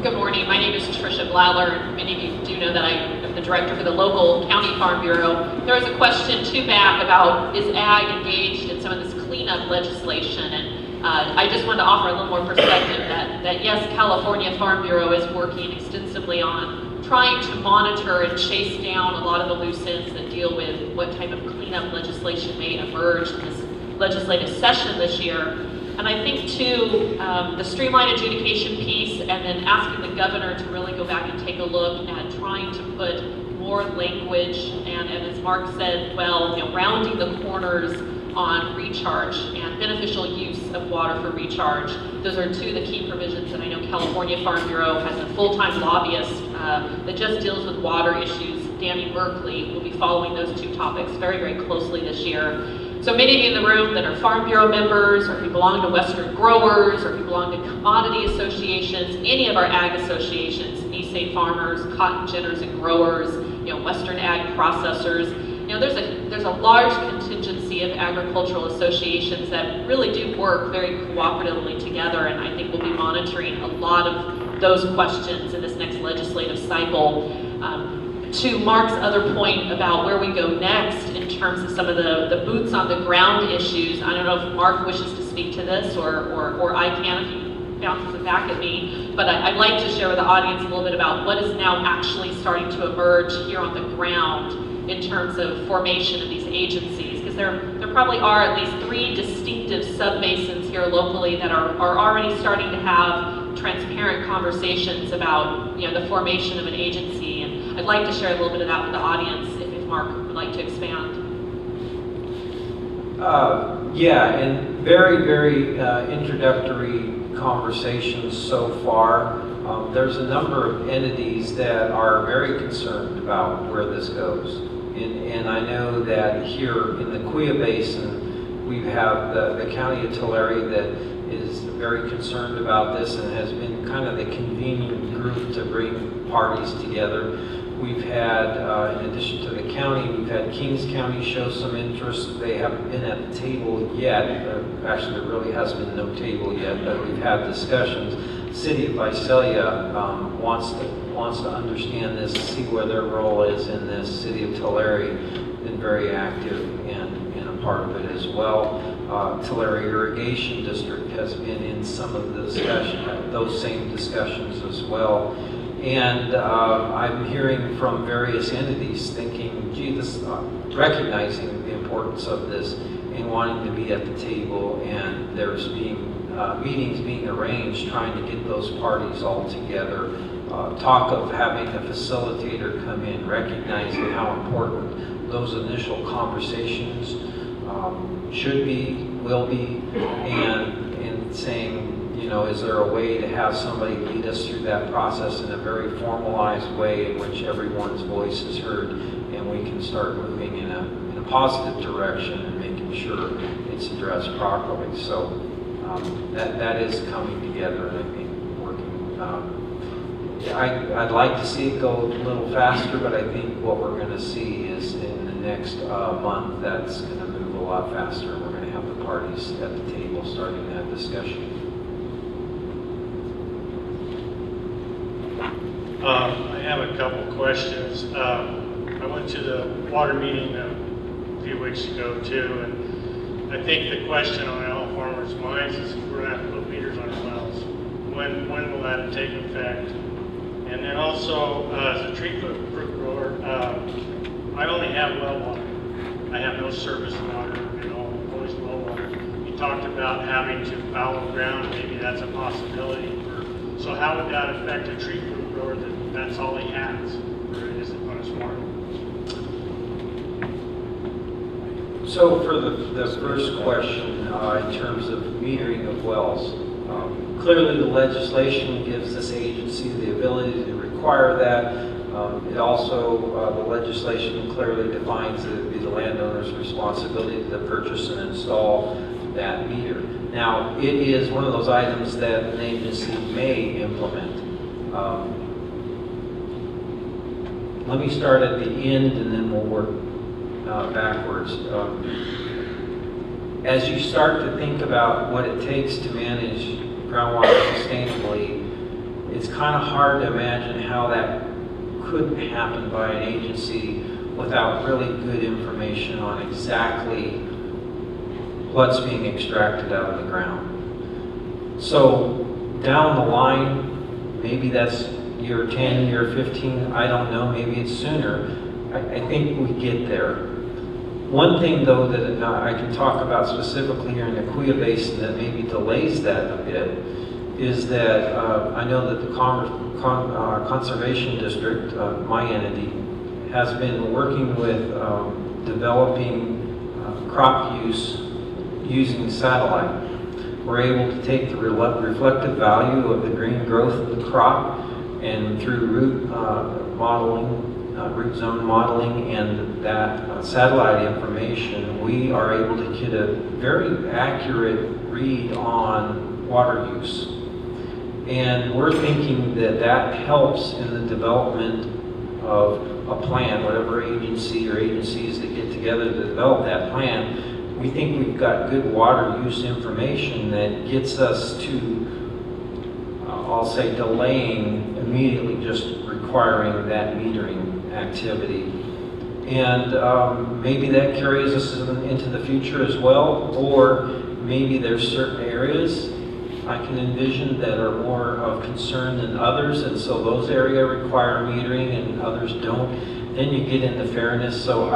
Good morning. My name is Tricia Blaller. Many of you do know that I am the director for the local county farm bureau. There was a question back about is ag engaged in some of this cleanup legislation, and I just wanted to offer a little more perspective that yes, California Farm Bureau is working extensively on trying to monitor and chase down a lot of the loose ends that deal with what type of cleanup legislation may emerge in this legislative session this year. And I think too, the streamlined adjudication piece and then asking the governor to really go back and take a look at trying to put more language and as Mark said, well, rounding the corners on recharge and beneficial use of water for recharge. Those are 2 of the key provisions that I know California Farm Bureau has a full-time lobbyist that just deals with water issues. Danny Berkeley will be following those 2 topics very, very closely this year. So many of you in the room that are Farm Bureau members, or who belong to Western Growers, or who belong to commodity associations, any of our ag associations, Nisei Farmers, Cotton Ginners and Growers, Western Ag Processors, there's a large contingency of agricultural associations that really do work very cooperatively together, and I think we'll be monitoring a lot of those questions in this next legislative cycle. To Mark's other point about where we go next in terms of some of the boots on the ground issues, I don't know if Mark wishes to speak to this or I can if he bounces it back at me, but I'd like to share with the audience a little bit about what is now actually starting to emerge here on the ground in terms of formation of these agencies, because there probably are at least 3 distinctive subbasins here locally that are already starting to have transparent conversations about the formation of an agency. And I'd like to share a little bit of that with the audience if Mark would like to expand. Yeah, and very, very introductory conversations so far. There's a number of entities that are very concerned about where this goes. And I know that here in the Kuya Basin, we have the County of Tulare that is very concerned about this and has been kind of the convening group to bring parties together. We've had, in addition to the county, we've had Kings County show some interest. They haven't been at the table yet. Actually, there really has been no table yet, but we've had discussions. City of Visalia wants to understand this, see where their role is in this. City of Tulare been very active and a part of it as well. Tulare Irrigation District has been in some of the discussion, those same discussions as well. And I'm hearing from various entities thinking, gee, recognizing the importance of this and wanting to be at the table, and there's meetings being arranged trying to get those parties all together. Talk of having a facilitator come in, recognizing how important those initial conversations should be, will be, and saying, you know, is there a way to have somebody lead us through that process in a very formalized way in which everyone's voice is heard and we can start moving in a positive direction and making sure it's addressed properly. So that is coming together and I think working. I'd like to see it go a little faster, but I think what we're going to see is in the next month that's going to move a lot faster. We're going to have the parties at the table starting that discussion. I have a couple questions. I went to the water meeting a few weeks ago too, and I think the question on all farmers' minds is we're going to have to put meters on our wells. When will that take effect? And then also, as a tree fruit grower, I only have well water. I have no surface water, always well water. You talked about having to fallow ground, maybe that's a possibility. So how would that affect a tree fruit grower that's all he has, or is it on his farm? So for the first question, in terms of metering of wells, clearly the legislation gives this agency the ability to require that. It also, the legislation clearly defines that it would be the landowner's responsibility to purchase and install that meter. Now, it is one of those items that an agency may implement. Let me start at the end and then we'll work backwards. As you start to think about what it takes to manage groundwater sustainably, it's kind of hard to imagine how that could happen by an agency without really good information on exactly what's being extracted out of the ground. So down the line, maybe that's year 10, year 15, I don't know, maybe it's sooner. I think we get there. One thing though that I can talk about specifically here in the Kuya Basin that maybe delays that a bit is that I know that the Conservation District, my entity, has been working with developing crop use using satellite. We're able to take the reflective value of the green growth of the crop, and through root modeling, root zone modeling, and that satellite information, we are able to get a very accurate read on water use. And we're thinking that that helps in the development of a plan, whatever agency or agencies that get together to develop that plan. We think we've got good water use information that gets us to, I'll say, delaying immediately just requiring that metering activity. And maybe that carries us into the future as well, or maybe there's certain areas I can envision that are more of concern than others, and so those areas require metering and others don't. Then you get into fairness. So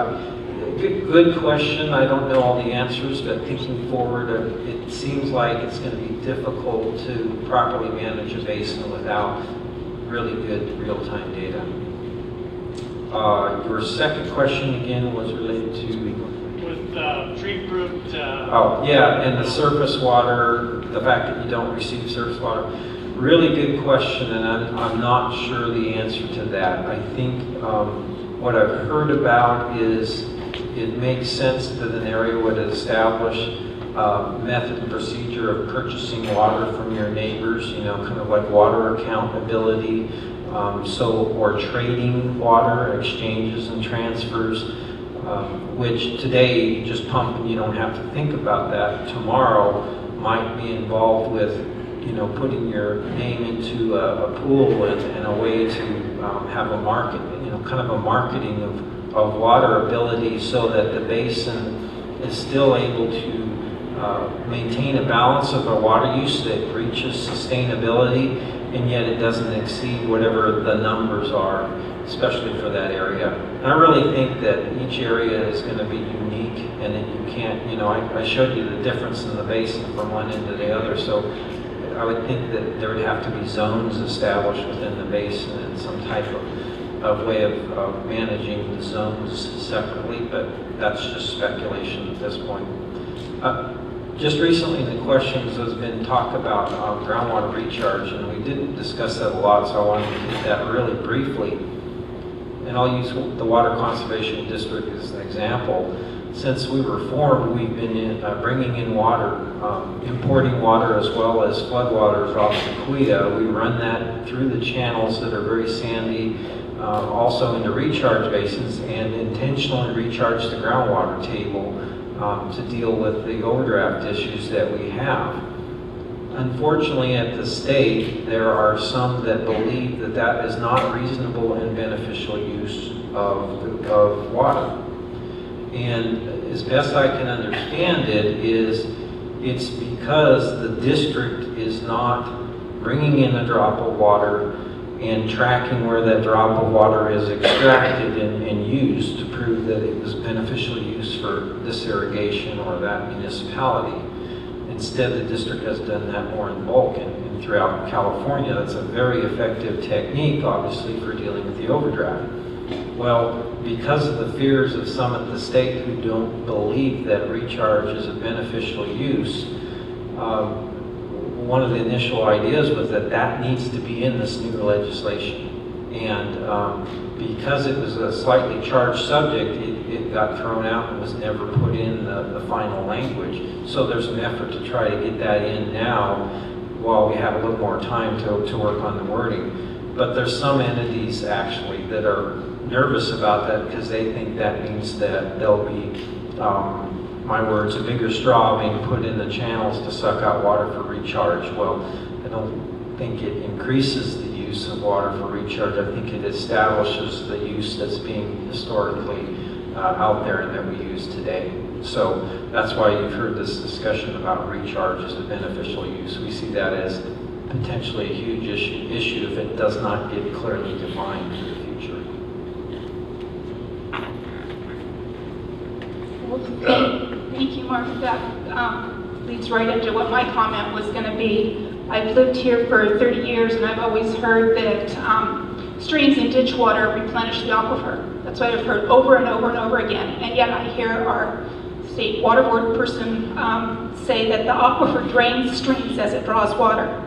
good question. I don't know all the answers, but thinking forward, it seems like it's going to be difficult to properly manage a basin without really good real-time data. Your second question again was related to... With tree-proofed... Oh, yeah, and the surface water, the fact that you don't receive surface water. Really good question, and I'm not sure the answer to that. I think what I've heard about is it makes sense that an area would establish method and procedure of purchasing water from your neighbors, you know, kind of like water accountability, or trading water, exchanges and transfers, which today you just pump and you don't have to think about that. Tomorrow might be involved with, you know, putting your name into a pool and a way to have a market, you know, kind of a marketing of water ability so that the basin is still able to maintain a balance of our water use that reaches sustainability, and yet it doesn't exceed whatever the numbers are, especially for that area. And I really think that each area is going to be unique, and that you can't, you know, I showed you the difference in the basin from one end to the other, so I would think that there would have to be zones established within the basin and some type of way of managing the zones separately, but that's just speculation at this point. Just recently in the questions there's been talk about groundwater recharge, and we didn't discuss that a lot, so I wanted to hit that really briefly. And I'll use the Water Conservation District as an example. Since we were formed, we've been bringing in water, importing water as well as floodwaters off the Quita. We run that through the channels that are very sandy, also into recharge basins, and intentionally recharge the groundwater table to deal with the overdraft issues that we have. Unfortunately, at the state, there are some that believe that that is not reasonable and beneficial use of water. And as best I can understand it, it's because the district is not bringing in a drop of water and tracking where that drop of water is extracted and used to prove that it was beneficial use for this irrigation or that municipality. Instead, the district has done that more in bulk, and throughout California, that's a very effective technique, obviously, for dealing with the overdraft. Well, because of the fears of some at the state who don't believe that recharge is a beneficial use, one of the initial ideas was that that needs to be in this new legislation. And because it was a slightly charged subject, it got thrown out and was never put in the final language. So there's an effort to try to get that in now while we have a little more time to work on the wording. But there's some entities actually that are nervous about that because they think that means that there'll be, my words, a bigger straw being put in the channels to suck out water for recharge. Well, I don't think it increases the use of water for recharge. I think it establishes the use that's being historically out there and that we use today. So that's why you've heard this discussion about recharge as a beneficial use. We see that as potentially a huge issue if it does not get clearly defined in the future. Thank you, Mark. That leads right into what my comment was going to be. I've lived here for 30 years, and I've always heard that streams and ditch water replenish the aquifer. That's what I've heard over and over and over again. And yet I hear our state water board person say that the aquifer drains streams as it draws water.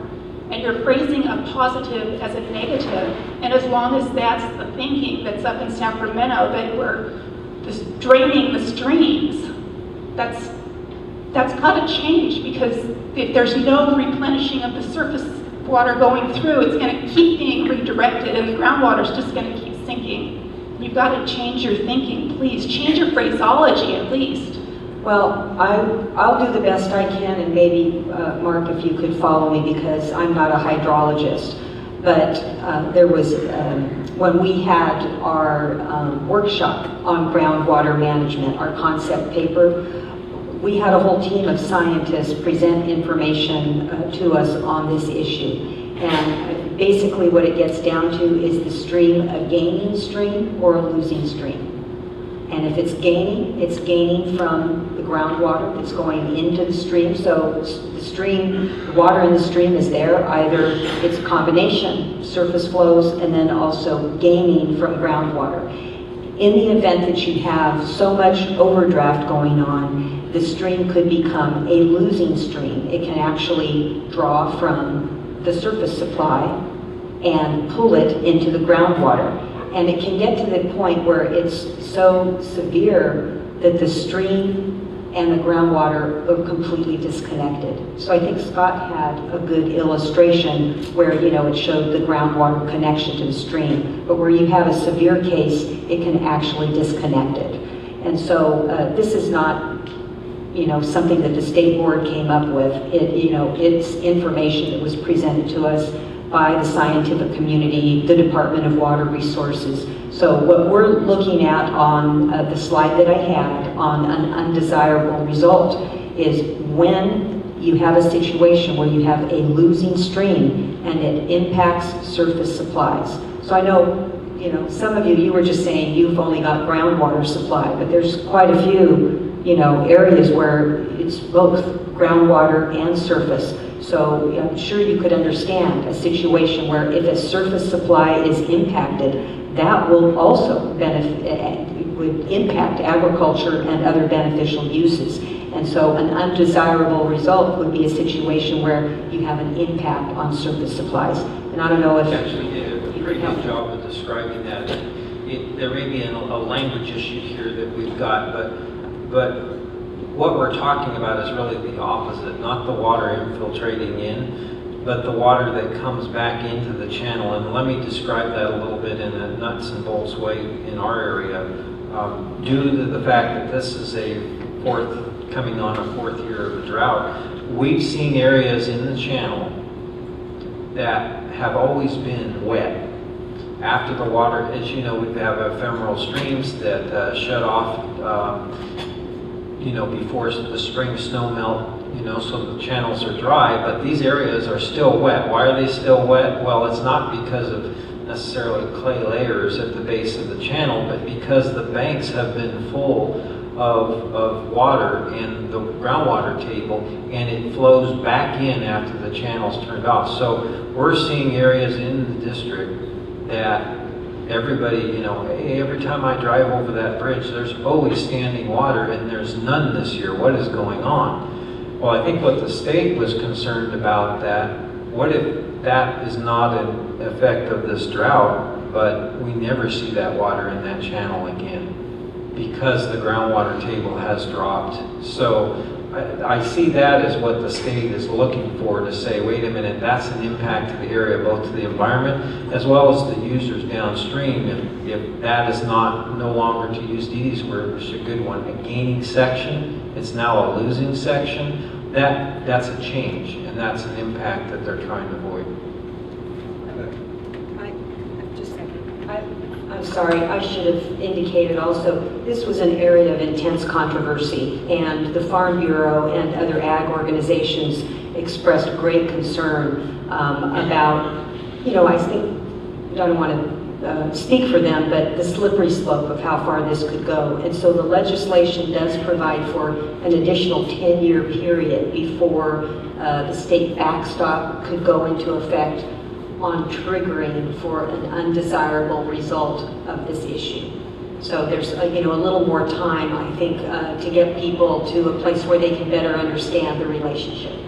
And you're phrasing a positive as a negative. And as long as that's the thinking that's up in Sacramento, that we're just draining the streams, that's got to change, because if there's no replenishing of the surface water going through, it's going to keep being redirected and the groundwater is just going to keep sinking. You've got to change your thinking, please. Change your phraseology at least. Well, I'll do the best I can, and maybe, Mark, if you could follow me, because I'm not a hydrologist. But there was, when we had our workshop on groundwater management, our concept paper, we had a whole team of scientists present information to us on this issue. And basically what it gets down to is the stream a gaining stream or a losing stream. And if it's gaining from the groundwater that's going into the stream. So the water in the stream is there. Either it's a combination, surface flows, and then also gaining from groundwater. In the event that you have so much overdraft going on, the stream could become a losing stream. It can actually draw from the surface supply and pull it into the groundwater. And it can get to the point where it's so severe that the stream and the groundwater are completely disconnected. So I think Scott had a good illustration where, it showed the groundwater connection to the stream. But where you have a severe case, it can actually disconnect it. And so this is not, something that the state board came up with. It's information that was presented to us by the scientific community, the Department of Water Resources. So what we're looking at on the slide that I had on an undesirable result is when you have a situation where you have a losing stream and it impacts surface supplies. So I know, some of you were just saying you've only got groundwater supply, but there's quite a few, areas where it's both groundwater and surface. So I'm sure you could understand a situation where if a surface supply is impacted, that will also would impact agriculture and other beneficial uses. And so an undesirable result would be a situation where you have an impact on surface supplies. And I don't know if... Actually did a pretty good job of describing that. There may be a language issue here that we've got, but what we're talking about is really the opposite, not the water infiltrating in, but the water that comes back into the channel. And let me describe that a little bit in a nuts and bolts way in our area. Due to the fact that this is coming on a fourth year of a drought, we've seen areas in the channel that have always been wet. After the water, as you know, we have ephemeral streams that shut off before the spring snow melt, so the channels are dry, but these areas are still wet. Why are they still wet? Well, it's not because of necessarily clay layers at the base of the channel, but because the banks have been full of water in the groundwater table, and it flows back in after the channel's turned off. So we're seeing areas in the district that everybody, hey, every time I drive over that bridge, there's always standing water, and there's none this year. What is going on? Well, I think what the state was concerned about what if that is not an effect of this drought, but we never see that water in that channel again because the groundwater table has dropped. So I see that as what the state is looking for, to say, wait a minute, that's an impact to the area, both to the environment as well as the users downstream. If that is no longer, to use Dee Dee's word, which is a good one, a gaining section, it's now a losing section, that's a change, and that's an impact that they're trying to avoid. I'm sorry, I should have indicated also, this was an area of intense controversy, and the Farm Bureau and other ag organizations expressed great concern about, I think, I don't want to speak for them, but the slippery slope of how far this could go. And so the legislation does provide for an additional 10-year period before the state backstop could go into effect on triggering for an undesirable result of this issue. So there's a little more time, I think, to get people to a place where they can better understand the relationship.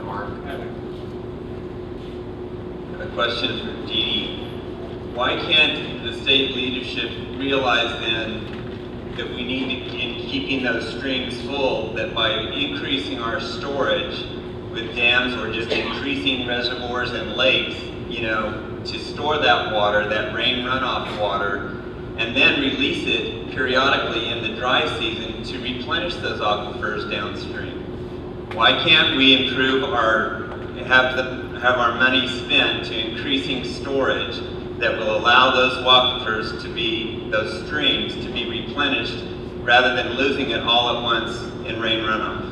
Mark? A question for Dee Dee. Why can't the state leadership realize then that we need to, in keeping those streams full, that by increasing our storage with dams or just increasing reservoirs and lakes, to store that water, that rain runoff water, and then release it periodically in the dry season to replenish those aquifers downstream? Why can't we improve have our money spent to increasing storage that will allow those aquifers those streams to be replenished rather than losing it all at once in rain runoff?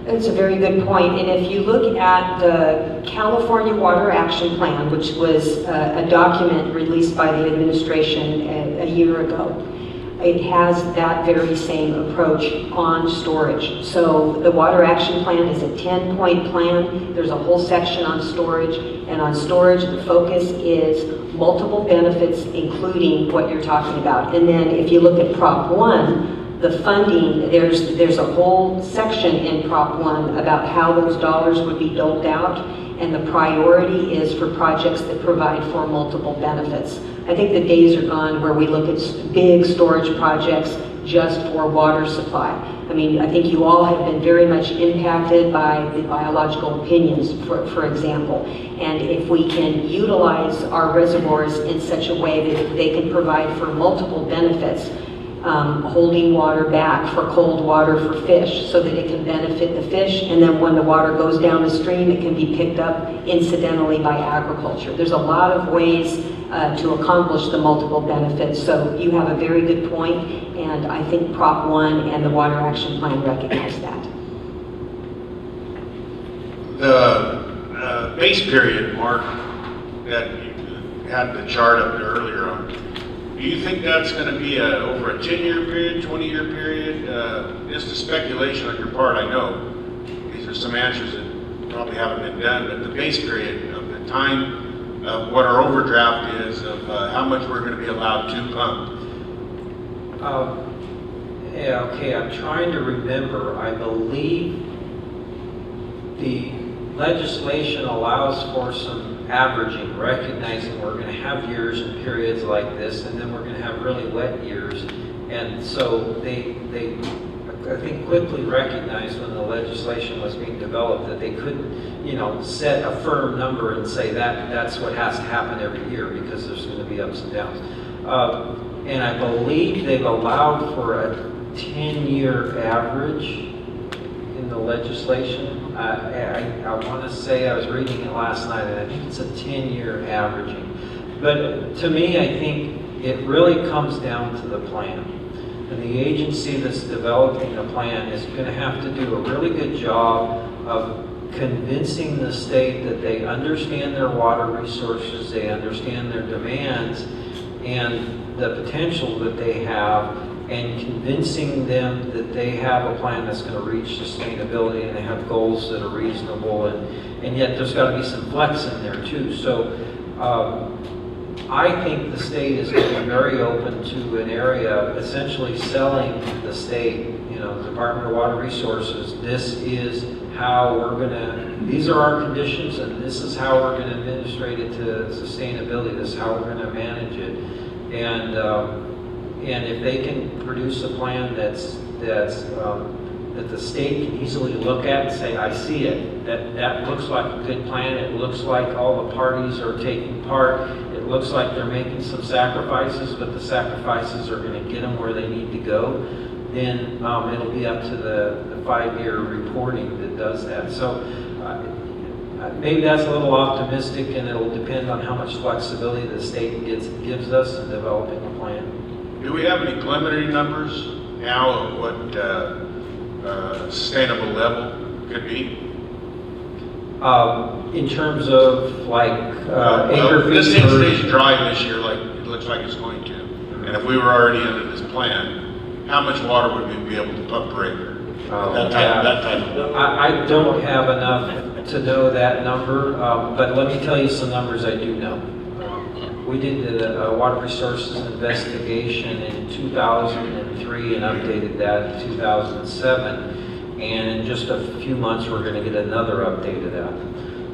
That's a very good point. And if you look at the California Water Action Plan, which was a document released by the administration a year ago. It has that very same approach on storage. So the water action plan is a 10-point plan. There's a whole section on storage, and on storage the focus is multiple benefits, including what you're talking about. And then if you look at Prop 1, the funding, there's a whole section in Prop 1 about how those dollars would be doled out, and the priority is for projects that provide for multiple benefits. I think the days are gone where we look at big storage projects just for water supply. I mean, I think you all have been very much impacted by the biological opinions, for example. And if we can utilize our reservoirs in such a way that they can provide for multiple benefits, holding water back for cold water for fish so that it can benefit the fish, and then when the water goes down the stream, it can be picked up incidentally by agriculture. There's a lot of ways to accomplish the multiple benefits, so you have a very good point, and I think Prop 1 and the Water Action Plan recognize that. The base period, Mark, that you had the chart up there earlier on, do you think that's going to be over a 10-year period, 20-year period? Just a speculation on your part, I know. These are some answers that probably haven't been done, but the base period of the time of what our overdraft is, of how much we're going to be allowed to pump. Yeah, okay, I'm trying to remember. I believe the legislation allows for some averaging, recognizing we're going to have years and periods like this, and then we're going to have really wet years. And so they I think, quickly recognized when the legislation was being developed that they couldn't, set a firm number and say that's what has to happen every year, because there's going to be ups and downs. And I believe they've allowed for a 10-year average in the legislation. I want to say, I was reading it last night, and I think it's a 10-year averaging. But to me, I think it really comes down to the plan. And the agency that's developing the plan is going to have to do a really good job of convincing the state that they understand their water resources, they understand their demands, and the potential that they have, and convincing them that they have a plan that's going to reach sustainability and they have goals that are reasonable, and yet there's got to be some flex in there too. So I think the state is going to be very open to an area essentially selling the state, the Department of Water Resources, this is how we're going to, these are our conditions, and this is how we're going to administrate it to sustainability, this is how we're going to manage it. And if they can produce a plan that the state can easily look at and say, I see it, that looks like a good plan, it looks like all the parties are taking part, it looks like they're making some sacrifices, but the sacrifices are going to get them where they need to go, then it'll be up to the 5-year reporting that does that. So maybe that's a little optimistic, and it'll depend on how much flexibility the state gives us in developing a plan. Do we have any preliminary numbers now of what sustainable level could be? In terms of acre feet? This thing stays dry this year like it looks like it's going to. And if we were already under this plan, how much water would we be able to pump per acre? That type of I don't have enough to know that number, but let me tell you some numbers I do know. We did the water resources investigation in 2003 and updated that in 2007. And in just a few months, we're going to get another update of that.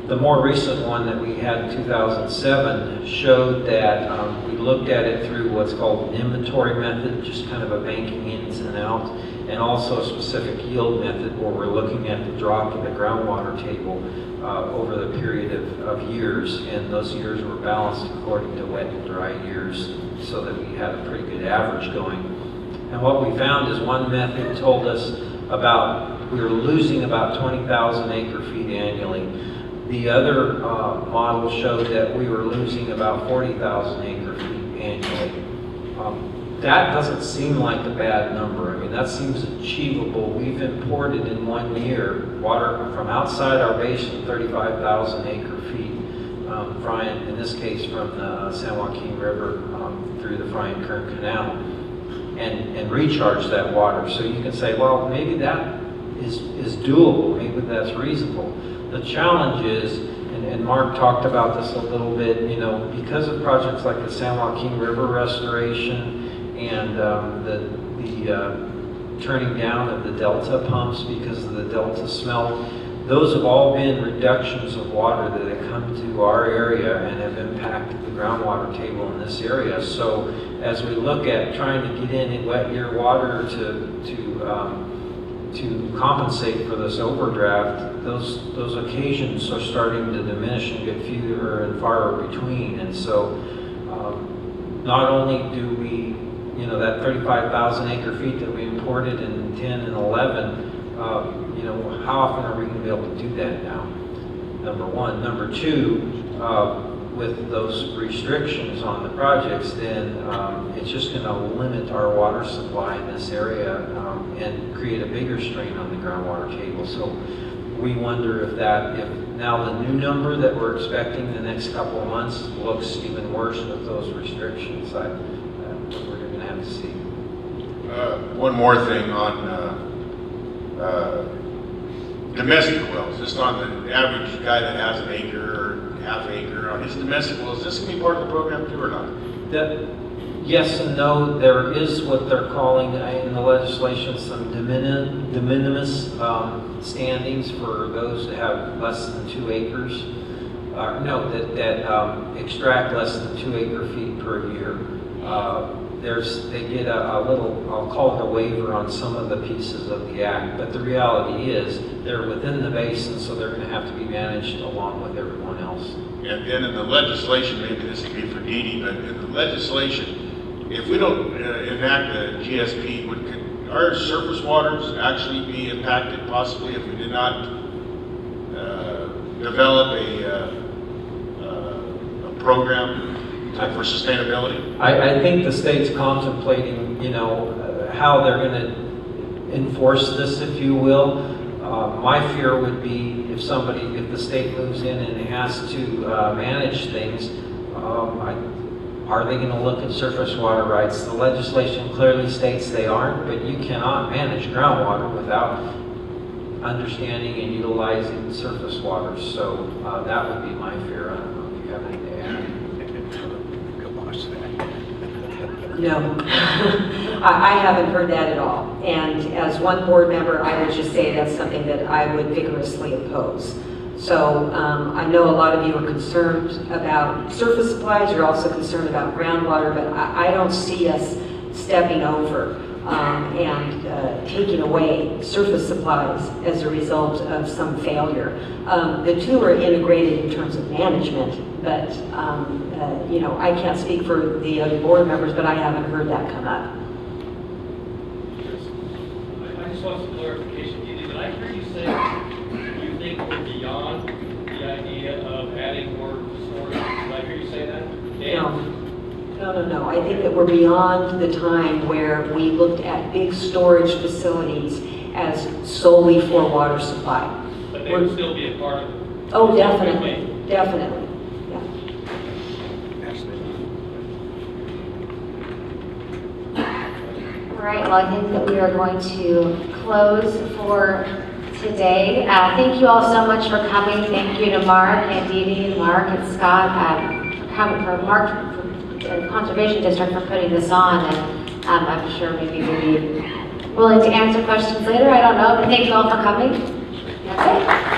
The more recent one that we had in 2007 showed that we looked at it through what's called an inventory method, just kind of a banking ins and out, and also a specific yield method where we're looking at the drop in the groundwater table over the period of years, and those years were balanced according to wet and dry years so that we had a pretty good average going. And what we found is one method told us we were losing about 20,000 acre feet annually. The other model showed that we were losing about 40,000 acre feet annually. That doesn't seem like a bad number. I mean, that seems achievable. We've imported in 1 year water from outside our basin, 35,000 acre feet Friant, in this case from the San Joaquin River through the Friant Kern Canal, and recharge that water. So you can say, well, maybe that is doable, maybe that's reasonable. The challenge is, and Mark talked about this a little bit, because of projects like the San Joaquin River restoration and the turning down of the delta pumps because of the delta smelt, those have all been reductions of water that have come to our area and have impacted the groundwater table in this area. So as we look at trying to get in wet year water to compensate for this overdraft, those occasions are starting to diminish and get fewer and farther between. And so not only do we, that 35,000 acre feet that we imported in 10 and 11, how often are we going to be able to do that now? Number one. Number two, with those restrictions on the projects, then it's just going to limit our water supply in this area and create a bigger strain on the groundwater table. So we wonder if now the new number that we're expecting in the next couple of months looks even worse with those restrictions. We're going to have to see. One more thing on domestic wells, just on the average guy that has an acre or half acre on his domestic wells, is this going to be part of the program too or not? Yes and no. There is what they're calling in the legislation some de minimis standings for those that have less than 2 acres. That extract less than 2 acre feet per year. They get a little, I'll call it a waiver on some of the pieces of the act, but the reality is they're within the basin, so they're going to have to be managed along with everyone else. And in the legislation, maybe this would be for Dee, but in the legislation, if we don't enact the GSP, could our surface waters actually be impacted possibly if we did not develop a program for sustainability? I think the state's contemplating, how they're going to enforce this, if you will. My fear would be if the state moves in and has to manage things, are they going to look at surface water rights? The legislation clearly states they aren't, but you cannot manage groundwater without understanding and utilizing surface water. So that would be my fear. I don't know if you have anything to add. No, I haven't heard that at all. And as one board member, I would just say that's something that I would vigorously oppose. So I know a lot of you are concerned about surface supplies. You're also concerned about groundwater, but I don't see us stepping over and taking away surface supplies as a result of some failure. The two are integrated in terms of management, but I can't speak for the other board members, but I haven't heard that come up. I just want some clarification, Dee. Did I hear you say you think we're beyond the idea of adding more storage? Did I hear you say that? No. I think that we're beyond the time where we looked at big storage facilities as solely for water supply. But they would still be a part of it? Oh, definitely. Definitely. All right, well, I think that we are going to close for today. Thank you all so much for coming. Thank you to Mark and Dee Dee and Mark and Scott for coming, for Mark from the Conservation District for putting this on. And I'm sure maybe we'll be willing to answer questions later. I don't know, but thank you all for coming. That's it.